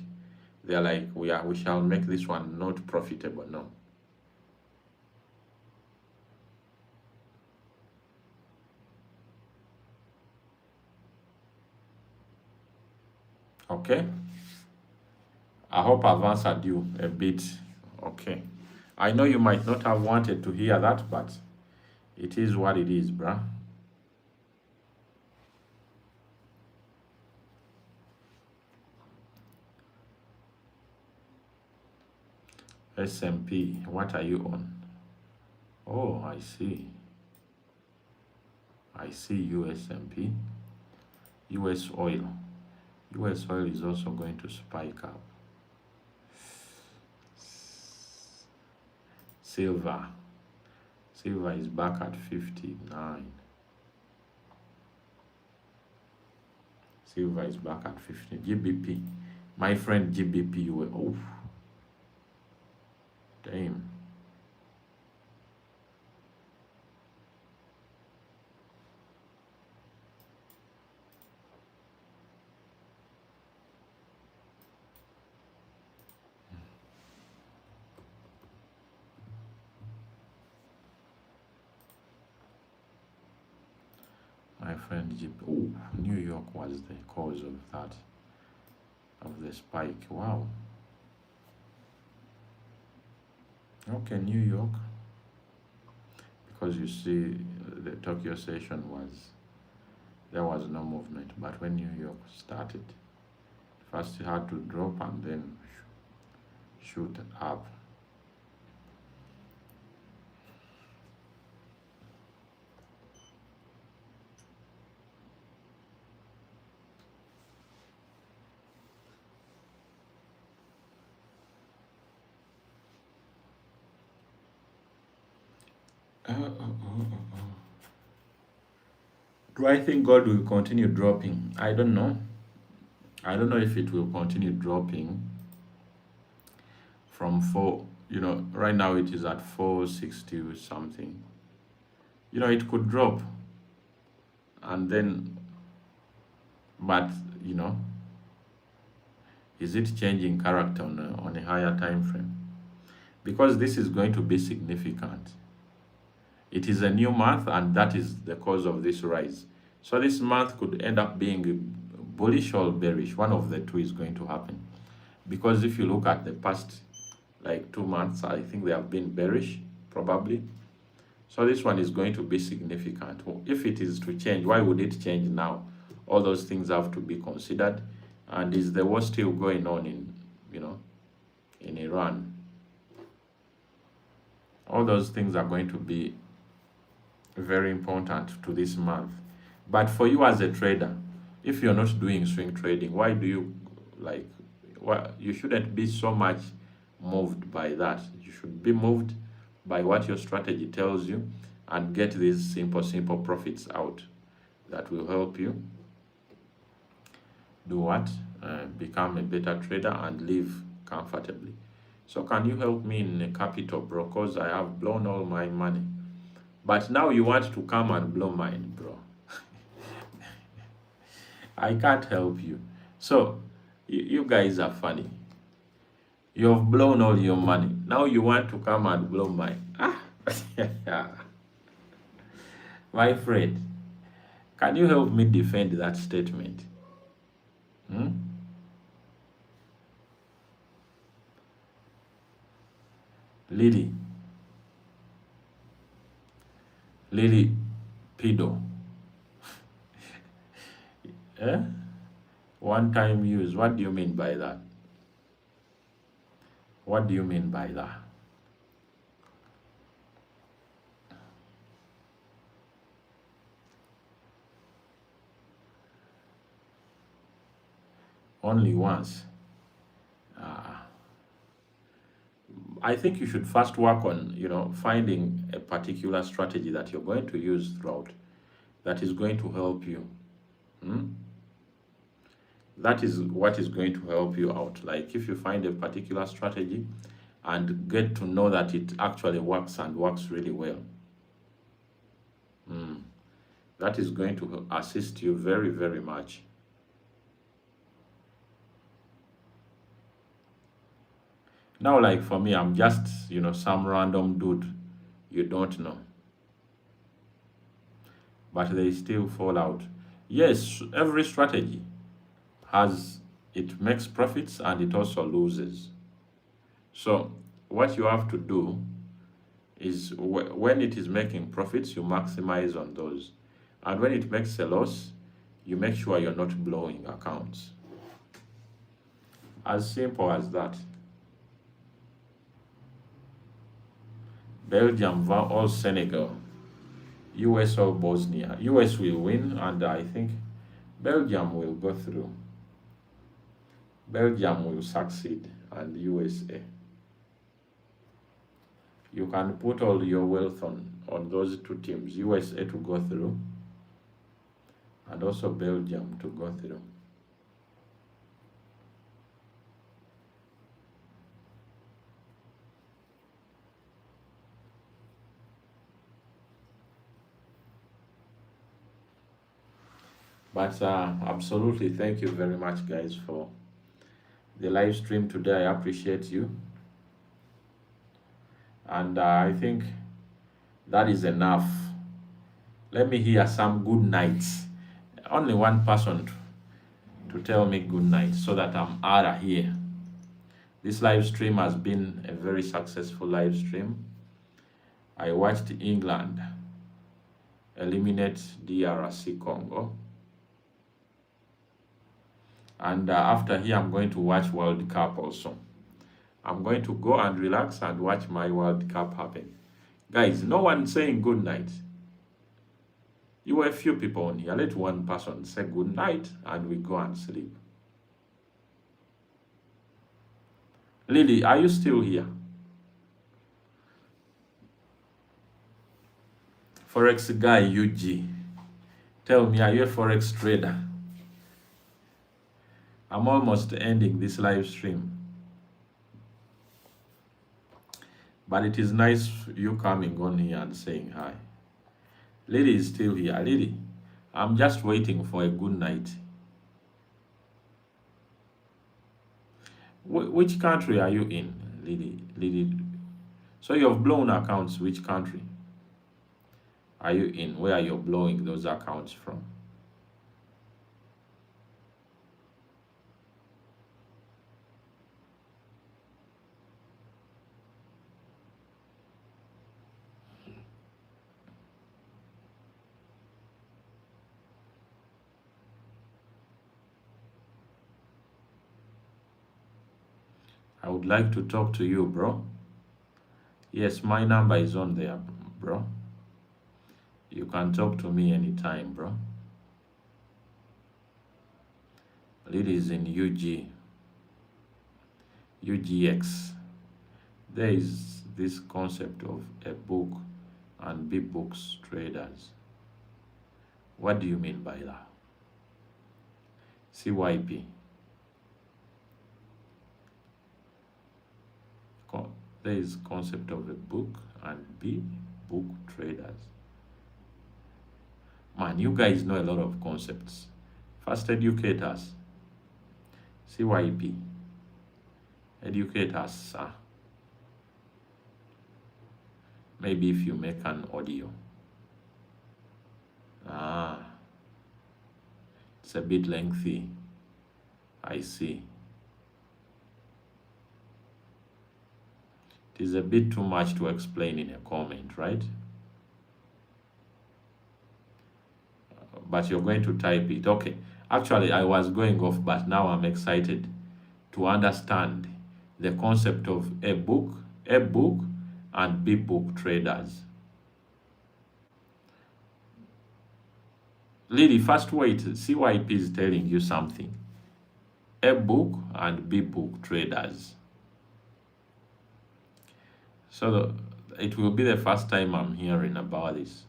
they're like, we shall make this one not profitable. No. Okay. I hope I've answered you a bit. Okay. I know you might not have wanted to hear that, but it is what it is, bruh. S&P, what are you on? Oh, I see. I see USMP. US oil. US oil is also going to spike up. Silver. Silver is back at 59. Silver is back at 50. GBP. My friend GBP, you were off. Damn. My friend GP. Oh, New York was the cause of that, of the spike. Wow. Okay, New York. Because you see, the Tokyo session there was no movement. But when New York started, first it had to drop and then shoot up. Do I think gold will continue dropping? I don't know. I don't know if it will continue dropping from right now it is at 460 something. It could drop and then, but is it changing character on a higher time frame? Because this is going to be significant. It is a new month, and that is the cause of this rise. So this month could end up being bullish or bearish. One of the two is going to happen. Because if you look at the past, like 2 months, I think they have been bearish, probably. So this one is going to be significant. If it is to change, why would it change now? All those things have to be considered. And is the war still going on in Iran? All those things are going to be very important to this month. But for you as a trader, if you're not doing swing trading, why do you like, well, you shouldn't be so much moved by that. You should be moved by what your strategy tells you and get these simple profits out that will help you do what? Become a better trader and live comfortably. So can you help me in a capital, bro? Because I have blown all my money. But now you want to come and blow mine, bro. I can't help you. So you guys are funny. You have blown all your money. Now you want to come and blow mine. Ah, my friend, can you help me defend that statement? Hmm? Lily Pido. Eh? One time use. What do you mean by that? What do you mean by that? Only once. I think you should first work on, finding a particular strategy that you're going to use throughout that is going to help you. Hmm? That is what is going to help you out. Like if you find a particular strategy and get to know that it actually works and works really well, that is going to assist you very, very much. Now, like for me, I'm just, some random dude you don't know, but they still fall out. Yes, every strategy has, it makes profits and it also loses. So what you have to do is when it is making profits, you maximize on those. And when it makes a loss, you make sure you're not blowing accounts. As simple as that. Belgium or Senegal, US or Bosnia. US will win, and I think Belgium will go through. Belgium will succeed, and USA. You can put all your wealth on those two teams, USA to go through, and also Belgium to go through. But absolutely, thank you very much, guys, for the live stream today. I appreciate you. And I think that is enough. Let me hear some good nights. Only one person to tell me good night so that I'm out of here. This live stream has been a very successful live stream. I watched England eliminate DRC Congo. And after here, I'm going to watch World Cup also. I'm going to go and relax and watch my World Cup happen. Guys, no one saying good night. You were a few people on here. Let one person say good night and we go and sleep. Lily, are you still here? Forex guy UG. Tell me, are you a Forex trader? I'm almost ending this live stream. But it is nice you coming on here and saying hi. Lily is still here. Lily, I'm just waiting for a good night. Which country are you in, Lily? So you've blown accounts. Which country are you in? Where you're blowing those accounts from? I would like to talk to you, bro. Yes, my number is on there, bro. You can talk to me anytime, bro. It is in UGX. There is this concept of a book and big books traders. What do you mean by that? CYP. There is concept of a book and big book traders. Man, you guys know a lot of concepts. First, educate us. CYP. Educate us, sir. Maybe if you make an audio. It's a bit lengthy. I see. It is a bit too much to explain in a comment, right? But you're going to type it. Okay. Actually, I was going off, but now I'm excited to understand the concept of a book, and big book traders. Lily, first wait, CYP is telling you something. A book and big book traders. So it will be the first time I'm hearing about this.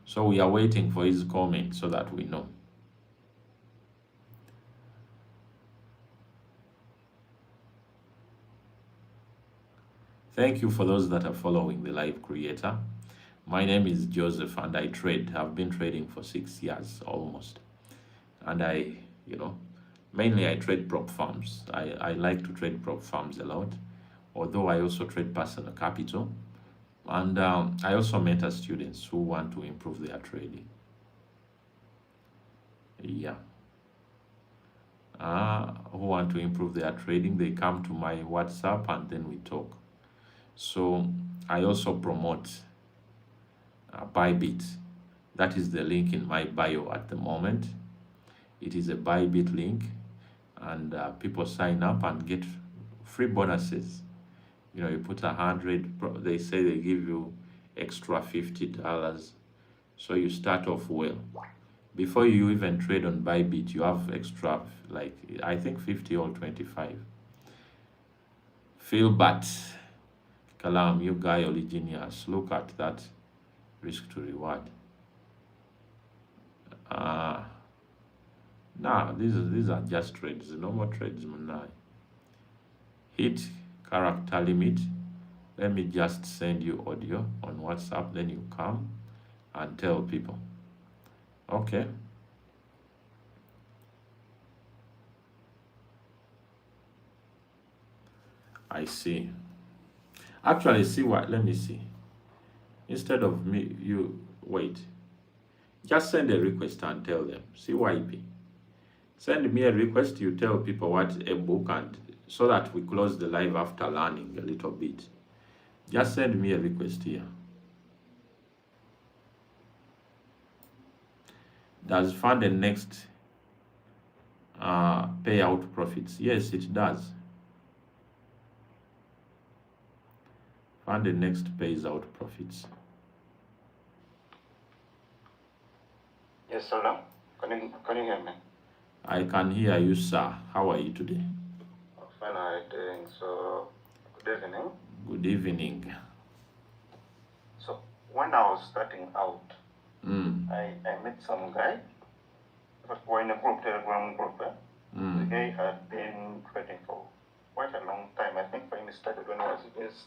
So we are waiting for his comment so that we know. Thank you for those that are following the live creator. My name is Joseph and I trade. I've been trading for 6 years almost. And mainly I trade prop firms. I like to trade prop firms a lot, although I also trade personal capital. And I also mentor students who want to improve their trading. Yeah. Who want to improve their trading, they come to my WhatsApp and then we talk. So I also promote Bybit. That is the link in my bio at the moment. It is a Bybit link, and people sign up and get free bonuses. You put 100, they say they give you extra $50. So you start off well. Before you even trade on Bybit, you have extra, like, I think 50 or 25. Philbert, Kalam, you guy genius. Look at that risk to reward. Nah, these are just trades, normal trades, man. Hit character limit. Let me just send you audio on WhatsApp, then you come and tell people. Okay. I see. Actually, see what? Let me see. Instead of me, you wait. Just send a request and tell them. CYP. Send me a request. You tell people what a book, and so that we close the live after learning a little bit. Just send me a request here. Does FundedNext pay out profits? Yes, it does. FundedNext pays out profits. Yes, hello. Can you hear me? I can hear you, sir. How are you today? Fine, how are you doing? So, good evening. Good evening. So, when I was starting out, I met some guy. We're in a group, Telegram group. The guy had been trading for quite a long time. I think when he started when he was in his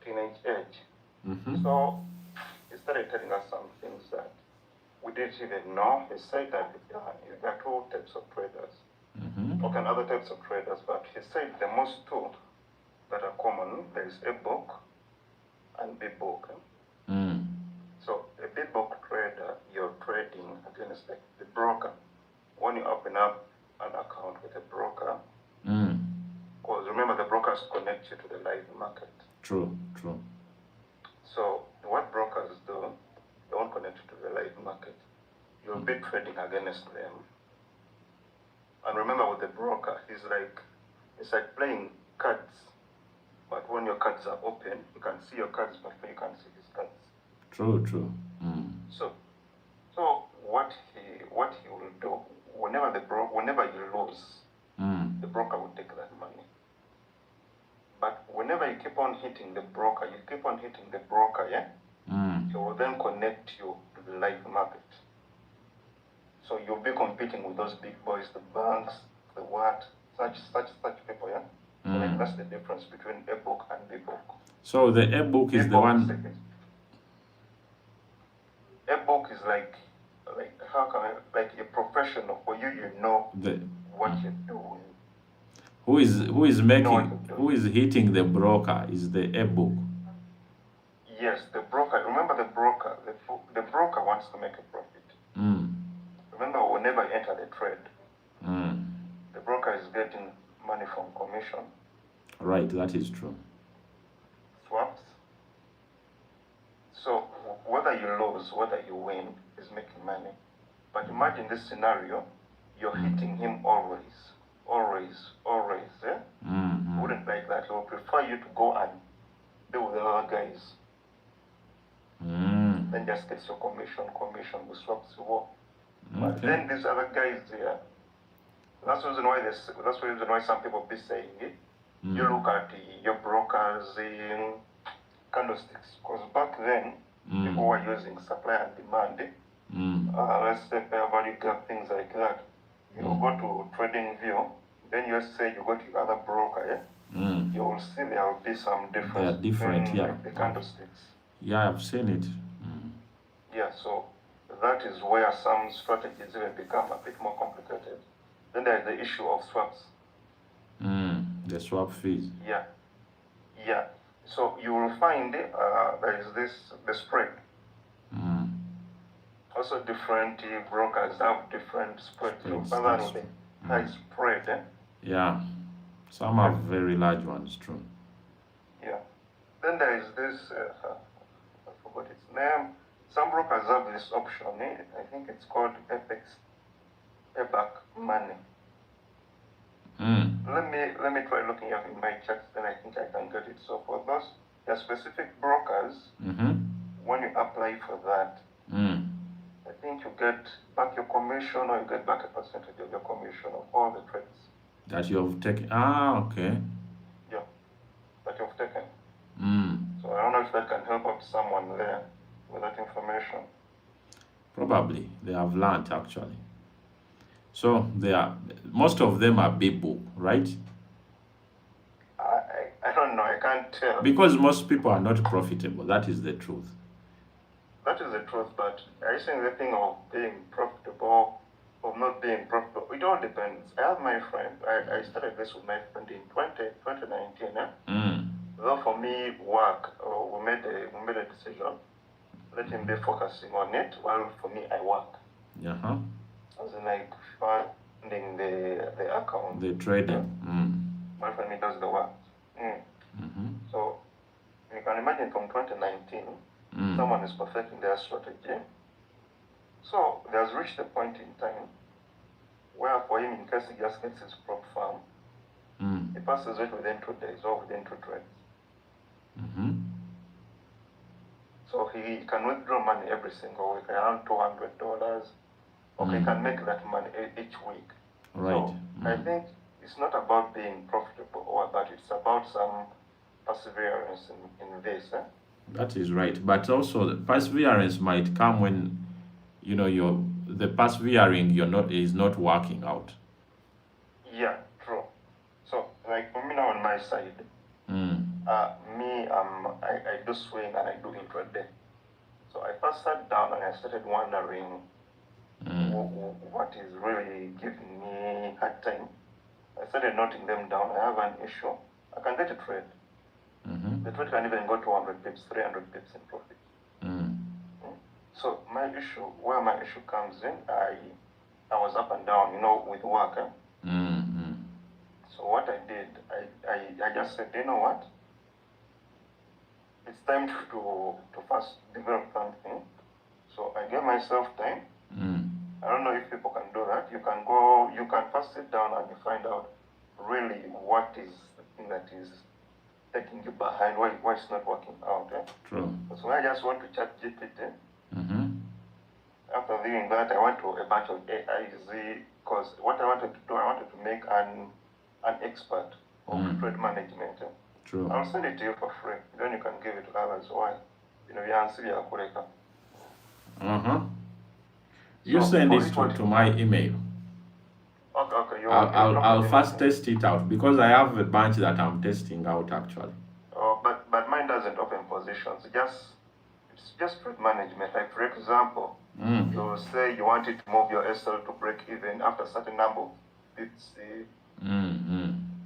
teenage age. So, he started telling us some things that we didn't even know. He said that there are two types of traders. Okay, other types of traders, but he said the most two that are common, there is a book and big book. So a big book trader, you're trading against the broker. When you open up an account with a broker, because remember the brokers connect you to the live market. True. So what brokers do, they won't connect you to the live market. You'll be trading against them. And remember with the broker, it's like playing cards But when your cards are open, you can see your cards, but you can't see his cards. True, true. So what he will do, whenever you lose, the broker will take that money. But whenever you keep on hitting the broker, yeah, he will then connect you to the live market. So you'll be competing with those big boys, the banks, the what, such people, yeah. So like that's the difference between ebook and ebook. So the ebook is the one. Ebook is like how can I, like a professional for you. You know what you're doing. Who is making, who is hitting the broker is the ebook. Yes, the broker. Remember the broker. The broker wants to make a profit. Remember, whenever you enter the trade, the broker is getting money from commission. Right, that is true. Swaps. So whether you lose, whether you win, is making money. But imagine this scenario: you're hitting him always. Yeah? Wouldn't like that. He would prefer you to go and deal with the other guys. Then just gets your commission with swaps you walk. But then these other guys there, that's the reason why some people be saying it. You look at your brokers in candlesticks, because back then people were using supply and demand. Let's say fair value gap, things like that. You go to trading view, then you say you go to the other broker, yeah? You will see there will be some difference. They are different, between, yeah. Like the candlesticks. Yeah, I've seen it. Yeah, so that is where some strategies even become a bit more complicated. Then there is the issue of swaps. The swap fees. Yeah. So you will find there is the spread. Also, different brokers have different spreads. So further with the high spread. Yeah, some have very large ones. True. Yeah. Then there is this. I forgot its name. Some brokers have this option. I think it's called payback money. Let me try looking up in my charts, then I think I can get it. So for those, there are specific brokers. When you apply for that, I think you get back your commission, or you get back a percentage of your commission of all the trades that you have taken. Okay. Yeah, that you've taken. So I don't know if that can help out someone there with that information. Probably they have learned actually. So most of them are big book, right? I don't know. I can't tell. Because most people are not profitable. That is the truth. That is the truth. But are you saying the thing of being profitable or not being profitable? It all depends. I have my friend. I started this with my friend in 2019. Though for me, we made a decision. Let him be focusing on it, while for me, I work. As in like funding the account. The trading. My friend does the work. So you can imagine from 2019, someone is perfecting their strategy. So there's reached a point in time where for him, in case he just gets his prop farm, he passes it within 2 days or within 2 trades. So he can withdraw money every single week, around $200. Okay, he can make that money each week. Right. So I think it's not about being profitable or that, it's about some perseverance in this. That is right. But also the perseverance might come when the persevering is not working out. Yeah, true. So like for me now on my side, I do swing and I do intraday. So I first sat down and I started wondering what is really giving me hard time. I started noting them down. I have an issue. I can get a trade. The trade can even go 200 pips, 300 pips in profit. So where my issue comes in, I was up and down, with work. So what I did, I just said, you know what? It's time to first develop something. So I gave myself time. I don't know if people can do that. You can first sit down and you find out really what is the thing that is taking you behind, why it's not working out. True. So I just went to chat GPT. Mm-hmm. After viewing that, I went to a bunch of AIZ, because what I wanted to do, I wanted to make an expert of trade management. True. I'll send it to you for free. Then you can give it to others. Why? You answer your correct. You send it to my email. Okay. I'll first test it out, because I have a bunch that I'm testing out actually. Oh, but mine doesn't open positions. It's just trade management. Like, for example, you say you wanted to move your SL to break even after a certain number of bits,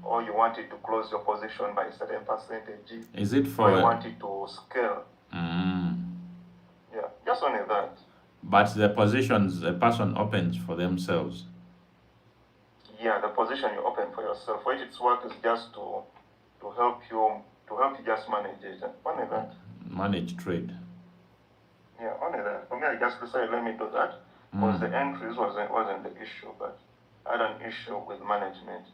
or you wanted to close your position by a certain percentage. Is it for? Or you wanted to scale. Yeah, just only that. But the positions a person opens for themselves. Yeah, the position you open for yourself. What its work is just to help you just manage it. Only that. Manage trade. Yeah, only that. For me, I just decided let me do that, because the entries wasn't the issue, but I had an issue with management.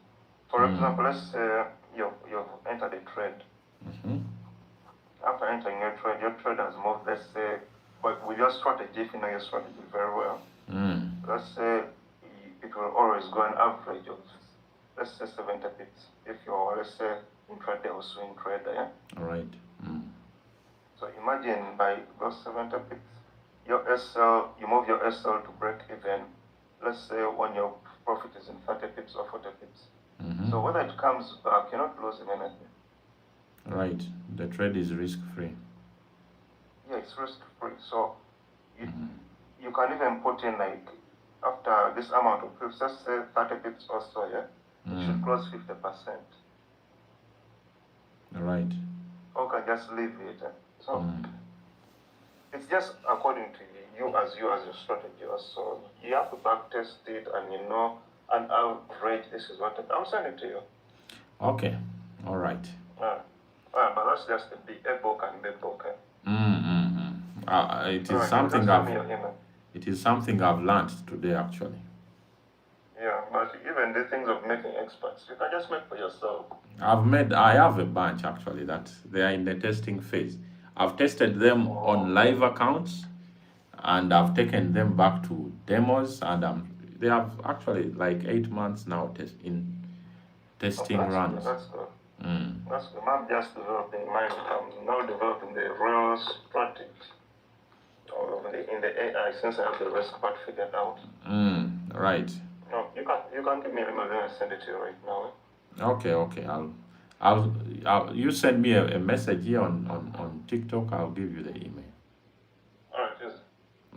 For example, let's say you've entered a trade. After entering your trade has moved, let's say, but with your strategy, if you know your strategy very well, let's say it will always go an average of, let's say, 70 pips. If you're, let's say, intraday or swing trader, yeah? All right. So imagine by those 70 pips, your SL, you move your SL to break even, let's say when your profit is in 30 pips or 40 pips. So whether it comes back, you're not losing anything. Right. The trade is risk-free. Yeah, it's risk-free. So you can even put in, like, after this amount of pips, let's say 30 pips or so, yeah? It should close 50%. Right. Or can just leave it. So it's just according to you as your strategy. So you have to back test it, and an average. This is what I'll send it to you. Okay. All right. But that's just the A book and B book. It is something I've learned today actually. Yeah, but even the things of making experts, you can just make for yourself. I have a bunch actually that they are in the testing phase. I've tested them on live accounts, and I've taken them back to demos, and they have actually like 8 months now in testing runs. That's good. That's good. I'm just developing mine. I'm now developing the real strategy in the AI, since I have the risk part figured out. Right. No, you can give me an email and I'll send it to you right now. Okay. I'll you send me a message here on TikTok. I'll give you the email. All right, yes.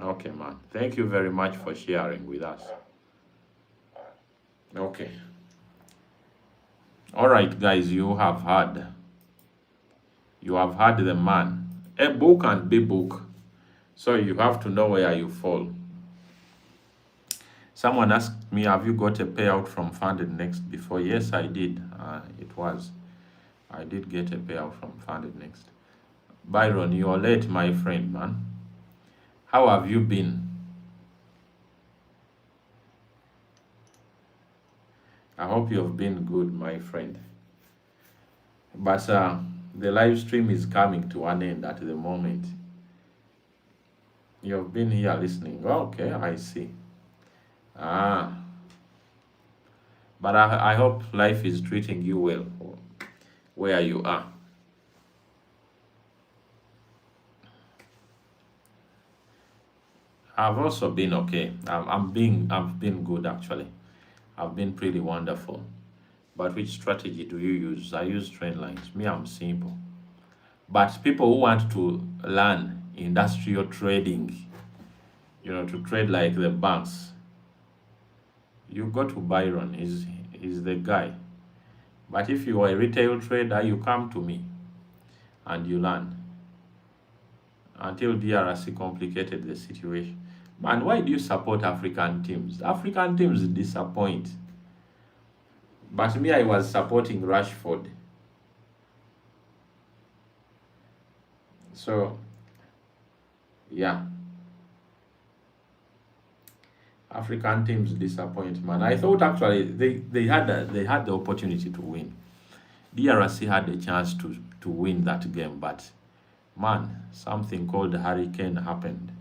Okay, man. Thank you very much for sharing with us. Okay. All right, guys. You have heard the man. A book and B book. So you have to know where you fall. Someone asked me, have you got a payout from FundedNext before? Yes, I did. I did get a payout from FundedNext. Byron, you're late, my friend, man. How have you been? I hope you've been good, my friend. But the live stream is coming to an end at the moment. You've been here listening. Okay, I see. But I hope life is treating you well where you are. I've also been okay. I've been good actually. I've been pretty wonderful. But which strategy do you use? I use trend lines. Me, I'm simple. But people who want to learn industrial trading, to trade like the banks, you go to Byron. He's the guy. But if you are a retail trader, you come to me and you learn. Until DRC complicated the situation. Man, why do you support African teams? African teams disappoint. But me, I was supporting Rashford. So, yeah. African teams disappoint, man. I thought actually they had the opportunity to win. DRC had a chance to win that game, but man, something called hurricane happened.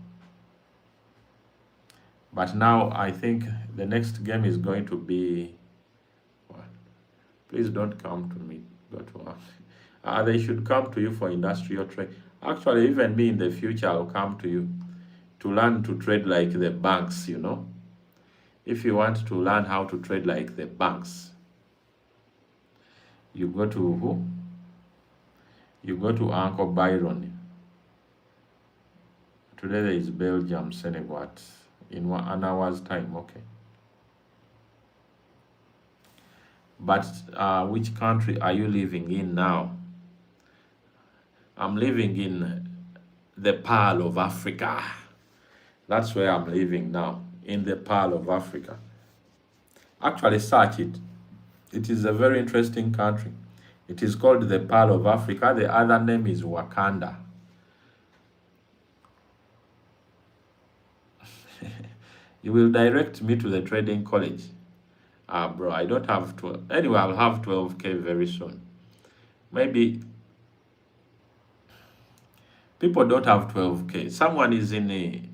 But now I think the next game is going to be. Please don't come to me. Go to work. They should come to you for industrial trade. Actually, even me in the future, I'll come to you to learn to trade like the banks, you know. If you want to learn how to trade like the banks, you go to who? You go to Uncle Byron. Today there is Belgium, Senegal in an hour's time, okay. But which country are you living in now? I'm living in the Pearl of Africa. That's where I'm living now, in the Pearl of Africa. Actually, search it. It is a very interesting country. It is called the Pearl of Africa. The other name is Wakanda. You will direct me to the trading college. Bro, I don't have 12. Anyway, I'll have 12K very soon. Maybe people don't have 12K. Someone is in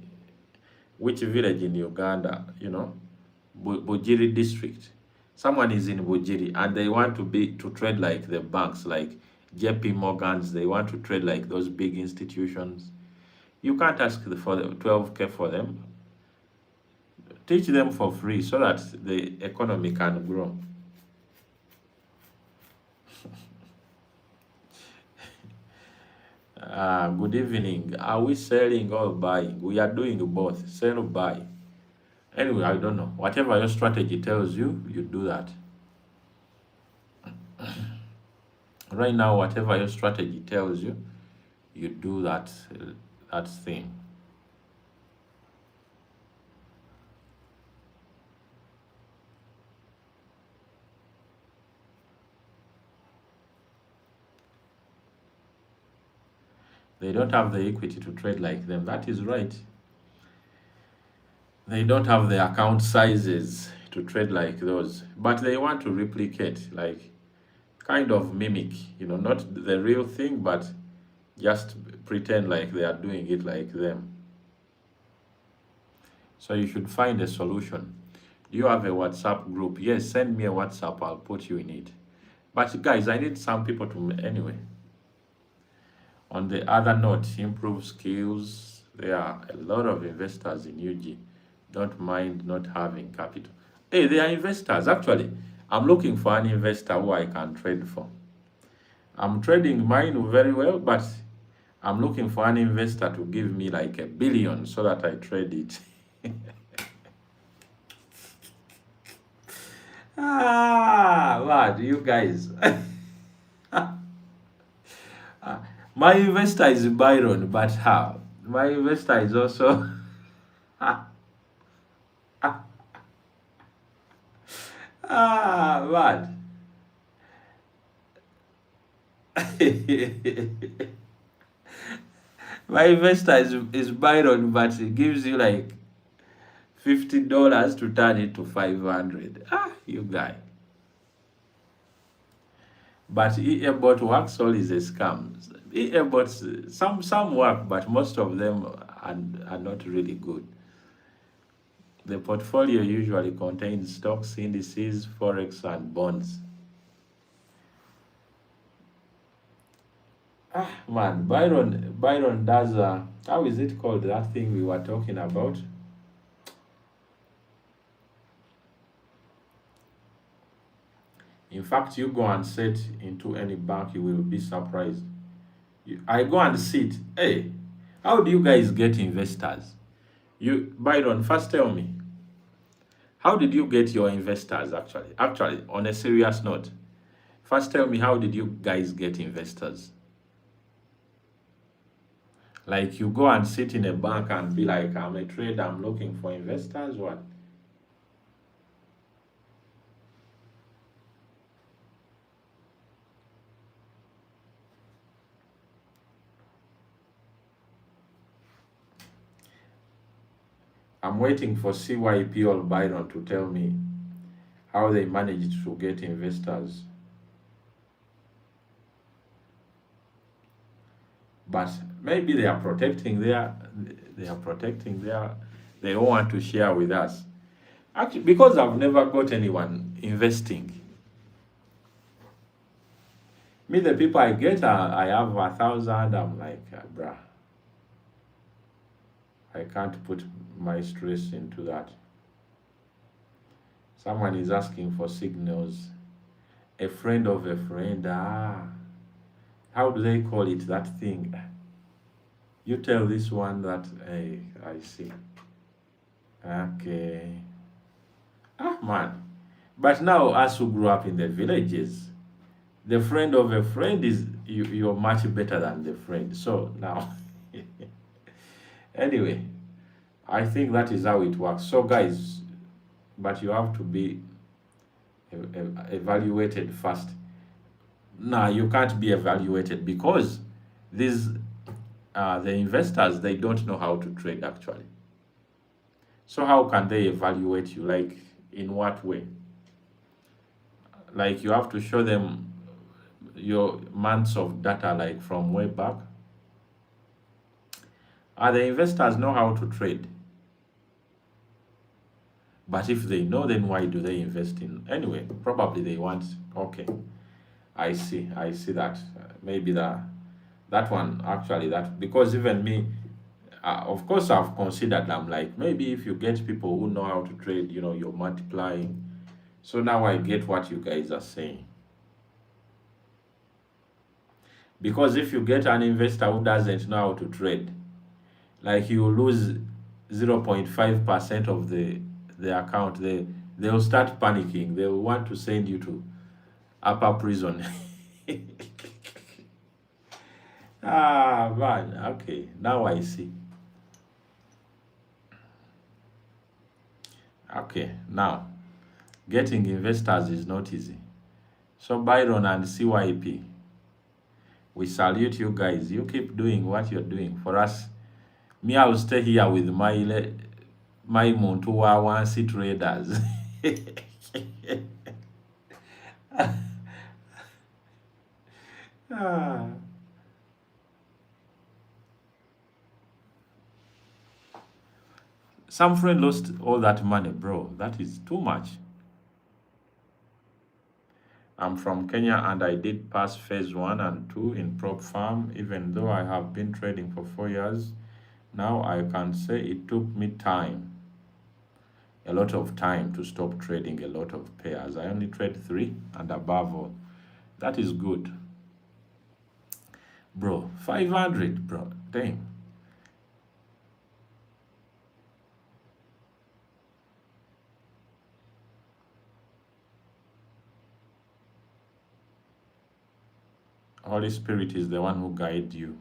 which village in Uganda, you know, Bujiri district. Someone is in Bujiri and they want to trade like the banks, like JP Morgans. They want to trade like those big institutions. You can't ask for the 12K for them. Teach them for free so that the economy can grow. Good evening. Are we selling or buying? We are doing both. Sell or buy. Anyway, I don't know. Whatever your strategy tells you, you do that. Right now, whatever your strategy tells you, you do that thing. They don't have the equity to trade like them. That is right. They don't have the account sizes to trade like those, but they want to replicate, like kind of mimic, you know, not the real thing, but just pretend like they are doing it like them. So you should find a solution. Do you have a WhatsApp group? Yes, send me a WhatsApp. I'll put you in it. But guys, I need some people to anyway. On the other note, improve skills. There are a lot of investors in UG. Don't mind not having capital. Hey, they are investors. Actually, I'm looking for an investor who I can trade for. I'm trading mine very well, but I'm looking for an investor to give me like $1 billion so that I trade it. What you guys? My investor is Byron, but how? My investor is also what? My investor is Byron, but he gives you like $50 to turn it to 500. You guy. But EA-bot works all is a scam. EA-bots, some work, but most of them are not really good. The portfolio usually contains stocks, indices, forex, and bonds. Man, Byron does how is it called, that thing we were talking about? In fact, you go and sit into any bank, you will be surprised. I go and sit. Hey, how do you guys get investors? Byron, first tell me, how did you get your investors actually? Actually, on a serious note, first tell me, how did you guys get investors? Like you go and sit in a bank and be like, I'm a trader, I'm looking for investors, what? I'm waiting for CYP or Byron to tell me how they managed to get investors. But maybe they are protecting their, they don't want to share with us. Actually, because I've never got anyone investing. Me, the people I get, I have 1,000. I'm like, bruh, I can't put my stress into that. Someone is asking for signals. A friend of a friend. How do they call it, that thing? You tell this one that, hey, I see. Okay. Man. But now, us who grew up in the villages, the friend of a friend is, you're much better than the friend. So now, anyway, I think that is how it works. So, guys, but you have to be evaluated first. Nah, you can't be evaluated because these the investors, they don't know how to trade actually. So how can they evaluate you? Like, in what way? Like, you have to show them your months of data, like from way back. The investors know how to trade? But if they know, then why do they invest in? Anyway, probably they want, okay, I see that. Maybe that one, actually, that, because even me, of course, I've considered, I'm like, maybe if you get people who know how to trade, you're multiplying. So now I get what you guys are saying. Because if you get an investor who doesn't know how to trade, like, you lose 0.5% of the account, they'll start panicking. They'll want to send you to upper prison. Man, okay, now I see. Okay, now, getting investors is not easy. So Byron and CYP, we salute you guys. You keep doing what you're doing for us. Me, I'll stay here with my Montua 1C traders. Ah. Some friend lost all that money, bro. That is too much. I'm from Kenya and I did pass phase 1 and 2 in prop farm, even though I have been trading for 4 years. Now I can say it took me time, a lot of time, to stop trading a lot of pairs. I only trade 3 and above all. That is good. Bro, 500, bro. Damn. Holy Spirit is the one who guides you.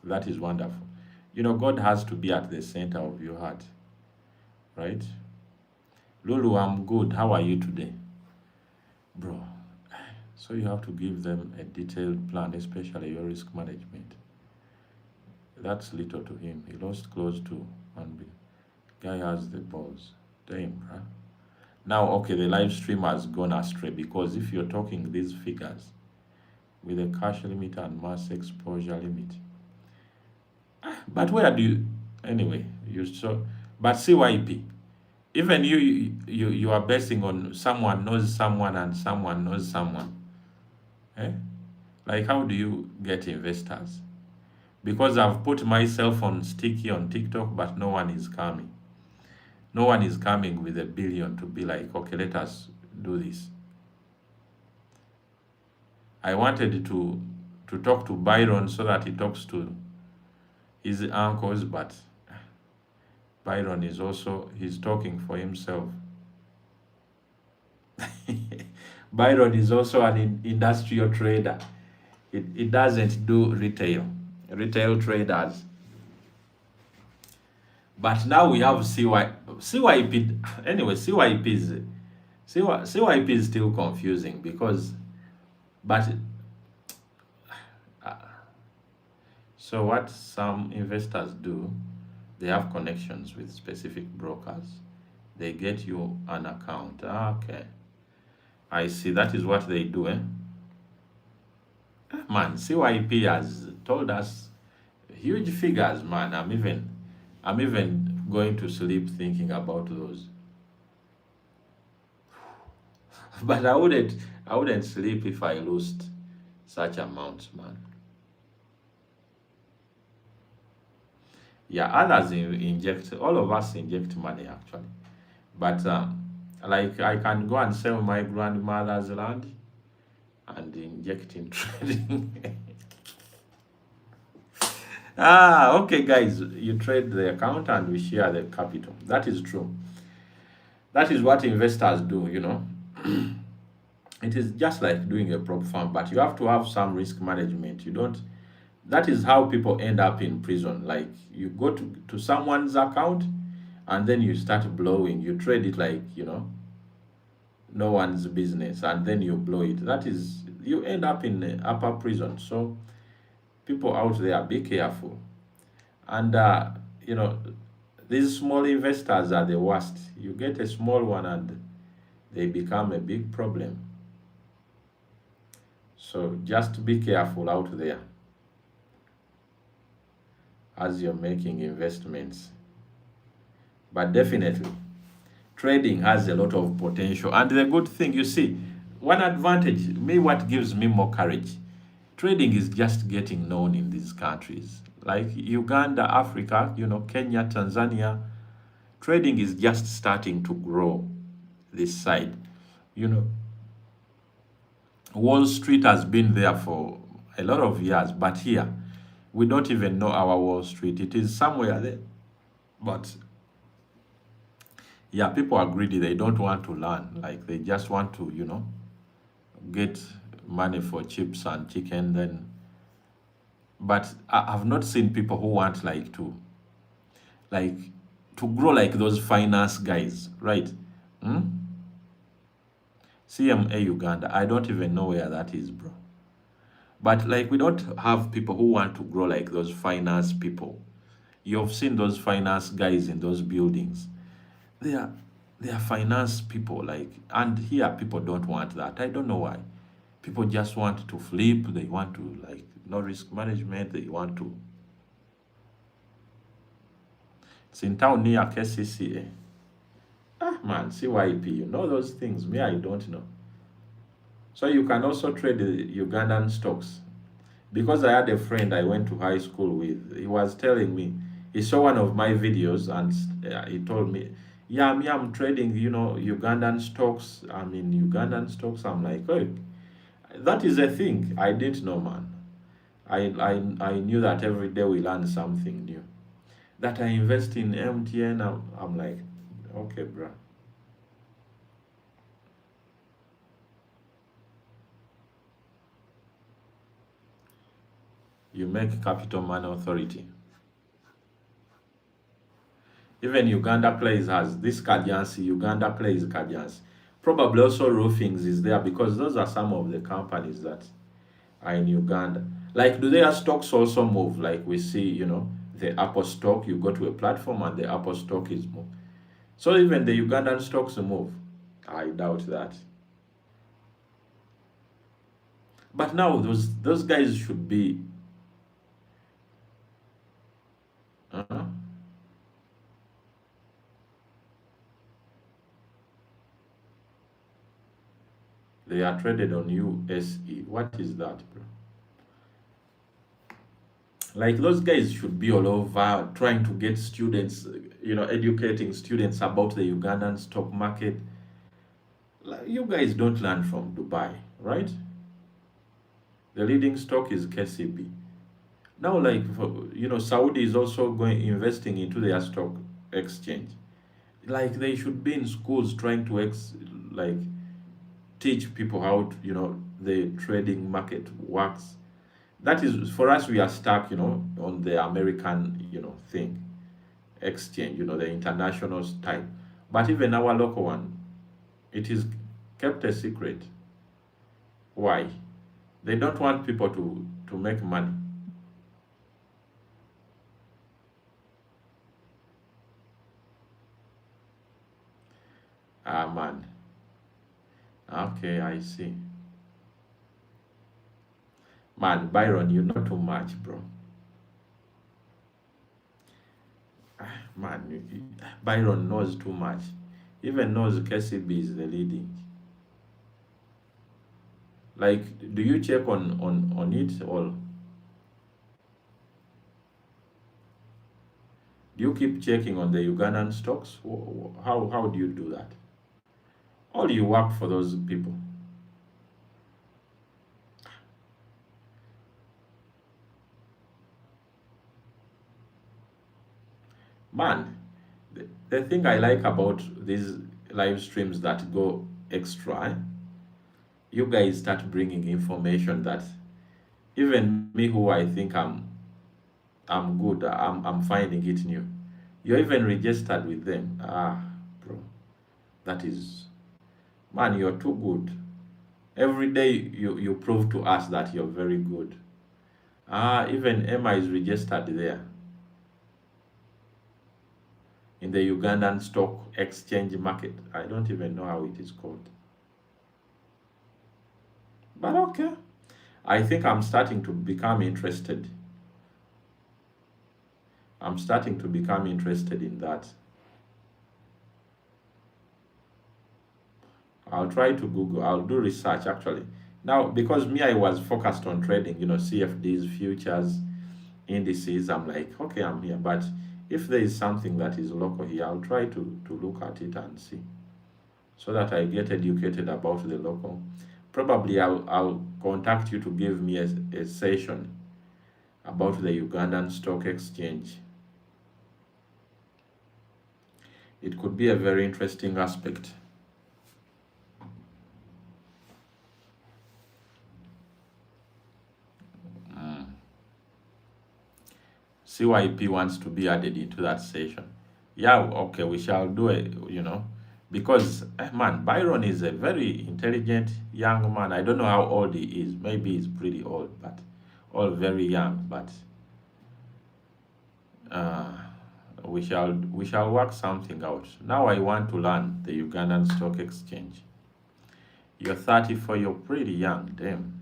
That is wonderful. God has to be at the center of your heart, right? Lulu, I'm good. How are you today? Bro, so you have to give them a detailed plan, especially your risk management. That's little to him. He lost close to 1 billion. Guy has the balls. Damn, bruh. Now, okay, the live stream has gone astray, because if you're talking these figures with a cash limit and mass exposure limit, but where do you, anyway, you saw, but CYP, even you are basing on someone knows someone and someone knows someone. Like, how do you get investors? Because I've put myself on sticky on TikTok, but no one is coming. No one is coming with $1 billion to be like, okay, let us do this. I wanted to talk to Byron so that he talks to his uncles, but Byron is also, he's talking for himself. Byron is also an industrial trader. It doesn't do retail traders. But now we have CYP. Anyway, CYP is still confusing, because, but so what some investors do, they have connections with specific brokers. They get you an account. Okay, I see. That is what they do, Man, CYP has told us Huge figures, man. I'm even going to sleep thinking about those. But I wouldn't sleep if I lost such amounts, man. Yeah, others inject, all of us inject money actually. But like I can go and sell my grandmother's land and inject in trading. Okay, guys, you trade the account and we share the capital. That is true. That is what investors do. It is just like doing a prop farm, but you have to have some risk management. You don't, that is how people end up in prison. Like you go to someone's account and then you start blowing. You trade it like, no one's business, and then you blow it. That is, you end up in upper prison. So people out there, be careful. And you know, these small investors are the worst. You get a small one and they become a big problem. So just be careful out there as you're making investments. But definitely, trading has a lot of potential. And the good thing, you see, one advantage, what gives me more courage, trading is just getting known in these countries. Like Uganda, Africa, Kenya, Tanzania, trading is just starting to grow this side. You know, Wall Street has been there for a lot of years, but here, we don't even know our Wall Street. It is somewhere there. But yeah, people are greedy. They don't want to learn. Like they just want to, get money for chips and chicken. Then, but I've not seen people who want like to grow like those finance guys, right? Hmm? CMA Uganda. I don't even know where that is, bro. But like we don't have people who want to grow like those finance people. You've seen those finance guys in those buildings. They are they are finance people, like, and here people don't want that. I don't know why. People just want to flip, they want to like no risk management, they want to. It's in town near KCCA. Ah man, CYP, you know those things. Me, I don't know. So you can also trade the Ugandan stocks. Because I had a friend I went to high school with, he was telling me, he saw one of my videos and he told me, yeah, me, I'm trading, Ugandan stocks. I'm in Ugandan stocks. I'm like, oh, that is a thing. I didn't know, man. I knew that every day we learn something new. That I invest in MTN, I'm like, okay, bro. You make Capital Money Authority. Even Uganda Plays has this Kajansi, Uganda Plays Kajansi. Probably also Roofings is there because those are some of the companies that are in Uganda. Like, do their stocks also move? Like we see, the Apple stock, you go to a platform and the Apple stock is moved. So even the Ugandan stocks move. I doubt that. But now those guys should be. uh They are traded on USE. What is that, bro? Like those guys should be all over trying to get students, educating students about the Ugandan stock market. Like, you guys don't learn from Dubai, right? The leading stock is KCB. Now, like, Saudi is also going investing into their stock exchange. Like, they should be in schools trying to like teach people how the trading market works. That is, for us, we are stuck, on the American, thing, exchange, the international type. But even our local one, it is kept a secret. Why? They don't want people to make money. Ah, man. Okay, I see. Man, Byron, you know too much, bro. Man, Byron knows too much. Even knows KCB is the leading. Like, do you check on it, or do you keep checking on the Ugandan stocks? How do you do that? Or do you work for those people? Man, the thing I like about these live streams that go extra, you guys start bringing information that even me, who I think I'm good, I'm finding it new. You're even registered with them. Bro, that is, man, you're too good. Every day you prove to us that you're very good. Even Emma is registered there in the Ugandan stock exchange market. I don't even know how it is called. But okay. I think I'm starting to become interested. I'm starting to become interested in that. I'll try to Google, I'll do research actually. Now, because me, I was focused on trading, CFDs, futures, indices. I'm like, okay, I'm here. But if there is something that is local here, I'll try to look at it and see, so that I get educated about the local. Probably I'll contact you to give me a session about the Ugandan Stock Exchange. It could be a very interesting aspect. CYP wants to be added into that session. Yeah, okay, we shall do it, because, man, Byron is a very intelligent young man. I don't know how old he is. Maybe he's pretty old, but all very young. But we shall work something out. Now I want to learn the Ugandan Stock Exchange. You're 34. You're pretty young. Damn.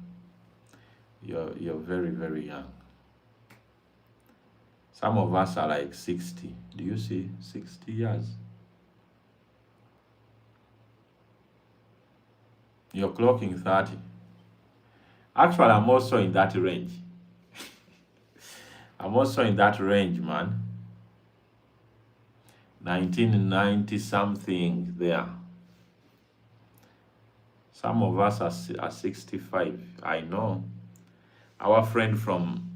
You're very, very young. Some of us are like 60. Do you see 60 years? You're clocking 30. Actually, I'm also in that range. I'm also in that range, man. 1990 something there. Some of us are 65. I know. Our friend from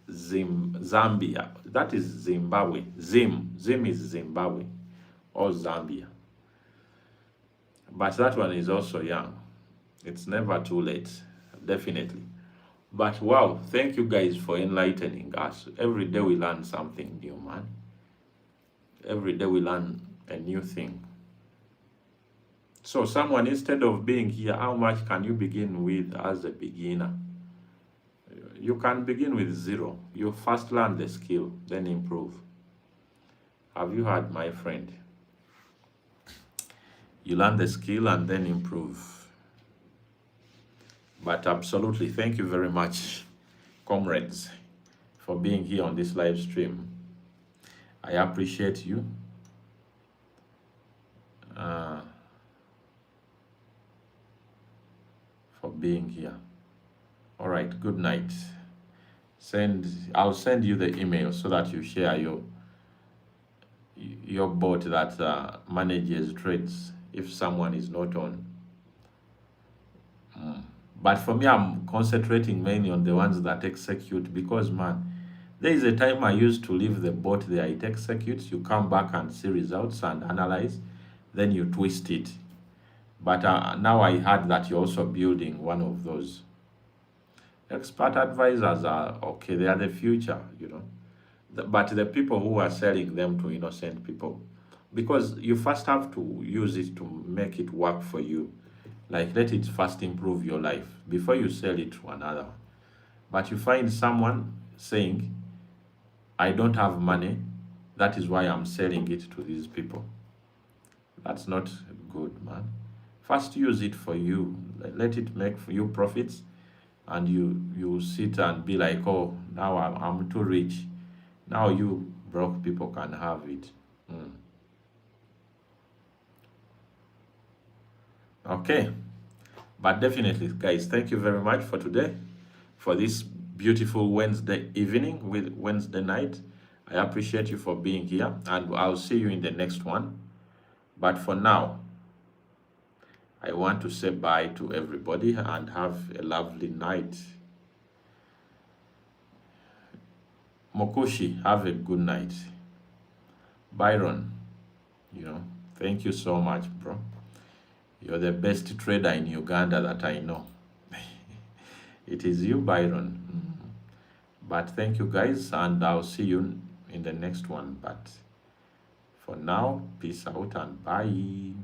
Zambia, that is Zimbabwe. Zim is Zimbabwe or Zambia. But that one is also young. It's never too late, definitely. But wow, thank you guys for enlightening us. Every day we learn something new, man. Every day we learn a new thing. So someone, instead of being here, how much can you begin with as a beginner? You can begin with 0. You first learn the skill, then improve. Have you heard, my friend? You learn the skill and then improve. But absolutely, thank you very much, comrades, for being here on this live stream. I appreciate you. For being here. All right, good night. I'll send you the email so that you share your bot that manages trades if someone is not on. But for me, I'm concentrating mainly on the ones that execute, because, man, there is a time I used to leave the bot there. It executes, you come back and see results and analyze, then you twist it. But now I heard that you're also building one of those. Expert advisors are okay, they are the future, but the people who are selling them to innocent people, because you first have to use it to make it work for you. Like, let it first improve your life before you sell it to another. But you find someone saying, I don't have money, that is why I'm selling it to these people. That's not good, man. First use it for you, let it make for you profits, and you sit and be like, oh, now I'm too rich. Now you broke people can have it. Okay. But definitely, guys, thank you very much for today, for this beautiful Wednesday evening, with Wednesday night. I appreciate you for being here, and I'll see you in the next one. But for now, I want to say bye to everybody and have a lovely night. Mokoshi, have a good night. Byron, thank you so much, bro. You're the best trader in Uganda that I know. It is you, Byron. But thank you, guys, and I'll see you in the next one. But for now, peace out and bye.